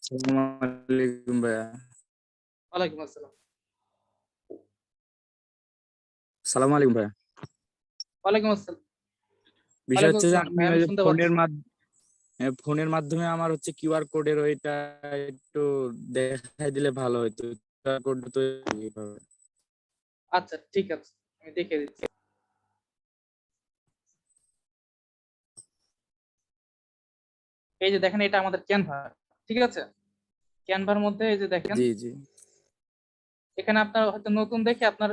B: আসসালামু আলাইকুম ভাইয়া।
A: ওয়ালাইকুম আসসালাম।
B: সালাম আলাইকুম ভাইয়া।
A: ওয়ালাইকুম আসসালাম।
B: বিষয়
A: ওয়ালাইকুম
B: হচ্ছে যে
A: আসসালাম
B: আমি
A: ভাই,
B: ওই
A: আমি
B: যে
A: শুনতে পাচ্ছি।
B: ফোনের মাধ্যমে আমার হচ্ছে কিউআর কোডের ওইটা একটু দেখাই দিলে ভালো হতো। কিউআর কোড তো এইভাবে।
A: আচ্ছা ঠিক আছে, আমি দেখে দিচ্ছি। এই যে দেখেন এটা আমাদের ক্যানভা, ঠিক আছে, ক্যানভার মধ্যে এই যে দেখেন,
B: জি জি
A: এখানে আপনার হয়তো নতুন দেখে আপনার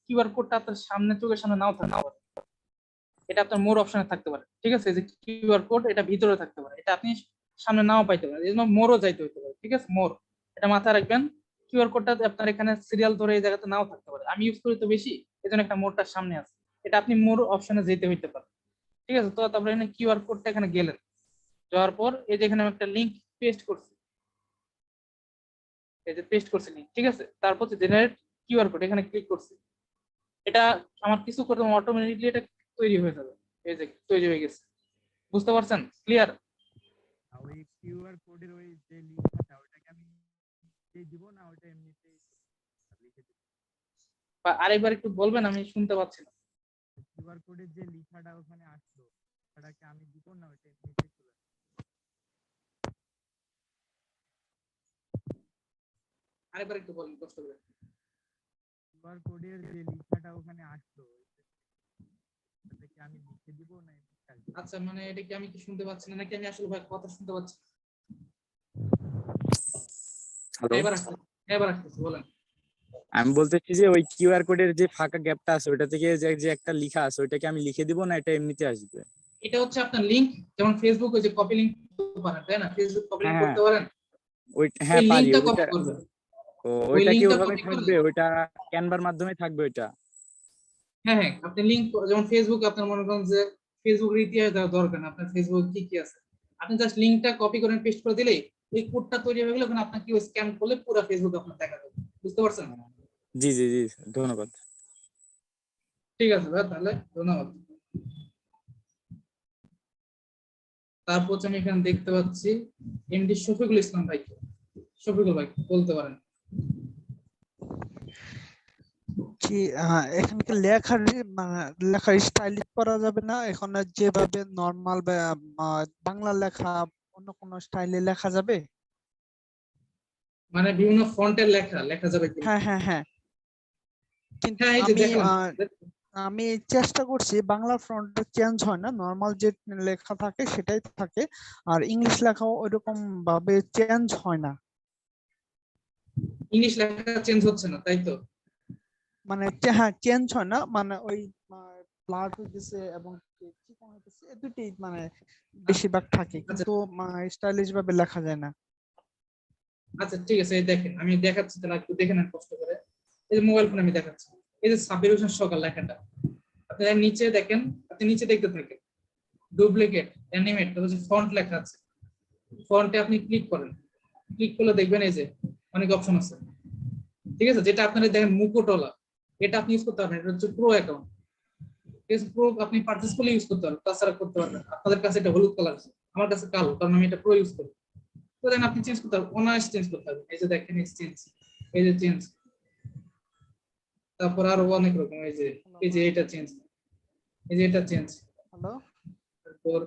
A: কিউআর কোডটা আপনার সামনে, চোখের সামনে নাও থাকতে পারে, এটা আপনার মোর অপশনে থাকতে পারে, ঠিক আছে, এই যে কিউআর কোড এটা ভিতরে থাকতে পারে, এটা আপনি সামনে নাও পাইতে পারেন, এই জন্য মোরও যাইতে হতে পারে, ঠিক আছে, মোর, এটা মাথায় রাখবেন। কিউআর কোডটা আপনার এখানে সিরিয়াল ধরে এই জায়গাতে নাও থাকতে পারে, আমি ইউজ করি তো বেশি, এজন্য একটা মোড়টার সামনে আছে, এটা আপনি মোর অপশনে যেতে হইতে পারে। ঠিক আছে, তো তারপরে এখানে কিউআর কোডটা এখানে গেলেন, যাওয়ার পর এই যে এখানে আমি একটা লিংক পেস্ট করছি, এই যে পেস্ট করছি লিংক, ঠিক আছে, তারপর জেনারেট কিউআর কোড এখানে ক্লিক করছি, এটা আমার কিছু করতে অটোমেটিকলি এটা তৈরি হয়ে যাবে, এই যে তৈরি হয়ে গেছে, বুঝতে পারছেন? ক্লিয়ার?
B: ওই কিউআর কোডের ওই যে লিঙ্কটা ওটাকে আমি দিব না, ওটা এমনিতেই লিখে দিব?
A: বা আরেকবার একটু বলবেন, আমি শুনতে পাচ্ছি না।
B: কিউআর কোডের যে লেখাটা ওখানে আসলো ওটাকে আমি দিব না, ওটা এমনিতেই চলে আসবে?
A: আরেকবার একটু বলেন কষ্ট করে।
B: কিউআর কোডের যে লেখাটা ওখানে আসলো ওটাকে আমি লিখে দিব না এমনিতেই আসবে?
A: আচ্ছা, মানে এটা কি আমি কি শুনতে পাচ্ছি না, নাকি আমি আসলে ভাই কথা শুনতে পাচ্ছি না?
B: হ্যালো,
A: এবার আসছে, এবার আসতেছে, বলেন।
B: আমি বলতেছি যে ওই কিউআর কোডের যে ফাঁকা গ্যাপটা আছে ওটা থেকে যে যে একটা লেখা আছে ওটাকে আমি লিখে দিব না, এটা এমনিতে আসবে?
A: এটা হচ্ছে আপনার লিংক, যেমন ফেসবুক ওই যে কপি লিংক করতে পারেন, তাই না? ফেসবুক কপি লিংক
B: হ্যাঁ
A: করতে পারেন,
B: ওই
A: ওই
B: হ্যাঁ পারি
A: লিংকটা
B: ওইটা।
A: কপি করবেন,
B: ও
A: ওই
B: ওইটা কি
A: লিংকটা
B: ওইভাবে
A: কপি করলে,
B: থাকবে? ওইটা ক্যানভার মাধ্যমে থাকবে ওইটা?
A: হ্যাঁ হ্যাঁ, আপনি লিংক, যেমন ফেসবুক আপনার মনে করেন যে ফেসবুকের ইতিহাস দেওয়ার দরকার না, আপনার ফেসবুক কি কি আছে, আপনি জাস্ট লিংকটা কপি করে পেস্ট করে দিলেই ওই কোডটা তৈরি হয়ে গেলে ওখানে আপনার কি স্ক্যান করলে পুরো ফেসবুক আপনার দেখা যাবে, বুঝতে পারছেন?
B: জি জি জি, ধন্যবাদ।
A: ঠিক আছে ভাই, তাহলে ধন্যবাদ। তারপর হচ্ছে আমি এখানে দেখতে পাচ্ছি এমডি শফিকুল ইসলাম ভাই, শফিকুল ভাই বলতে পারেন।
C: কি এখানে কি লেখার লেখার স্টাইলিশ করা যাবে না? এখন যেভাবে নর্মাল বাংলা লেখা অন্য কোনো স্টাইলে লেখা যাবে?
A: মানে বিভিন্ন ফন্টের লেখা লেখা যাবে কি?
C: হ্যাঁ হ্যাঁ হ্যাঁ, কিন্তু
A: হ্যাঁ, এই যে
C: আমি
A: দেখেন,
C: আমি চেষ্টা করছি, বাংলা ফন্ট চেঞ্জ হয় না, নর্মাল যে লেখা থাকে সেটাই থাকে, আর ইংলিশ লেখাও ওইরকম ভাবে চেঞ্জ হয় না।
A: ইংলিশ লেখা চেঞ্জ হচ্ছে না, তাই তো?
C: মানে হ্যাঁ, চেঞ্জ হয় না, মানে ওই ব্লাড হইতেছে এবং চিকন হইতেছে, এই দুটি মানে বেশিরভাগ থাকে,
A: আচ্ছা
C: কিন্তু স্টাইলিশ ভাবে লেখা যায় না।
A: আচ্ছা, ঠিক আছে, এই দেখেন আমি দেখাচ্ছি, তাহলে একটু দেখে নেন কষ্ট করে। এই যে মোবাইল ফোনে আমি দেখাচ্ছি, এই যে সাবির হোসেন সকাল লেখাটা, আপনি নিচে দেখেন, আপনি নিচে দেখতে থাকেন, ডুপ্লিকেট, অ্যানিমেট, তারপর যে ফন্ট লেখা আছে, ফন্টে আপনি ক্লিক করেন, ক্লিক করলে দেখবেন এই যে অনেক অপশন আছে, ঠিক আছে, যেটা আপনারা দেখেন মুকুটওয়ালা, এটা আপনি ইউজ করতে পারবেন, এটা হচ্ছে প্রো অ্যাকাউন্ট, ঠিক আছে, প্রো আপনি পারচেজ করলে ইউজ করতে পারবেন, তাছাড়া করতে পারবেন না। আপনাদের কাছে এটা হলুদ কালার আছে, আমার কাছে কালো, কারণ আমি এটা প্রো ইউজ করি। তো দেন আপনি চেঞ্জ করতে পারবেন, অনায়াস চেঞ্জ করতে পারবেন, এই যে দেখেন এক্সচেঞ্জ, এই যে চেঞ্জ, তারপর আরো অনেক রকম, এই যে এটা চেঞ্জ, এই যে এটা চেঞ্জ,
C: হ্যালো,
A: তারপর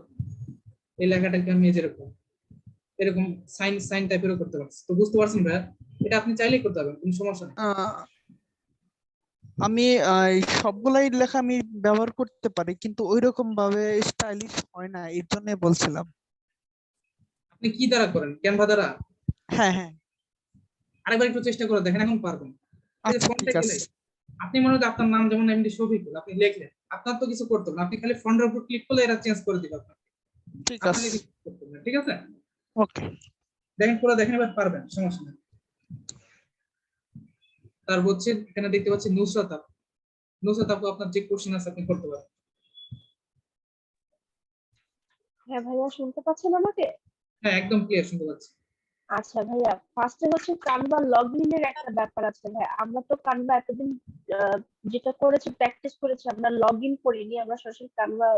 A: এই লেখাটাকে আমি এই যেরকম এরকম সাইন সাইন টাইপেরও করতে পারছি, তো বুঝতে পারছেন ভাই? এটা আপনি চাইলেই করতে পারবেন, কোনো সমস্যা নেই।
C: আমি এই সবগুলাই লেখা আমি ব্যবহার করতে পারি, কিন্তু ওইরকম ভাবে স্টাইলিশ হয় না, এর জন্য বলছিলাম।
A: আপনি কি দ্বারা করেন, ক্যানভা দ্বারা?
C: হ্যাঁ হ্যাঁ,
A: আরেকবার একটু চেষ্টা করে দেখেন, এখন পারবেন। এই যে
C: আচ্ছা
A: ফন্টে
C: ঠিক
A: গেলে
C: আছে।
A: আপনি মনে হয় আপনার নাম যেমন এমডি শফিকুল, আপনি লিখলেন, আপনার তো কিছু করতে হবে না, আপনি খালি ফন্টের উপর ক্লিক করলে এরা চেঞ্জ করে দিবে আপনাকে,
C: ঠিক আছে,
A: আপনাকে কিছু করতে হবে না, ঠিক আছে?
C: ওকে।
A: দেখেন, পুরো দেখেন, এবার পারবেন, সমস্যা নেই। তারপর হচ্ছে এখানে দেখতে পাচ্ছি নুসরাত আপু, নুসরাত আপু আপনার যে কোশ্চেন আছে আপনি করতে পারেন।
D: হ্যাঁ ভাইয়া, শুনতে পাচ্ছেন আমাকে?
A: হ্যাঁ, একদম ক্লিয়ার শুনতে পাচ্ছি।
D: আচ্ছা ভাইয়া, ফার্স্টে হচ্ছে কানভা লগইন এর একটা ব্যাপার আছে ভাই। আমরা তো কানভা এতদিন যেটা করেছি, প্র্যাকটিস করেছি, আমরা লগইন করিনি, আমরা সরাসরি কানভা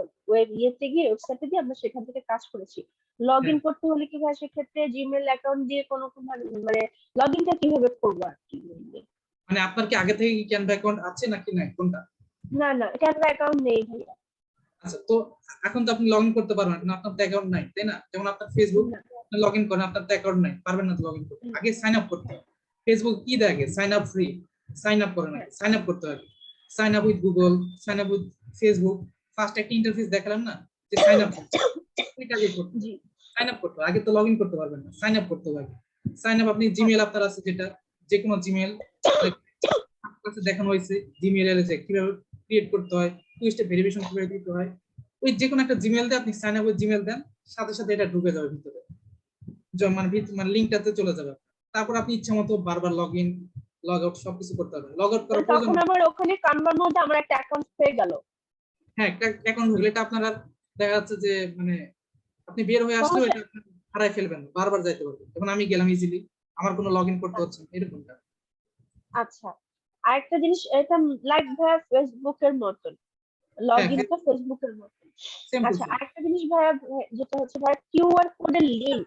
D: ইয়েতে গিয়ে, ওয়েবসাইটে গিয়ে আমরা সেখান থেকে কাজ করেছি। লগইন
A: হ্যাঁ,
D: করতে হলে কি ভাই, সেক্ষেত্রে জিমেইল অ্যাকাউন্ট দিয়ে কোনো মানে লগইনটা কিভাবে করবো আর কি?
A: মানে আপনার কি আগে থেকে কি ক্যানভা অ্যাকাউন্ট আছে নাকি নাই, কোনটা?
D: না না, কানভা অ্যাকাউন্ট নেই ভাইয়া।
A: আচ্ছা, তো এখন তো আপনি লগ ইন করতে পারবেন না, আপনার তো অ্যাকাউন্ট নাই, তাই না? যেমন আপনার ফেসবুক
D: না।
A: লগ ইন করেন, আপনার তো অ্যাকাউন্ট নাই, পারবেন না তো লগ ইন করতে, আগে সাইন আপ করতে হবে। ফেসবুক কি দেয় আগে? Sign up free, sign up করেন, আগে সাইন আপ করতে হবে, sign up with Google, sign up with Facebook, first একটা ইন্টারফেস দেখালাম না, যে সাইন আপ, ওইটা আগে করতে হবে,
D: জি।
A: সাইন আপ করতে হবে, আগে তো লগ ইন করতে পারবেন না, সাইন আপ করতে হবে। সাইন আপ আপনি জিমেল আপনার আছে যেটা, যে কোনো জিমেল কাছে দেখানো হয়েছে, জিমেল এর যে কিভাবে ক্রিয়েট করতে হয়, টু স্টেপ ভেরিফিকেশন কিভাবে দিতে হয়, ওই যে কোনো একটা জিমেল দিয়ে আপনি সাইন আপ উইথ জিমেল দেন, সাথে সাথে এটা ঢুকে যাবে ভিতরে, মানে লিঙ্কটাতে চলে যাবে, তারপর আপনি ইচ্ছা মতো বারবার লগ ইন লগ আউট সবকিছু করতে পারবেন। লগ আউট করার প্রয়োজন
D: তখন
A: নেই।
D: আমার ওখানে কানভার মধ্যে আমার একটা অ্যাকাউন্ট হয়ে গেল।
A: হ্যাঁ, একটা অ্যাকাউন্ট হলে এটা আপনার আর দেখা যাচ্ছে যে মানে আপনি বের হয়ে আসলেও
D: সমস্যা
A: এটা আপনি হারাই ফেলবেন না, বারবার যাইতে পারবেন। যেমন আমি গেলাম ইজিলি, আমার কোনো লগ ইন করতে হচ্ছে না, এরকমটা।
D: আচ্ছা, আরেকটা জিনিস, এটা লাইক ভাইয়া ফেসবুকের মতন, লগ
A: হ্যাঁ,
D: ইনটা ফেসবুকের মতন।
A: সেম টু
D: আচ্ছা,
A: সেম।
D: আরেকটা জিনিস ভাইয়া, যেটা হচ্ছে ভাইয়া কিউআর কোডের লিঙ্ক।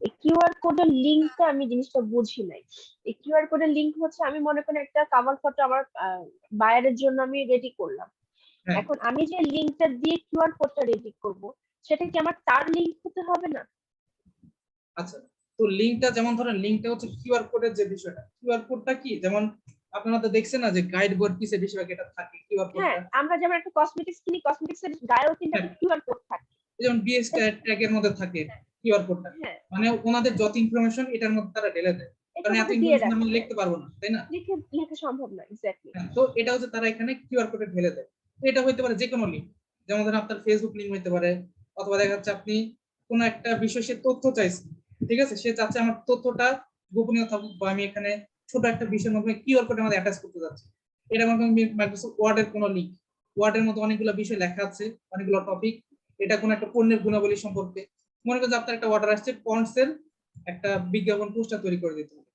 D: এই কিউআর কোডের লিঙ্কটা আমি জিনিসটা বুঝি নাই। এই কিউআর কোডের লিঙ্ক হচ্ছে, আমি মনে করি একটা কাভার ফটো আমার বায়ারের জন্য আমি রেডি করলাম।
A: হ্যাঁ,
D: এখন আমি যে লিঙ্কটা দিয়ে কিউআর কোডটা রেডি করব, সেটা কি আমার তার লিঙ্ক হতে হবে না?
A: আচ্ছা। তো লিঙ্কটা, যেমন ধরেন লিঙ্কটা হচ্ছে কিউআর কোডের যে বিষয়টা, কিউআর কোডটা কি, যেমন আপনারা তো দেখছেন না যে গাইড বোর্ড পিছে বেশিরভাগ এটা থাকে কিউআর
D: হ্যাঁ,
A: কোডটা।
D: আমরা যেমন একটা কসমেটিক্স কিনি, কসমেটিক্স এর গায়েও কিন্তু একটা কিউআর কোড থাকে।
A: যেমন বিএস ট্যাগের মধ্যে থাকে কিউআর কোডটা,
D: হ্যাঁ,
A: মানে ওনাদের যত ইনফরমেশন এটার মধ্যে তারা ঢেলে দেয়, কারণ
D: এটার
A: এত
D: মধ্যে দিয়ে
A: ইনফরমেশন
D: রাখে।
A: আমরা
D: হ্যাঁ,
A: লিখতে পারবো না, তাই না?
D: লিখে লেখা সম্ভব না, এক্স্যাক্টলি।
A: হ্যাঁ, তো এটা হচ্ছে তারা এখানে কিউআর কোডে ঢেলে দেয়। তো এটা হইতে পারে যে কোনো লিঙ্ক, যেমন ধরেন আপনার ফেসবুক লিঙ্ক হইতে পারে, অথবা দেখা যাচ্ছে আপনি কোনো একটা বিষয় সে তথ্য চাইছে, ঠিক আছে, সে চাচ্ছে আমার তথ্যটা গোপনীয় থাকুক, বা আমি এখানে ছোট একটা বিষয়ের মধ্যে কিউআর কোডের মধ্যে অ্যাটাচ করতে যাচ্ছি। এটা মনে করেন মাইক্রোসফট ওয়ার্ডের কোনো লিঙ্ক, ওয়ার্ডের মধ্যে অনেকগুলো বিষয় লেখা আছে, অনেকগুলো টপিক, এটা কোনো একটা পণ্যের গুণাবলী সম্পর্কে। মনে করেন যে আপনার একটা অর্ডার আসছে, পন্ডসের একটা বিজ্ঞাপন পোস্টার তৈরি করে দিতে হবে।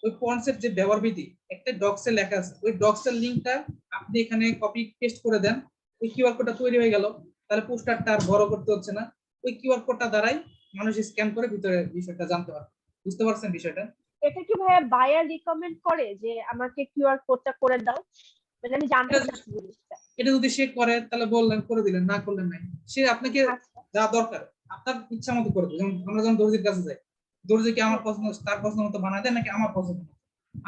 A: ওই পন্ডসের যে ব্যবহার বিধি একটা ডক্সে লেখা আছে, ওই ডক্সের লিঙ্কটা আপনি এখানে কপি পেস্ট করে দেন, ওই কিউআর কোডটা তৈরি হয়ে গেল। তাহলে পোস্টারটা আর বড় করতে হচ্ছে না, ওই কিউআর কোডটা দ্বারাই মানুষ স্ক্যান করে ভিতরে বিষয়টা জানতে পারে। বুঝতে পারছেন বিষয়টা?
D: এটা কি ভাইয়া বায়ার রিকমেন্ড করে যে আমাকে কিউআর কোডটা করে দাও? মানে আমি জানতে
A: এটা
D: চাচ্ছি জিনিসটা।
A: এটা যদি সে করে তাহলে বললেন, করে দিলেন, না করলেন নাই। সে আপনাকে
D: আচ্ছা।
A: যা দরকার আপনার ইচ্ছা মতো করে দেবে। যেমন আমরা যখন দর্জির কাছে যাই, দর্জি কি আমার
D: হুম,
A: পছন্দ, তার পছন্দ মতো বানায় দেয়, নাকি আমার পছন্দ মতো?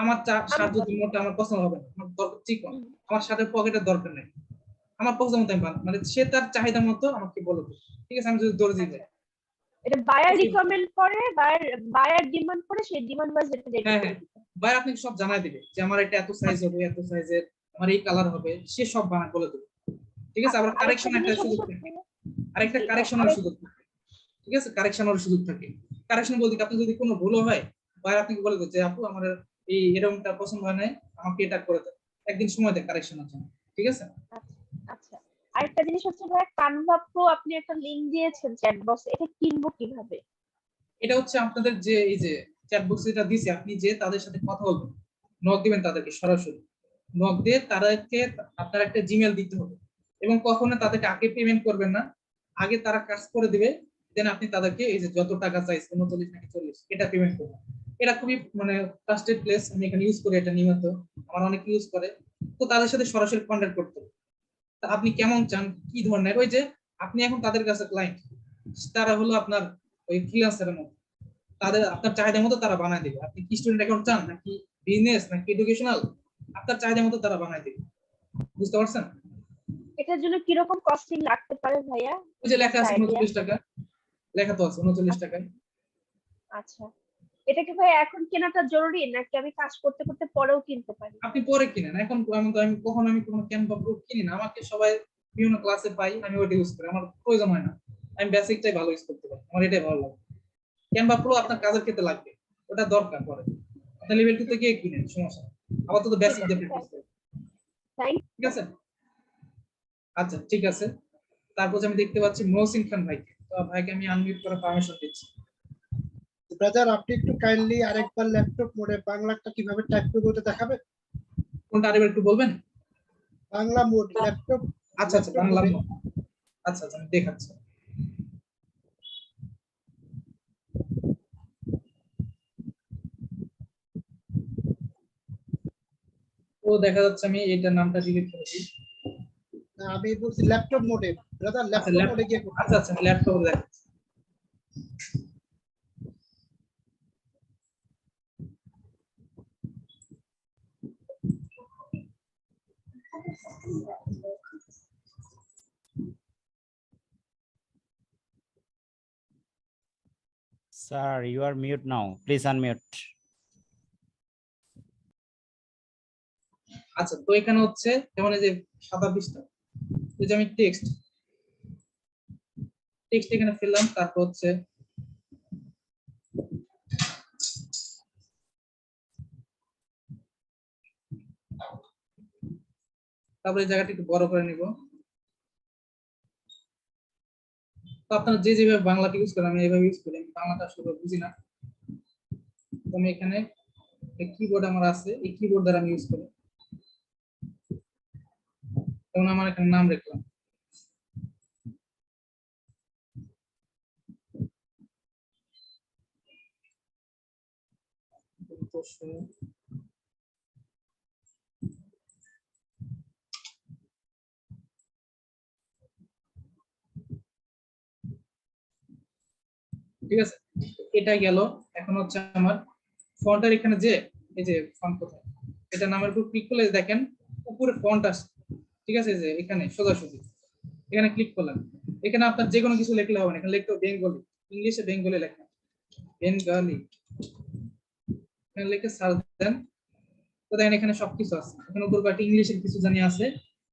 A: আমার
D: আমার
A: শার্ট যদি
D: পছন্দ।
A: মোটা, আমার পছন্দ হবে না, আমার দরকার চিকন,
D: হুম,
A: আমার শার্টের পকেটের দরকার নেই, আমার পছন্দ মতো আমি বানাবো, মানে সে তার চাহিদা মতো আমাকে বলে দেবে। ঠিক আছে, আমি যদি দর্জি যাই।
D: আচ্ছা, এটা বায়ার রিকমেন্ড করে, বায়ার বায়ার ডিমান্ড করে, সেই ডিমান্ড ওয়াইজ এটা রেডি
A: হ্যাঁ,
D: করে
A: হ্যাঁ,
D: দিতে হবে।
A: ভাই আপনাকে সব জানাই দিবে যে আমার এটা এত সাইজ
D: আচ্ছা।
A: হবে, এত সাইজের, আমার এই কালার হবে, সে সব বানায় বলে দেবে। ঠিক আছে,
D: আচ্ছা,
A: আবার
D: আরেকটা
A: কারেকশন একটা
D: জিনিস
A: সুযোগ
D: হচ্ছে
A: থাকে,
D: ভাইয়া,
A: আরেকটা
D: জি,
A: কারেকশনের সুযোগ থাকে। ঠিক আছে, কারেকশনের সুযোগ থাকে। কারেকশন বলতে কি, আপনি যদি কোনো ভুলও হয়, ভাই আপনাকে বলে দেবে যে আপু আমার এই এরকমটা পছন্দ হয় নাই, আমাকে এটা করে দেন, একদিন সময় দেয় কারেকশনের জন্য। ঠিক আছে।
D: আচ্ছা, আচ্ছা, আরেকটা জিনিস হচ্ছে ভাইয়া, কানভা প্রো আপনি একটা লিংক দিয়েছেন চ্যাট বক্সে, এটা কিনবো কিভাবে?
A: এটা হচ্ছে আপনাদের যে এই যে চ্যাট বক্স যেটা দিছে, আপনি যে তাদের সাথে কথা বলবেন, নক দিবেন তাদেরকে সরাসরি, নক দিয়ে তাদেরকে আপনার একটা জিমেল দিতে হবে, এবং কখনো তাদেরকে আগে পেমেন্ট করবেন না, আগে তারা কাজ করে দিবে, দেন আপনি তাদেরকে এই যে যত টাকা চাইছে 39 নাকি 40 এটা পেমেন্ট করবেন। এটা খুবই মানে ট্রাস্টেড প্লেস, আমি এখানে ইউজ করি এটা নিয়মিত, আমার অনেক ইউজ করে। তো তাদের সাথে সরাসরি কন্ট্যাক্ট করতে হবে। তা আপনি কেমন চান, কি ধরনের, ওই যে আপনি এখন তাদের কাছে ক্লায়েন্ট, তারা হলো আপনার ওই ফ্রিল্যান্সারের মতো, তাদের আপনার চাহিদা মতো তারা বানায় দিবে। আপনি কি স্টুডেন্ট অ্যাকাউন্ট চান, নাকি বিজনেস, নাকি এডুকেশনাল, আপনার চাহিদা মতো তারা বানায় দিবে। বুঝতে পারছেন?
D: এটার জন্য কিরকম কস্টিং লাগতে পারে ভাইয়া?
A: ওই যে লেখা
D: জাস্ট
A: আছে
D: আইডিয়া।
A: 39 টাকা, লেখা তো আছে 39 টাকায়।
D: আচ্ছা, এটা কি ভাইয়া এখন কেনাটা জরুরি, নাকি আমি কাজ করতে করতে পরেও কিনতে পারি?
A: আপনি পরে কিনেন, এখন আমি কখনো ক্যানভা প্রো কিনি না, আমাকে সবাই বিভিন্ন ক্লাসে পাই, আমি ওইটা ইউজ করি, আমার প্রয়োজন হয় না। আমি বেসিকটাই ভালো ইউজ করতে পারি, আমার এটাই ভালো লাগে। ক্যানভা প্রো আপনার কাজের ক্ষেত্রে লাগবে, ওটা দরকার পড়ে, আপনি লেভেল 2 তে গিয়ে কিনেন, সমস্যা নেই। আপাতত
D: ঠিক
A: বেসিক
D: আছে,
A: দিয়ে প্র্যাকটিস করেন।
D: থ্যাংক।
A: ঠিক আছে। আচ্ছা, ঠিক আছে। তারপর যে আমি দেখতে পাচ্ছি মহসিন খান ভাইকে, তো ভাইকে আমি আনমিউট করার পারমিশন দিচ্ছি।
E: ব্রাদার, আপনি একটু কাইন্ডলি আরেকবার ল্যাপটপ মোডে বাংলাটা কিভাবে টাইপ করব ওটা দেখাবেন?
A: কোনটা আরেকবার একটু বলবেন?
E: বাংলা মোড ল্যাপটপ,
A: আচ্ছা, আচ্ছা, বাংলা মত। আচ্ছা, আচ্ছা, আমি দেখাচ্ছি। তো দেখা যাচ্ছে আমি এটার নামটা ডিলিট করেছি।
E: আমি বলছি ল্যাপটপ মোডে, ব্রাদার
A: আচ্ছা,
E: ল্যাপটপ মোডে গিয়ে
A: আচ্ছা, আচ্ছা, আমি ল্যাপটপে দেখাচ্ছি।
F: Sir, you are mute now. Please unmute.
A: আচ্ছা, তো এখানে হচ্ছে যেমন এই যে সাদা পৃষ্ঠা, এই যে আমি টেক্সট এখানে ফেললাম, তারপর হচ্ছে তারপরে এই জায়গাটা একটু বড় করে নিব। তো আপনারা যে যেভাবে বাংলাটা ইউজ করেন আমি এইভাবে ইউজ করি, আমি বাংলাটা আসলে বুঝি না। তো আমি এখানে কিবোর্ড আমার আছে, এই কিবোর্ড দ্বারা আমি ইউজ করি। যেমন আমার এখানে নাম লিখলাম, ঠিক আছে, এটা গেল। এখন হচ্ছে আমার ফন্টের এখানে যে এই যে ফন্ট কোথায়, এটা নামের উপর ক্লিক করলে দেখেন উপরে ফন্ট আছে, ঠিক আছে, যে এখানে সোজাসুজি এখানে ক্লিক করলাম। এখানে আপনার যে কোনো কিছু লিখলে হবে না, এখানে লিখতে হবে বেঙ্গলি, ইংলিশে বেঙ্গলি লেখা, বেঙ্গলি, এখানে লিখে সার্চ দেন। তো দেখেন এখানে সবকিছু আছে, এখানে উপর একটা ইংলিশের কিছু জানি আছে,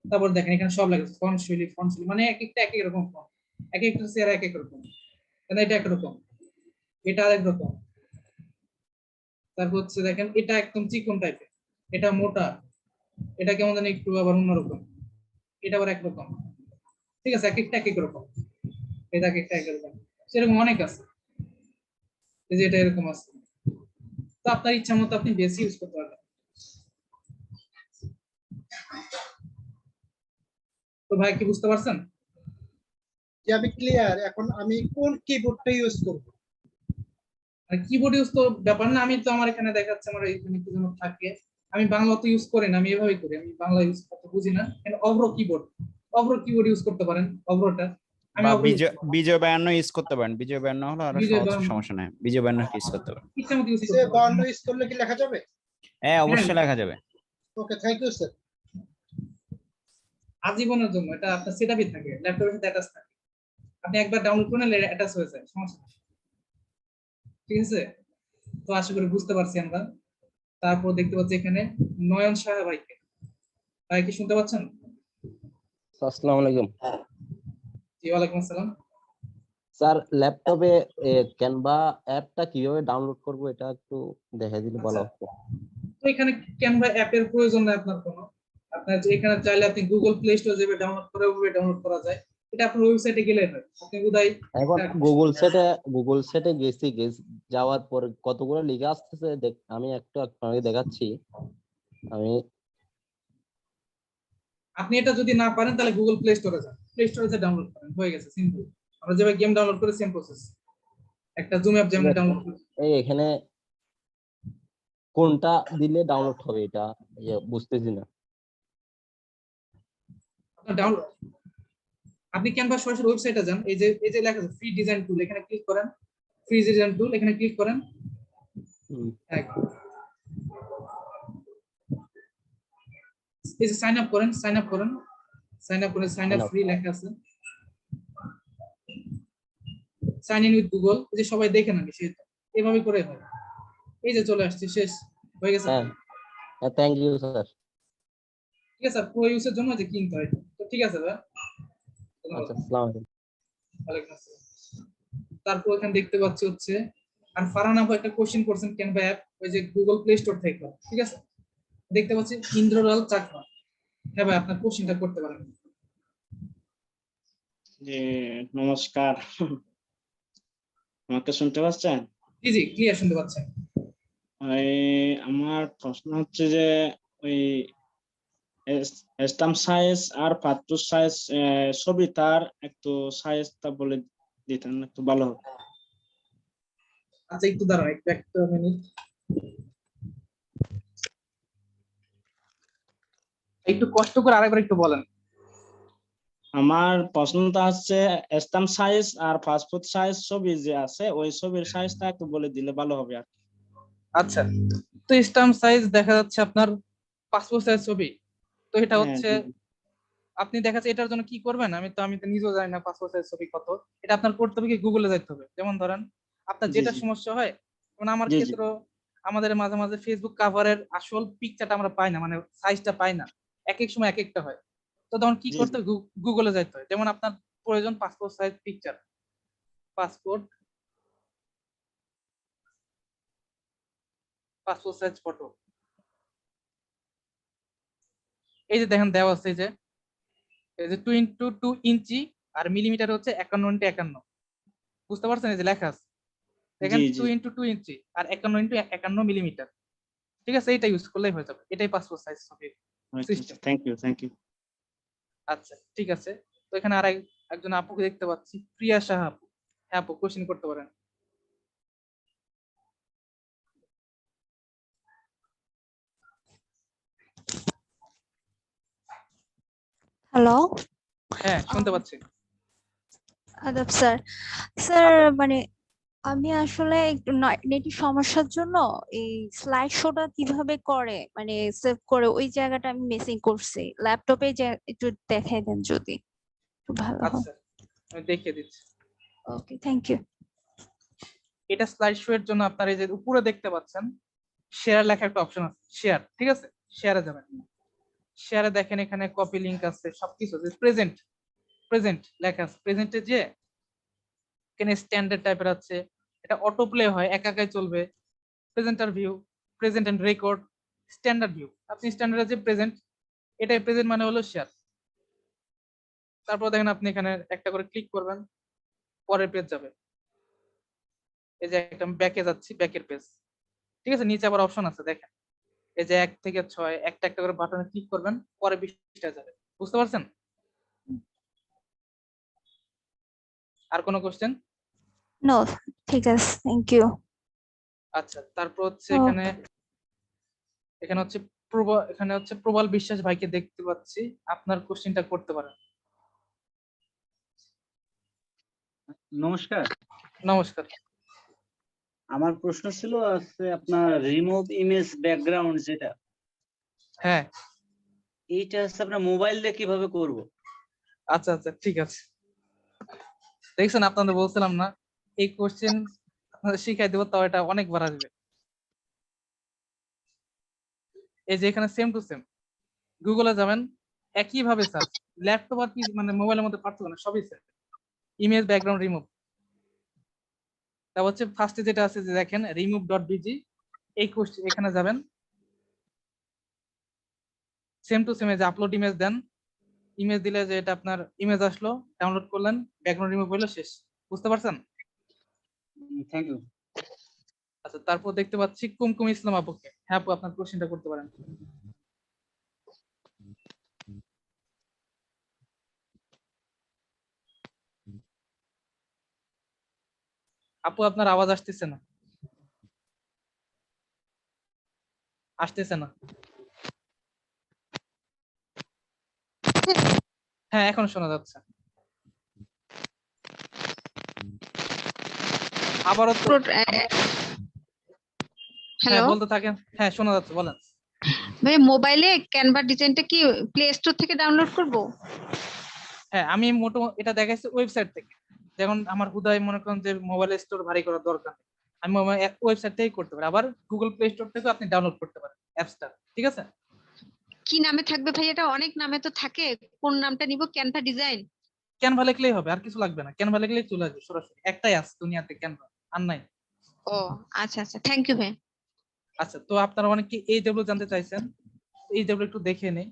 A: তারপর দেখেন এখানে সব লেখা আছে, ফন্ট শৈলী মানে এক একটা এক এক রকম ফন্ট, এক একটা চেহারা এক এক রকম, মানে এটা একরকম, এটা আরেক রকম। তারপর হচ্ছে দেখেন এটা একদম চিকন টাইপের, এটা মোটা, এটা কেমন জানি একটু আবার অন্যরকম, এটা আবার একরকম, ঠিক আছে, এক একটা এক এক রকম, এটা এক একটা এক রকম, সেরকম অনেক আছে, এই যে এটা এরকম আছে। তো আপনার ইচ্ছা মতো আপনি বেশি ইউজ করতে পারবেন। তো ভাই কি বুঝতে পারছেন?
E: যে আমি ক্লিয়ার। এখন আমি কোন কিবোর্ডটা ইউজ করব?
A: আর কিবোর্ড ইউজ তো ব্যাপার না, আমি তো আমার এখানে দেখাচ্ছে আমার এখানে কি যেন থাকে, আমি বাংলা তো ইউজ করি না, আমি এভাবেই করি, আমি বাংলা ইউজ করতে বুঝি না। এখানে অভ্র কিবোর্ড ইউজ করতে পারেন, অভ্রটা আমি
F: বা
A: অভ্র use
F: বিজয়
A: করবো।
F: বিজয় বায়ান্ন ইউজ করতে পারেন, বিজয় বায়ান্ন হলো আরো
A: বিজয়
F: সহজ,
A: বায়ান্ন,
F: সমস্যা নাই, বিজয় বায়ান্ন ইউজ করতে পারেন।
A: ইচ্ছা মতো ইউজ
E: যে
A: করতে পারেন।
E: 52 ইউজ করলে কি লেখা যাবে?
F: হ্যাঁ,
A: হ্যাঁ,
F: অবশ্যই লেখা যাবে।
E: ওকে, থ্যাংক ইউ স্যার।
A: আজীবনের জন্য এটা আপনার সেটআপই থাকে, ল্যাপটপের সাথে অ্যাটাচ থাকে, আপনি একবার ডাউনলোড করে নিলে অ্যাটাচ হয়ে যায়, সমস্যা নেই। ঠিক আছে, তো আশা করি বুঝতে পারছি আমরা। তারপর দেখতে পাচ্ছি এখানে নয়ন সাহা ভাইকে, ভাই কি শুনতে পাচ্ছেন?
G: আসসালামু আলাইকুম
A: জি ওয়ালাইকুম আসসালাম।
G: স্যার। ল্যাপটপে ক্যানভা অ্যাপটা কিভাবে ডাউনলোড করব এটা একটু দেখাই দিলে ভালো
A: আচ্ছা,
G: হতো।
A: তো এখানে ক্যানভা অ্যাপের প্রয়োজন নেই আপনার কোনো, আপনার যে এখানে চাইলে আপনি গুগল প্লে স্টোর যেভাবে ডাউনলোড করা যায়, এটা আপনার ওয়েবসাইটে গেলে হয়, আপনি বোধহয়
G: এখন গুগল সেটে যাওয়ার পরে কতগুলো লিখে আসতেছে আমি একটু আপনাকে দেখাচ্ছি। আমি
A: আপনি এটা যদি না পারেন তাহলে গুগল প্লে স্টোরে যান, প্লে স্টোরে যে ডাউনলোড করেন, হয়ে গেছে, সিম্পল। আমরা যেভাবে গেম ডাউনলোড করি সেম প্রসেস, একটা জুম অ্যাপ
G: ঠিক
A: যেমন
G: আছে,
A: ডাউনলোড করি।
G: এই এখানে কোনটা দিলে ডাউনলোড হবে এটা বুঝতেছি না।
A: আপনার ডাউনলোড, আপনি ক্যানভা সরাসরি ওয়েবসাইটে যান, এই যে লেখা আছে ফ্রি ডিজাইন টুল, এখানে ক্লিক করেন, ফ্রি ডিজাইন টুল এখানে ক্লিক করেন।
G: হুম,
A: এই যে সাইন আপ করেন, সাইন আপ
G: কেন?
A: ফ্রি লেখা আছে, সাইন ইন উইথ গুগল, এই যে সবাই দেখে না সে এভাবে করে হয়, এই যে চলে আসছে, শেষ হয়ে গেছে।
G: হ্যাঁ, থ্যাংক ইউ স্যার।
A: ঠিক আছে, প্রো ইউজের জন্য যে কিনতে হয়, তো ঠিক আছে ভাই,
G: আচ্ছা, আসসালামু আলাইকুম।
A: ওয়ালাইকুম আসসালাম। তারপর এখানে দেখতে পাচ্ছি হচ্ছে, আর ফারহান আপু একটা কোশ্চেন করছেন ক্যানভা অ্যাপ, ওই যে গুগল প্লে স্টোর থেকে, ঠিক আছে, দেখতে পাচ্ছি ইন্দ্রলাল চাকমা, হ্যাঁ ভাই আপনার কোশ্চেনটা করতে পারেন।
H: জি, নমস্কার। আমাকে শুনতে পাচ্ছেন?
A: জি জি ক্লিয়ার শুনতে পাচ্ছেন।
H: ওই আমার প্রশ্ন হচ্ছে যে ওই স্টাম্প সাইজ আর পাসপোর্ট সাইজ ছবি, তার একটু সাইজটা বলে দিতেন একটু ভালো হতো।
A: আচ্ছা একটু দাঁড়ান, একটা মিনিট, একটু কষ্ট করে আরেকবার একটু বলেন।
H: আমার প্রশ্নটা হচ্ছে স্টাম্প সাইজ আর পাসপোর্ট সাইজ ছবি যে আছে, ওই ছবির সাইজটা একটু বলে দিলে ভালো হবে আর কি।
A: আচ্ছা, তো স্ট্যাম্প সাইজ দেখা যাচ্ছে আপনার পাসপোর্ট সাইজ ছবি, তো এটা
H: হ্যাঁ,
A: হচ্ছে
H: জি জি
A: আপনি দেখা যাচ্ছে এটার জন্য কি করবেন, আমি তো নিজেও জানি না পাসপোর্ট সাইজ ছবি কত, এটা আপনার করতে হবে কি গুগলে যাইতে হবে। যেমন ধরেন আপনার
H: জি
A: যেটা
H: জি
A: সমস্যা হয়, যেমন আমার
H: জি জি
A: ক্ষেত্রে আমাদের মাঝে মাঝে ফেসবুক কাভারের আসল পিকচারটা আমরা পাই না, মানে সাইজটা পাই না, এক এক সময় এক একটা হয়, তো তখন কি
H: জি
A: করতে
H: জি
A: হয়, গুগলে যাইতে হয়। যেমন আপনার প্রয়োজন passport size picture, passport passport size photo, এই যে দেখেন দেওয়া আছে এই যে 2 × 2 ইঞ্চি আর মিলিমিটার হচ্ছে 51 × 51, বুঝতে পারছেন? এই যে লেখা আছে দেখেন
H: জি
A: 2
H: জি
A: × 2 ইঞ্চি আর 51 × 51 মিলিমিটার। ঠিক আছে, এটা ইউজ করলেই হয়ে যাবে, এটাই পাসপোর্ট সাইজ ছবির সিস্টেম।
H: থ্যাংক ইউ
A: আচ্ছা ঠিক আছে, তো এখানে একজন আপুকে দেখতে পাচ্ছি, প্রিয়া সাহা আপু। হ্যাঁ আপু, কোশ্চেন করতে পারেন।
I: হ্যালো,
A: হ্যাঁ শুনতে পাচ্ছি।
I: আদাব স্যার। স্যার
A: আদাব।
I: মানে আমি আসলে একটু নেটের সমস্যার জন্য এই স্লাইড শোটা কিভাবে করে মানে সেভ করে ওই জায়গাটা আমি মিসিং করছি। ল্যাপটপে যে একটু দেখাই দেন যদি একটু ভালো হয়।
A: আচ্ছা আমি দেখিয়ে দিচ্ছি।
I: ওকে, থ্যাংক ইউ।
A: এটা স্লাইড শো এর জন্য আপনার এই যে উপরে দেখতে পাচ্ছেন শেয়ার লেখা একটা অপশন আছে, শেয়ার। ঠিক আছে, শেয়ারে যাবেন। শেয়ারে দেখেন এখানে কপি লিংক আছে, সবকিছু আছে। প্রেজেন্ট লেখা আছে, প্রেজেন্টে যে এখানে স্ট্যান্ডার্ড টাইপের আছে, এটা অটো প্লে হয়, একা একাই চলবে। Presenter view, present and record, standard view. আপনি স্ট্যান্ডার্ড যে প্রেজেন্ট, এটাই প্রেজেন্ট মানে হলো শেয়ার। তারপর দেখেন আপনি এখানে একটা করে ক্লিক করবেন, পরের পেজ যাবে। এই যে একটা ব্যাকে যাচ্ছি, ব্যাকের পেজ। ঠিক আছে, নিচে আবার অপশন আছে দেখেন, এই যে 1 থেকে 6 একটা একটা করে বাটনে ক্লিক করবেন, পরে 20টা যাবে। বুঝতে পারছেন? আর কোনো কোশ্চেন?
I: নো, ঠিক আছে, থ্যাংক ইউ।
A: আচ্ছা, তারপর হচ্ছে এখানে হচ্ছে প্রবল বিশ্বাস ভাইকে দেখতে পাচ্ছি, আপনার কোশ্চেনটা করতে পারেন।
J: নমস্কার।
A: নমস্কার।
J: আমার প্রশ্ন ছিল আপনার রিমুভ ইমেজ ব্যাকগ্রাউন্ড যেটা,
A: হ্যাঁ
J: এইটা আপনার মোবাইল দিয়ে কিভাবে করব?
A: আচ্ছা আচ্ছা ঠিক আছে, দেখছেন আপনাদের বলছিলাম না, এই কোশ্চেন আপনাদের শিখাই দেবো, তাও এটা অনেকবার আসবে। এই যে এখানে সেম টু সেম গুগলে যাবেন, একই ভাবে সার্চ, ল্যাপটপ আর মানে মোবাইলের মধ্যে পার্থক্য না, সবই সেম। ইমেজ ব্যাকগ্রাউন্ড রিমুভ, তা হচ্ছে ফার্স্টে যেটা আছে যে দেখেন remove.bg, এই কোশ্চেন এখানে যাবেন, সেম টু সেম, যে আপলোড ইমেজ দেন, ইমেজ দিলে যে এটা আপনার ইমেজ আসলো, ডাউনলোড করলেন, ব্যাকগ্রাউন্ড রিমুভ হইলো, শেষ। বুঝতে পারছেন?
J: Thank you.
A: আচ্ছা, তারপর দেখতে পাচ্ছি কুমকুম ইসলাম আপুকে। হ্যাঁ আপু, আপনার কোশ্চেনটা করতে পারেন। আপু আপনার আওয়াজ আসতেছে না, আসতেছে না। হ্যাঁ এখন শোনা যাচ্ছে। আবারও তো হ্যাঁ
K: হ্যালো
A: বলতে থাকেন, হ্যাঁ শোনা যাচ্ছে, বলেন।
K: ভাই, মোবাইলে ক্যানভা ডিজাইনটা কি প্লে স্টোর থেকে ডাউনলোড করব?
A: হ্যাঁ আমি মোটামুটি এটা দেখাইছি ওয়েবসাইট থেকে, যেমন আমার হুদায় মনে করেন যে মোবাইল স্টোর ভারী করার দরকার নেই, আমি ওয়েবসাইট থেকেই করতে পারি, আবার গুগল প্লে স্টোর থেকেও আপনি ডাউনলোড করতে পারেন অ্যাপসটা। ঠিক আছে,
K: কি নামে থাকবে ভাই? এটা অনেক নামে তো থাকে, কোন নামটা নিব? Canva design?
A: ক্যানভা লিখলেই হবে, আর কিছু লাগবে না, ক্যানভা লিখলেই চলে আসবে সরাসরি, একটাই আছে দুনিয়াতে ক্যানভা, আর নাই।
K: ও আচ্ছা আচ্ছা, থ্যাংক ইউ ভাই।
A: আচ্ছা, তো আপনারা অনেকে এইডব্লিউ জানতে চাইছেন, এইডব্লিউ একটু দেখে নেই।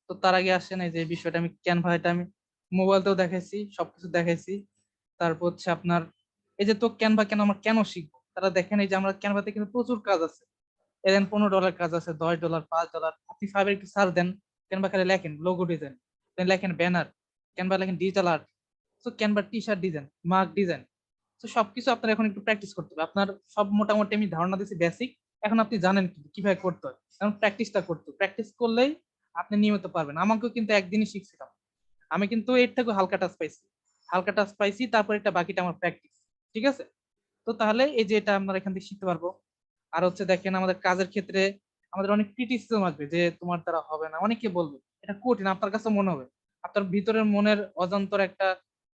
A: তো তার আগে আসেন, এই যে বিষয়টা আমি ক্যানভা, এটা আমি মোবাইলতেও দেখাইছি, সবকিছু দেখাইছি। তারপর হচ্ছে আপনার এই যে তো ক্যানভা কেন আমরা কেন শিখবো, তারা দেখেন এই যে আমরা ক্যানভাতে কিন্তু প্রচুর কাজ আছে, এদেন $15 কাজ আছে, $10, $5। আপনি ফাইভে একটু সার্চ দেন, ক্যানভা খালি লেখেন লোগো ডিজাইন, দেন লেখেন ব্যানার, ক্যানভা লেখেন ডিজিটাল আর্ট, তো Canva T shirt design, mark design. তো সবকিছু আপনার এখন একটু প্র্যাকটিস করতে হবে। আপনার সব মোটামুটি আমি ধারণা দিচ্ছি বেসিক, এখন আপনি জানেন কিভাবে করতে হয়, এখন প্র্যাকটিসটা করতে, প্র্যাকটিস করলেই আপনি নিয়মিত পারবেন। আমাকেও কিন্তু একদিনই শিখছিলাম, আমি কিন্তু এর থেকে হালকা টাচ পাইছি, তারপর এটা বাকিটা আমার প্র্যাকটিস। ঠিক আছে, তো তাহলে এই যে এটা আমরা এখান থেকে শিখতে পারবো। আর হচ্ছে দেখেন আমাদের কাজের ক্ষেত্রে আমাদের অনেক ক্রিটিসিজম আসবে যে তোমার দ্বারা হবে না, অনেকে বলবে এটা কঠিন, আপনার কাছে মনে হবে, আপনার ভিতরের মনের অজান্তর একটা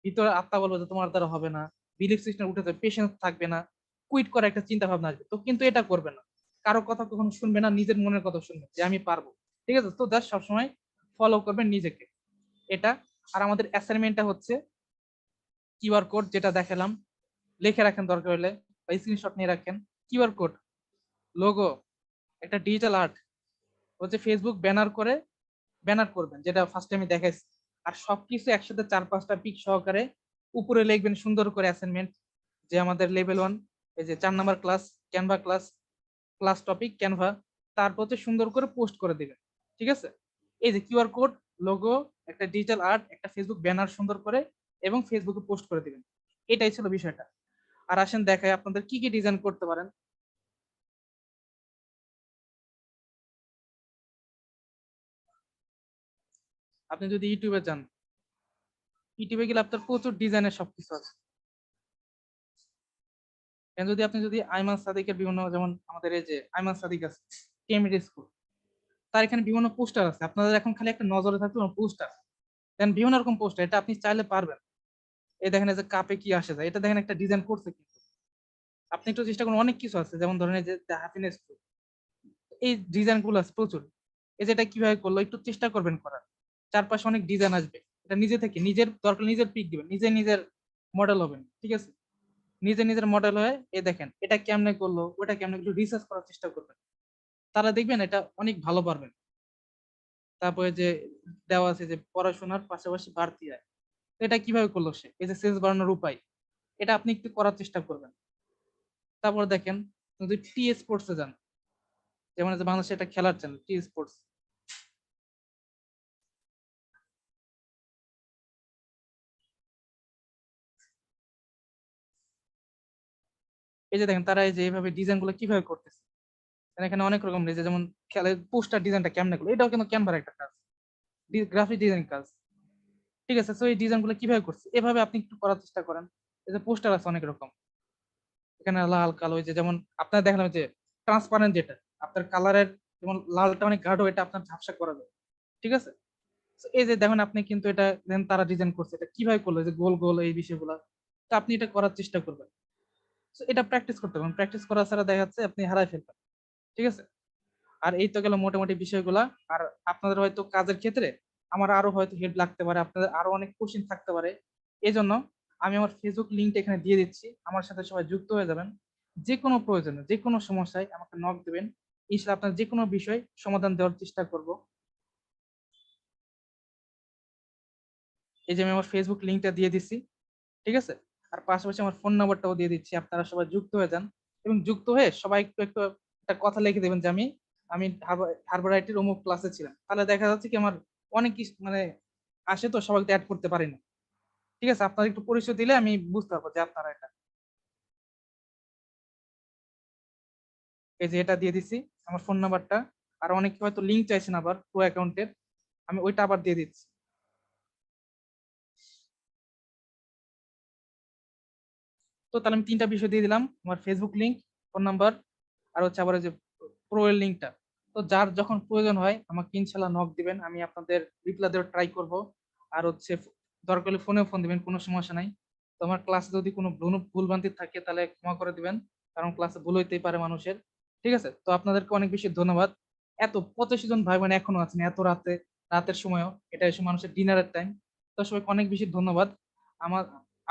A: ভিতরে আত্মা বলবে যে তোমার দ্বারা হবে না, বিলিফ সিস্টেম উঠে যাবে, পেশেন্স থাকবে না, কুইট করার একটা চিন্তা ভাবনা আসবে। তো কিন্তু এটা করবে না, কারো কথা কখনো শুনবে না, নিজের মনের কথা শুনবে যে আমি পারবো। ঠিক আছে, তো জাস্ট সবসময় ফলো করবেন নিজেকে, এটা। আর আমাদের অ্যাসাইনমেন্টটা হচ্ছে কিউআর কোড, যেটা দেখালাম, লিখে রাখেন দরকার হলে বা স্ক্রিনশট নিয়ে রাখেন। কিউআর কোড, লোগো, একটা ডিজিটাল আর্ট হচ্ছে ফেসবুক ব্যানার করবেন, যেটা ফার্স্টে আমি দেখাইছি। আর সবকিছু একসাথে 4-5টা পিক সহকারে উপরে লিখবেন সুন্দর করে অ্যাসাইনমেন্ট, যে আমাদের লেভেল 1 এই যে 4 number class, Canva class, class topic Canva, তারপর হচ্ছে সুন্দর করে পোস্ট করে দিবেন। ঠিক আছে, এই যে কিউআর কোড, লোগো, একটা ডিজিটাল আর্ট, একটা ফেসবুক ব্যানার সুন্দর করে, এবং ফেসবুকে পোস্ট করে দিবেন। এটাই ছিল বিষয়টা। আর আসেন দেখাই আপনাদের কি কি ডিজাইন করতে পারেন। আপনি যদি ইউটিউবে যান, ইউটিউবে গেলে আপনার প্রচুর ডিজাইনের সবকিছু আছে। যদি আপনি যদি আইমান সাদিকের বিভিন্ন, যেমন আমাদের এই যে আইমান সাদিক আছে কেমিডি স্কুল, তার এখানে বিভিন্ন পোস্টার আছে। আপনাদের এখন খালি একটা নজরে থাকবে পোস্টার, দেন বিভিন্ন রকম পোস্টার, এটা আপনি চাইলে পারবেন। এই দেখেন এই যে কাপে কি আসে যায়, এটা দেখেন একটা ডিজাইন করছে, কিন্তু আপনি একটু চেষ্টা করুন। অনেক কিছু আছে, যেমন ধরেন এই যে হ্যাপিনেস, এই ডিজাইন গুলো আছে প্রচুর। এই যে এটা কিভাবে করলো, একটু চেষ্টা করবেন করার, চারপাশে অনেক ডিজাইন আসবে। এটা নিজে থেকে নিজের দরকার নিজের পিক দিবেন, নিজের মডেল হবেন। ঠিক আছে, নিজের মডেল হয়ে এই দেখেন এটা কেমনে করলো, ওটা কেমনে, একটু রিসার্চ করার চেষ্টা করবেন, তারা দেখবেন এটা অনেক ভালো পারবেন। তারপরে যে দেওয়া আছে যে পড়াশোনার পাশাপাশি বাড়তি আয়, এটা কিভাবে করলো সে, এই যে সেলস বাড়ানোর উপায়, এটা আপনি একটু করার চেষ্টা করবেন। তারপর দেখেন যদি টি স্পোর্টসে যান, যেমন যে বাংলাদেশে একটা খেলার চ্যানেল টি স্পোর্টস, এই যে দেখেন তারা এই যে এইভাবে ডিজাইন গুলো কিভাবে করতেছে। এখানে অনেক রকম ডিজাইন, যেমন খেলার পোস্টার ডিজাইনটা কেমনে করলো, এটাও কিন্তু ক্যানভার একটা কাজ, গ্রাফিক ডিজাইন কাজ। ঠিক আছে, তো এই ডিজাইন গুলো কিভাবে করছে, এভাবে আপনি একটু করার চেষ্টা করেন। এই যে পোস্টার আছে অনেক রকম, এখানে লাল কালো, এই যে যেমন আপনার দেখালাম যে ট্রান্সপারেন্ট, যেটা আপনার কালারের, যেমন লালটা অনেক গাঢ়, এটা আপনার ঝাপসা করা যায়। ঠিক আছে, তো এই যে দেখেন আপনি কিন্তু এটা দেন তারা ডিজাইন করছে, এটা কিভাবে করলো, যে গোল গোল এই বিষয়গুলো, তো আপনি এটা করার চেষ্টা করবেন। তো এটা প্র্যাকটিস করতে পারেন, প্র্যাকটিস করা ছাড়া দেখা যাচ্ছে আপনি হারাই ফেলবেন। ঠিক আছে, আর এই তো গেল মোটামুটি বিষয়গুলা। আর আপনাদের হয়তো কাজের ক্ষেত্রে আমার আরো হয়তো হেল্প লাগতে পারে, আপনাদের আরো অনেক কোশ্চেন থাকতে পারে, এই জন্য আমি আমার ফেসবুক লিঙ্কটা এখানে দিয়ে দিচ্ছি, আমার সাথে সবাই যুক্ত হয়ে যাবেন। যে কোনো প্রয়োজনে, যে কোনো সমস্যায় আমাকে নক দেবেন, ইনশাআল্লাহ আপনার যে কোনো বিষয় সমাধান দেওয়ার চেষ্টা করব। এই যে আমি আমার ফেসবুক লিঙ্কটা দিয়ে দিচ্ছি। ঠিক আছে, আর পাশাপাশি আমার ফোন নাম্বারটাও দিয়ে দিচ্ছি, আপনারা সবাই যুক্ত হয়ে যান, এবং যুক্ত হয়ে সবাই একটু একটু একটা কথা লিখে দেবেন যে আমি আমি হার্বাল আইটির অমুক ক্লাসে ছিলাম, তাহলে দেখা যাচ্ছে কি আমার অনেক কিছু মানে আসে, তো সবাইকে অ্যাড করতে পারি না। ঠিক আছে, আপনারা একটু পরিচয় দিলে আমি বুঝতে পারবো যে আপনারা এটা। এই যে এটা দিয়ে দিচ্ছি আমার ফোন নাম্বারটা, আর অনেকে হয়তো লিঙ্ক চাইছেন আবার প্রো অ্যাকাউন্টের, আমি ওইটা আবার দিয়ে দিচ্ছি। তো তাহলে আমি 3টা বিষয় দিয়ে দিলাম, আমার ফেসবুক লিঙ্ক, ফোন নাম্বার, আর হচ্ছে আবার ওই যে প্রো এর লিঙ্কটা। তো যার যখন প্রয়োজন হয় আমাকে ইনশাল্লাহ নক দিবেন, আমি আপনাদের রিপ্লাই দেওয়ার ট্রাই করব। আর হচ্ছে দরকার হলে ফোনেও ফোন দিবেন, কোনো সমস্যা নাই। তো আমার ক্লাসে যদি কোনো ভুলভ্রান্তি থাকে তাহলে ক্ষমা করে দিবেন, কারণ ক্লাসে ভুল হইতেই পারে মানুষের। ঠিক আছে, তো আপনাদেরকে অনেক বেশি ধন্যবাদ। এত 85 জন ভাই বোন এখনো আছেন এত রাতের সময়ও, এটা এসে মানুষের ডিনারের টাইম। তো সবাইকে অনেক বেশি ধন্যবাদ। আমার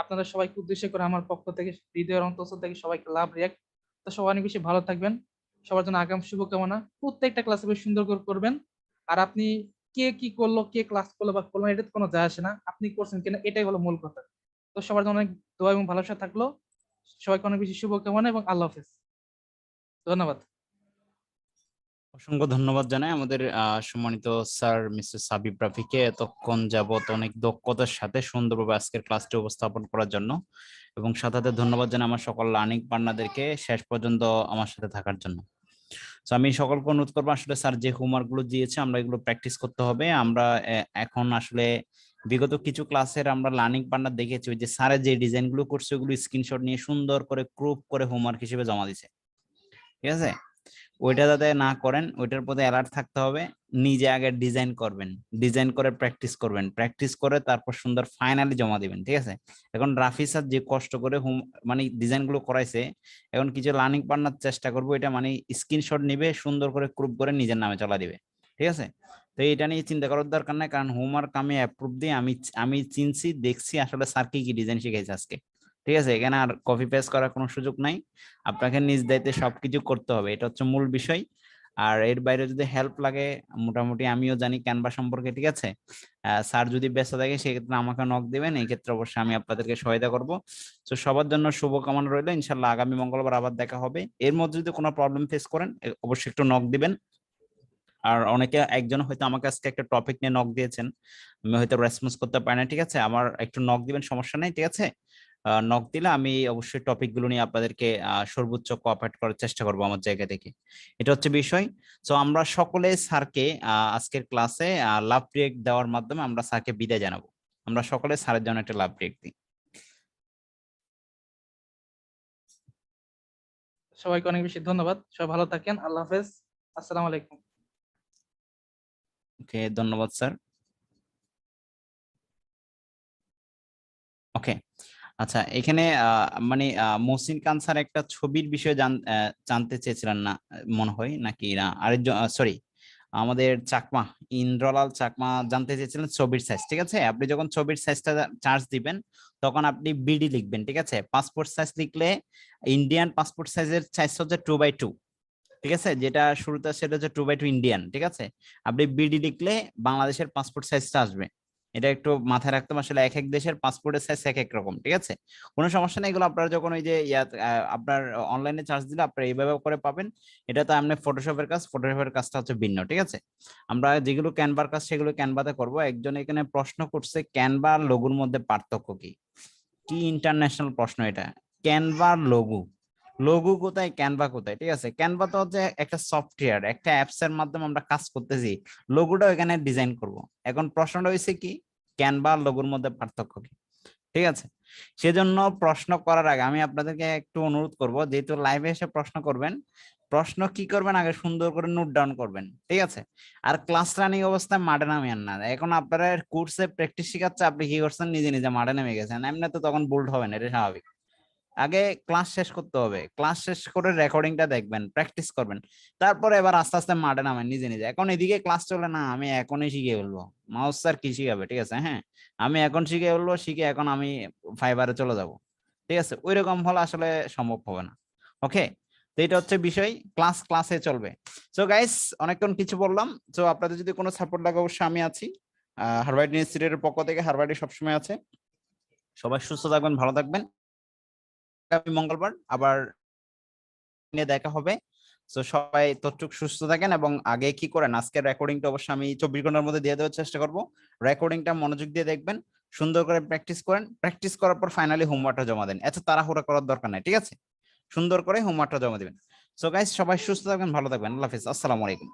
A: আপনাদের সবাইকে উদ্দেশ্য করে আমার পক্ষ থেকে, হৃদয়ের অন্তঃস্থল থেকে সবাইকে লাভ রিয়াক্ট। তো সবাই অনেক বেশি ভালো থাকবেন, সবার জন্য আগাম শুভকামনা। প্রত্যেকটা ক্লাসে বেশ সুন্দর করে করবেন। আর আপনি কে কি করলো, কে ক্লাস করলো বা করলো না, এটা কোনো যায় আসে না, আপনি করছেন কিনা এটাই হলো মূল কথা। তো সবার জন্য অনেক দোয়া এবং ভালোবাসা থাকলো। সবাইকে অনেক বেশি শুভকামনা এবং আল্লাহ হাফেজ। ধন্যবাদ।
F: অসংখ্য ধন্যবাদ জানাই আমাদের সম্মানিত স্যার মিস্টার সাবিব রাফিকে, এতক্ষণ যাবত অনেক দক্ষতার সাথে সুন্দরভাবে আজকের ক্লাসটি উপস্থাপন করার জন্য, এবং সাথে ধন্যবাদ জানাই আমার সকল লার্নিং পার্টনারদেরকে শেষ পর্যন্ত আমার সাথে থাকার জন্য। তো আমি সকলকে অনুরোধ করবো, আসলে স্যার যে হোমওয়ার্ক গুলো দিয়েছে আমরা এগুলো প্র্যাকটিস করতে হবে। আমরা এখন আসলে বিগত কিছু ক্লাসের আমরা লার্নিং পার্টনার দেখেছি, ওই যে স্যারের যে ডিজাইন গুলো করছে ওগুলো স্ক্রিনশট নিয়ে সুন্দর করে ক্রপ করে হোমওয়ার্ক হিসেবে জমা দিছে। ঠিক আছে, ওইটা যাতে না করেন, ওইটার প্রতি অ্যালার্ট থাকতে হবে। নিজে আগে ডিজাইন করবেন, ডিজাইন করে প্র্যাকটিস করবেন, প্র্যাকটিস করে তারপর সুন্দর ফাইনালি জমা দিবেন, ঠিক আছে? এখন রাফি স্যার যে কষ্ট করে মানে ডিজাইন গুলো করাইছে, এখন কিছু লার্নিং পার্টনার চেষ্টা করবো এটা মানে স্ক্রিনশট নিবে, সুন্দর করে ক্রুপ করে নিজের নামে চলা দিবে, ঠিক আছে? তো এটা নিয়ে চিন্তা করার দরকার নাই, কারণ হোমওয়ার্ক আমি অ্যাপ্রুভ দিই, আমি চিনছি, দেখছি আসলে স্যার কি ডিজাইন শিখাইছে আজকে, ঠিক আছে? এখানে আর কপি পেস্ট করার কোনো সুযোগ নাই, আপনাকে নিজ দায়িত্বে সবকিছু করতে হবে, এটা হচ্ছে মূল বিষয়। আর এর বাইরে যদি হেল্প লাগে, মোটামুটি আমিও জানি ক্যানভা সম্পর্কে, ঠিক আছে? স্যার যদি ব্যস্ত থাকে সেক্ষেত্রে আমাকে নক দিবেন, এই ক্ষেত্রে অবশ্যই আমি আপনাদেরকে সহায়তা করব। তো সবার জন্য শুভকামনা রইলো, ইনশাল্লাহ আগামী মঙ্গলবার আবার দেখা হবে। এর মধ্যে যদি কোনো প্রবলেম ফেস করেন অবশ্যই একটু নক দিবেন। আর অনেকে, একজন হয়তো আমাকে আজকে একটা টপিক নিয়ে নক দিয়েছেন, আমি হয়তো রেসপন্স করতে পারি না, ঠিক আছে? আমার একটু নক দিবেন, সমস্যা নেই, ঠিক আছে? নক দিলে আমি অবশ্যই টপিক গুলো নিয়ে আপনাদেরকে সর্বোচ্চ কোঅপারেট করার চেষ্টা করব আমার জায়গা থেকে, এটা হচ্ছে বিষয়। তো আমরা সকলে স্যারকে আজকের ক্লাসে লাভ রিয়েক্ট দেওয়ার মাধ্যমে আমরা স্যারকে বিদায় জানাবো। আমরা সকলে স্যারের জন্য একটা লাভ রিয়েক্ট দিই।
A: সবাইকে অনেক বেশি ধন্যবাদ, সবাই ভালো থাকেন, আল্লাহ হাফেজ, আসসালামু আলাইকুম।
F: ওকে, ধন্যবাদ স্যার। ওকে, আচ্ছা, এখানে মানে মহসিন খান স্যার একটা ছবির বিষয়ে জানতে চেয়েছিলেন না মনে হয়, নাকি না আরেকজন, সরি, আমাদের চাকমা ইন্দ্রলাল চাকমা জানতে চেয়েছিলেন ছবির সাইজ, ঠিক আছে? আপনি যখন ছবির সাইজটা চার্জ দিবেন তখন আপনি বিডি লিখবেন, ঠিক আছে? পাসপোর্ট সাইজ লিখলে ইন্ডিয়ান পাসপোর্ট সাইজের সাইজ হচ্ছে 2x2, ঠিক আছে? যেটা শুরুতে সেটা হচ্ছে 2x2 ইন্ডিয়ান, ঠিক আছে? আপনি বিডি লিখলে বাংলাদেশের পাসপোর্ট সাইজটা আসবে, এটা একটু মাথায় রাখতে হবে। আসলে এক এক দেশের পাসপোর্টের সাইজ এক এক রকম, ঠিক আছে? কোনো সমস্যা নেই, এগুলো আপনারা যখন ওই যে আপনার অনলাইনে চার্জ দিলে আপনারা এইভাবে করে পাবেন। এটা তো আপনি ফটোশপের কাজ, ফটোশপের কাজটা হচ্ছে ভিন্ন, ঠিক আছে? আমরা যেগুলো ক্যানভার কাজ সেগুলো ক্যানভাতে করব। একজন এখানে প্রশ্ন করছে ক্যানভা আর লোগোর মধ্যে পার্থক্য কি? কি ইন্টারন্যাশনাল প্রশ্ন এটা! ক্যানভা লোগো, লোগো কোথায়, ক্যানভা কোথায়, ঠিক আছে? ক্যানভা তো হচ্ছে একটা সফটওয়্যার, একটা অ্যাপস এর মাধ্যমে আমরা কাজ করতেছি, লোগোটা এখানে ডিজাইন করব। এখন প্রশ্নটা হয়েছে কি, ক্যানভা আর লোগোর মধ্যে পার্থক্য কি, ঠিক আছে? সেজন্য প্রশ্ন করার আগে আমি আপনাদেরকে একটু অনুরোধ করব, যেহেতু লাইভে এসে প্রশ্ন করবেন, প্রশ্ন কি করবেন আগে সুন্দর করে নোট ডাউন করবেন, ঠিক আছে? আর ক্লাস রানিং অবস্থায় মাঠে নামেন না। এখন আপনারা কোর্সে প্র্যাকটিস শিখাচ্ছে, আপনি কি করছেন, নিজে নিজে মাঠে নেমে গেছেন, এমনি তো তখন বোল্ড হবেন, এটা স্বাভাবিক। আগে ক্লাস শেষ করতে হবে, ক্লাস শেষ করে রেকর্ডিংটা দেখবেন, প্র্যাকটিস করবেন, তারপরে এবার আস্তে আস্তে মাঠে নামেন নিজে নিজে। এখন এদিকে ক্লাস চলে না, আমি এখনই শিখে ফেলবো, মাউস স্যার কি শিখাবে, ঠিক আছে? হ্যাঁ, আমি এখন শিখে ফেলবো, শিখে এখন আমি ফাইবারে চলে যাব, ঠিক আছে? ওই রকম হলে আসলে সম্ভব হবে না। ওকে, তো এটা হচ্ছে বিষয়, ক্লাসে চলবে। সো গাইস, অনেকক্ষণ কিছু বললাম। তো আপনাদের যদি কোনো সাপোর্ট লাগে অবশ্যই আমি আছি, হার্ভার্ড ইনস্টিটিউটের পক্ষ থেকে হার্ভার্ডে সবসময় আছে। সবাই সুস্থ থাকবেন, ভালো থাকবেন। আগামী মঙ্গলবার আবার দেখা হবে। তো সবাই ততটুকু সুস্থ থাকেন, এবং আগে কি করেন, আজকের রেকর্ডিংটা অবশ্যই আমি 24 ঘন্টার মধ্যে দিয়ে দেওয়ার চেষ্টা করব। রেকর্ডিংটা মনোযোগ দিয়ে দেখবেন, সুন্দর করে প্র্যাকটিস করেন, প্র্যাকটিস করার পর ফাইনালি হোমওয়ার্কটা জমা দেন। এত তাড়াহুড়া করার দরকার নাই, ঠিক আছে? সুন্দর করে হোমওয়ার্কটা জমা দিবেন। সো গাইস, সবাই সুস্থ থাকবেন, ভালো থাকবেন, আল্লাহ হাফেজ, আসসালামু আলাইকুম।